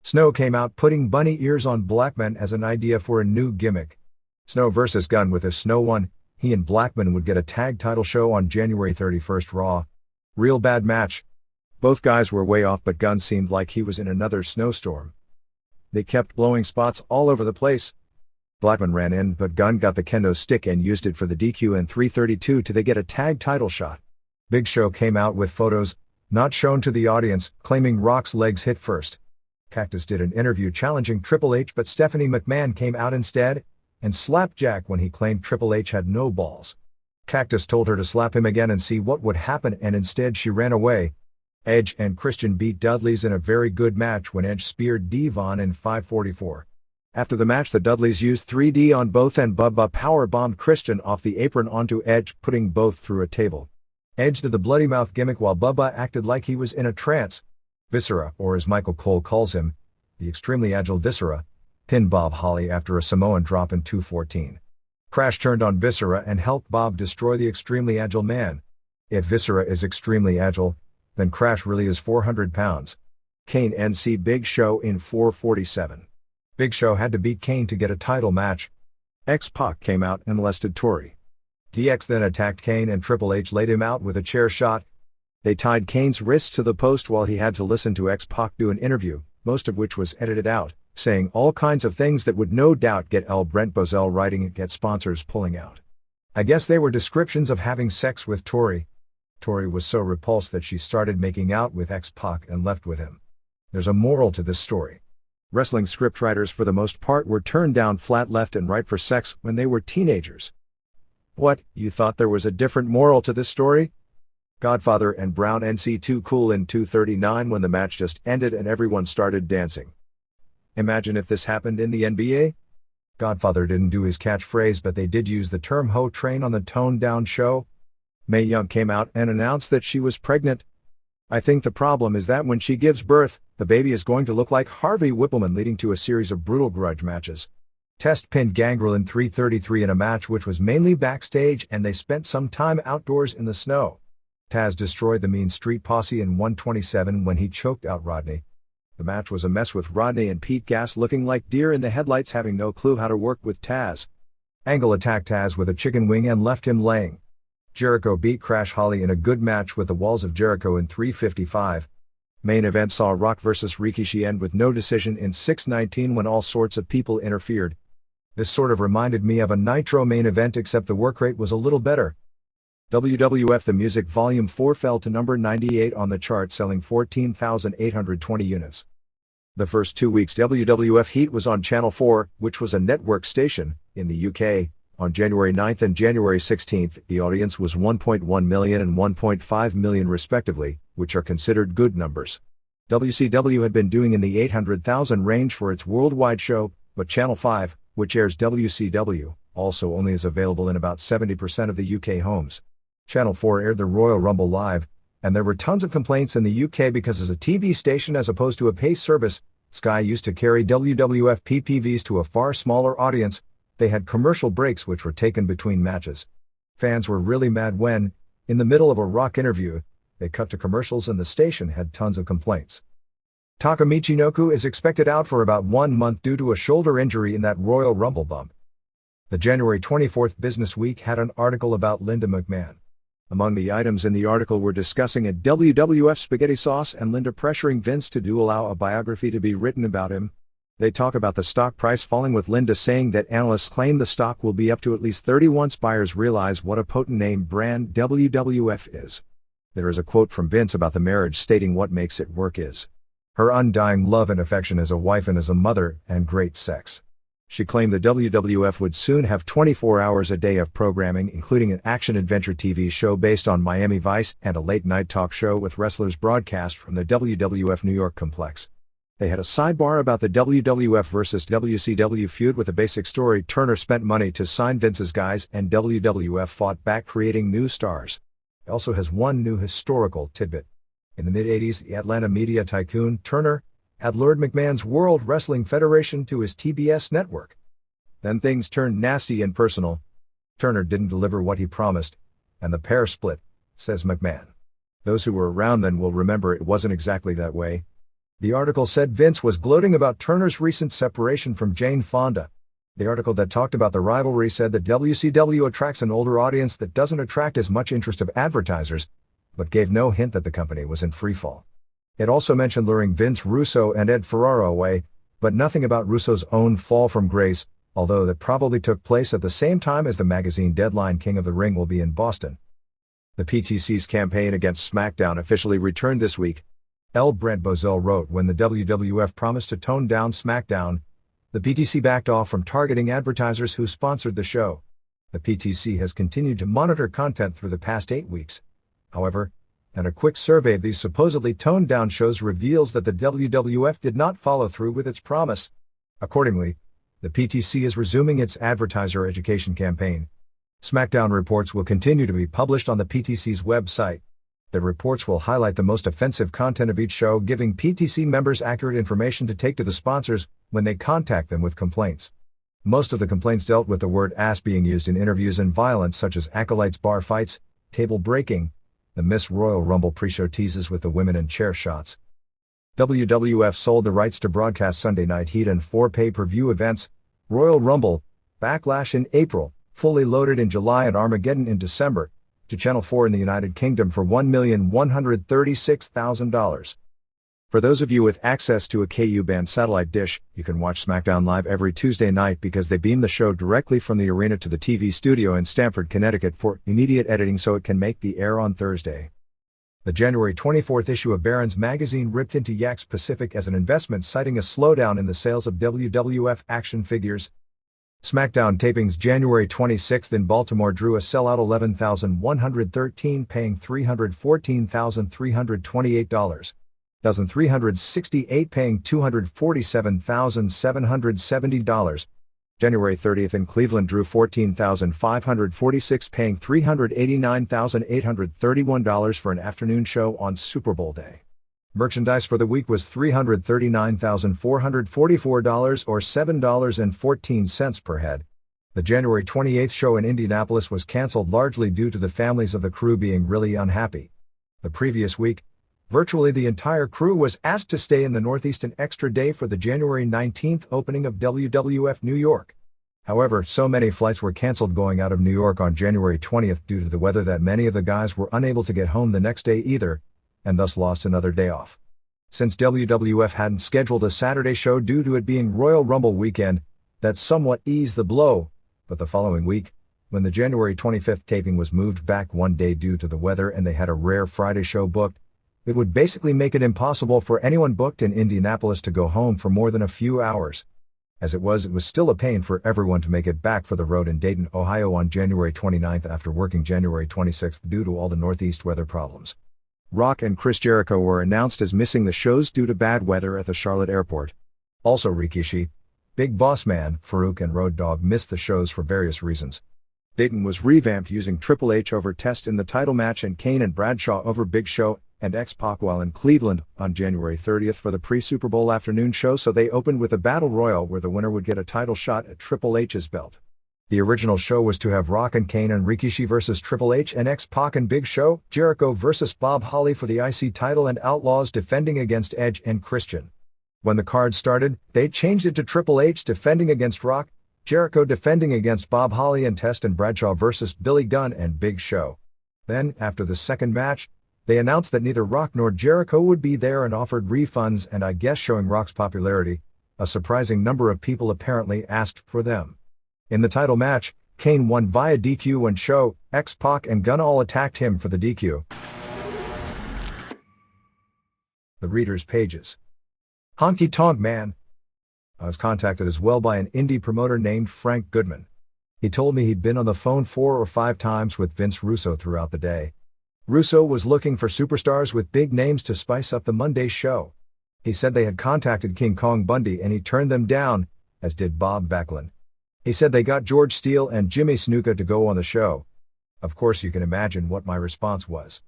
Snow came out putting bunny ears on Blackman as an idea for a new gimmick. Snow versus Gunn, with if Snow won, he and Blackman would get a tag title show on January 31st Raw. Real bad match. Both guys were way off, but Gunn seemed like he was in another snowstorm. They kept blowing spots all over the place. Blackman ran in, but Gunn got the kendo stick and used it for the DQ in 3:32 to they get a tag title shot. Big Show came out with photos, not shown to the audience, claiming Rock's legs hit first. Cactus did an interview challenging Triple H, but Stephanie McMahon came out instead and slapped Jack when he claimed Triple H had no balls. Cactus told her to slap him again and see what would happen, and instead she ran away. Edge and Christian beat Dudleys in a very good match when Edge speared Devon in 5:44. After the match, the Dudleys used 3D on both and Bubba power-bombed Christian off the apron onto Edge, putting both through a table. Edge did the bloody mouth gimmick while Bubba acted like he was in a trance. Viscera, or as Michael Cole calls him, the extremely agile Viscera, pinned Bob Holly after a Samoan drop in 2:14. Crash turned on Viscera and helped Bob destroy the extremely agile man. If Viscera is extremely agile, then Crash really is 400 pounds. Kane NC Big Show in 4:47. Big Show had to beat Kane to get a title match. X-Pac came out and molested Tori. DX then attacked Kane and Triple H laid him out with a chair shot. They tied Kane's wrists to the post while he had to listen to X-Pac do an interview, most of which was edited out, saying all kinds of things that would no doubt get L. Brent Bozell writing and get sponsors pulling out. I guess they were descriptions of having sex with Tori. Tori was so repulsed that she started making out with X-Pac and left with him. There's a moral to this story. Wrestling scriptwriters for the most part were turned down flat left and right for sex when they were teenagers. What, you thought there was a different moral to this story? Godfather and Brown NC too cool in 2:39 when the match just ended and everyone started dancing. Imagine if this happened in the NBA? Godfather didn't do his catchphrase, but they did use the term "hoe train" on the toned down show. Mae Young came out and announced that she was pregnant. I think the problem is that when she gives birth, the baby is going to look like Harvey Whippleman, leading to a series of brutal grudge matches. Test pinned Gangrel in 3:33 in a match which was mainly backstage, and they spent some time outdoors in the snow. Taz destroyed the Mean Street Posse in 1:27 when he choked out Rodney. The match was a mess with Rodney and Pete Gas looking like deer in the headlights, having no clue how to work with Taz. Angle attacked Taz with a chicken wing and left him laying. Jericho beat Crash Holly in a good match with the Walls of Jericho in 3:55. Main event saw Rock vs. Rikishi end with no decision in 6:19 when all sorts of people interfered. This sort of reminded me of a Nitro main event, except the work rate was a little better. WWF The Music Volume 4 fell to number 98 on the chart, selling 14,820 units. The first 2 weeks WWF Heat was on Channel 4, which was a network station, in the UK. On January 9th and January 16th, the audience was 1.1 million and 1.5 million respectively, which are considered good numbers. WCW had been doing in the 800,000 range for its worldwide show, but Channel 5, which airs WCW, also only is available in about 70% of the UK homes. Channel 4 aired the Royal Rumble live, and there were tons of complaints in the UK because as a TV station as opposed to a pay service, Sky used to carry WWF PPVs to a far smaller audience. They had commercial breaks which were taken between matches. Fans were really mad when, in the middle of a Rock interview, they cut to commercials and the station had tons of complaints. Taka Michinoku is expected out for about 1 month due to a shoulder injury in that Royal Rumble bump. The January 24th Business Week had an article about Linda McMahon. Among the items in the article were discussing a WWF spaghetti sauce and Linda pressuring Vince to allow a biography to be written about him. They talk about the stock price falling, with Linda saying that analysts claim the stock will be up to at least 30 once buyers realize what a potent name brand WWF is. There is a quote from Vince about the marriage stating what makes it work is her undying love and affection as a wife and as a mother, and great sex. She claimed the WWF would soon have 24 hours a day of programming, including an action-adventure TV show based on Miami Vice and a late-night talk show with wrestlers broadcast from the WWF New York complex. They had a sidebar about the WWF versus WCW feud with a basic story. Turner spent money to sign Vince's guys and WWF fought back, creating new stars. It also has one new historical tidbit. In the mid-80s, the Atlanta media tycoon, Turner, had lured McMahon's World Wrestling Federation to his TBS network. Then things turned nasty and personal. Turner didn't deliver what he promised, and the pair split, says McMahon. Those who were around then will remember it wasn't exactly that way. The article said Vince was gloating about Turner's recent separation from Jane Fonda. The article that talked about the rivalry said that WCW attracts an older audience that doesn't attract as much interest of advertisers, but gave no hint that the company was in freefall. It also mentioned luring Vince Russo and Ed Ferraro away, but nothing about Russo's own fall from grace, although that probably took place at the same time as the magazine deadline King of the Ring will be in Boston. The PTC's campaign against SmackDown officially returned this week. L. Brent Bozell wrote, when the WWF promised to tone down SmackDown, the PTC backed off from targeting advertisers who sponsored the show. The PTC has continued to monitor content through the past 8 weeks. However, and a quick survey of these supposedly toned-down shows reveals that the WWF did not follow through with its promise. Accordingly, The PTC is resuming its advertiser education campaign. SmackDown reports will continue to be published on the PTC's website. The reports will highlight the most offensive content of each show, giving PTC members accurate information to take to the sponsors when they contact them with complaints. Most of the complaints dealt with the word ass being used in interviews and violence such as acolytes bar fights, table breaking, the Miss Royal Rumble pre-show teases with the women and chair shots. WWF sold the rights to broadcast Sunday Night Heat and 4 pay-per-view events, Royal Rumble, Backlash in April, Fully Loaded in July and Armageddon in December, to Channel 4 in the United Kingdom for $1,136,000. For those of you with access to a KU-band satellite dish, you can watch SmackDown live every Tuesday night because they beam the show directly from the arena to the TV studio in Stamford, Connecticut for immediate editing so it can make the air on Thursday. The January 24th issue of Barron's magazine ripped into Yakks Pacific as an investment, citing a slowdown in the sales of WWF action figures. SmackDown tapings January 26th in Baltimore drew a sellout 11,113, paying $314,328. 1,368 paying $247,770. January 30th in Cleveland drew 14,546 paying $389,831 for an afternoon show on Super Bowl day. Merchandise for the week was $339,444 or $7.14 per head. The January 28th show in Indianapolis was canceled largely due to the families of the crew being really unhappy. The previous week, virtually the entire crew was asked to stay in the Northeast an extra day for the January 19th opening of WWF New York. However, so many flights were canceled going out of New York on January 20th due to the weather that many of the guys were unable to get home the next day either, and thus lost another day off. Since WWF hadn't scheduled a Saturday show due to it being Royal Rumble weekend, that somewhat eased the blow, but the following week, when the January 25th taping was moved back one day due to the weather and they had a rare Friday show booked, it would basically make it impossible for anyone booked in Indianapolis to go home for more than a few hours. As it was still a pain for everyone to make it back for the road in Dayton, Ohio on January 29th after working January 26th due to all the Northeast weather problems. Rock and Chris Jericho were announced as missing the shows due to bad weather at the Charlotte airport. Also Rikishi, Big Boss Man, Farouk and Road Dogg missed the shows for various reasons. Dayton was revamped using Triple H over Test in the title match and Kane and Bradshaw over Big Show and X-Pac, while in Cleveland on January 30th for the pre-Super Bowl afternoon show, so they opened with a battle royal where the winner would get a title shot at Triple H's belt. The original show was to have Rock and Kane and Rikishi versus Triple H and X-Pac and Big Show, Jericho versus Bob Holly for the IC title and Outlaws defending against Edge and Christian. When the card started, they changed it to Triple H defending against Rock, Jericho defending against Bob Holly and Test and Bradshaw versus Billy Gunn and Big Show. Then, after the second match, they announced that neither Rock nor Jericho would be there and offered refunds, and I guess showing Rock's popularity, a surprising number of people apparently asked for them. In the title match, Kane won via DQ when Show, X-Pac and Gunn all attacked him for the DQ. The readers' pages. Honky Tonk Man. I was contacted as well by an indie promoter named Frank Goodman. He told me he'd been on the phone 4 or 5 times with Vince Russo throughout the day. Russo was looking for superstars with big names to spice up the Monday show. He said they had contacted King Kong Bundy and he turned them down, as did Bob Backlund. He said they got George Steele and Jimmy Snuka to go on the show. Of course you can imagine what my response was.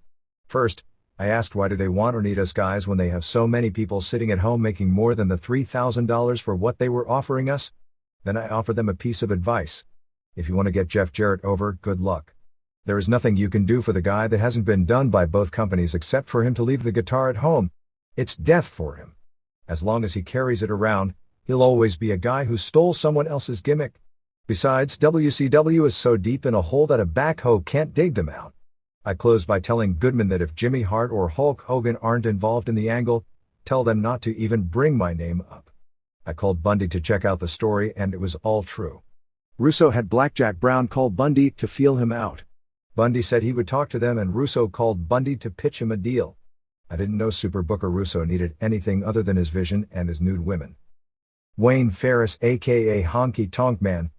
First, I asked why do they want or need us guys when they have so many people sitting at home making more than the $3,000 for what they were offering us? Then I offered them a piece of advice. If you want to get Jeff Jarrett over, good luck. There is nothing you can do for the guy that hasn't been done by both companies except for him to leave the guitar at home. It's death for him. As long as he carries it around, he'll always be a guy who stole someone else's gimmick. Besides, WCW is so deep in a hole that a backhoe can't dig them out. I closed by telling Goodman that if Jimmy Hart or Hulk Hogan aren't involved in the angle, tell them not to even bring my name up. I called Bundy to check out the story and it was all true. Russo had Blackjack Brown call Bundy to feel him out. Bundy said he would talk to them and Russo called Bundy to pitch him a deal. I didn't know Super Booker Russo needed anything other than his vision and his nude women. Wayne Ferris aka Honky Tonk Man.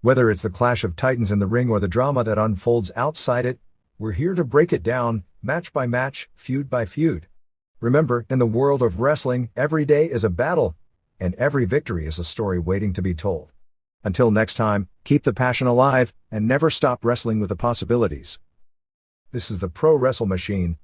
Whether it's the clash of titans in the ring or the drama that unfolds outside it, we're here to break it down, match by match, feud by feud. Remember, in the world of wrestling, every day is a battle, And every victory is a story waiting to be told. Until next time, keep the passion alive, and never stop wrestling with the possibilities. This is the Pro Wrestle Machine,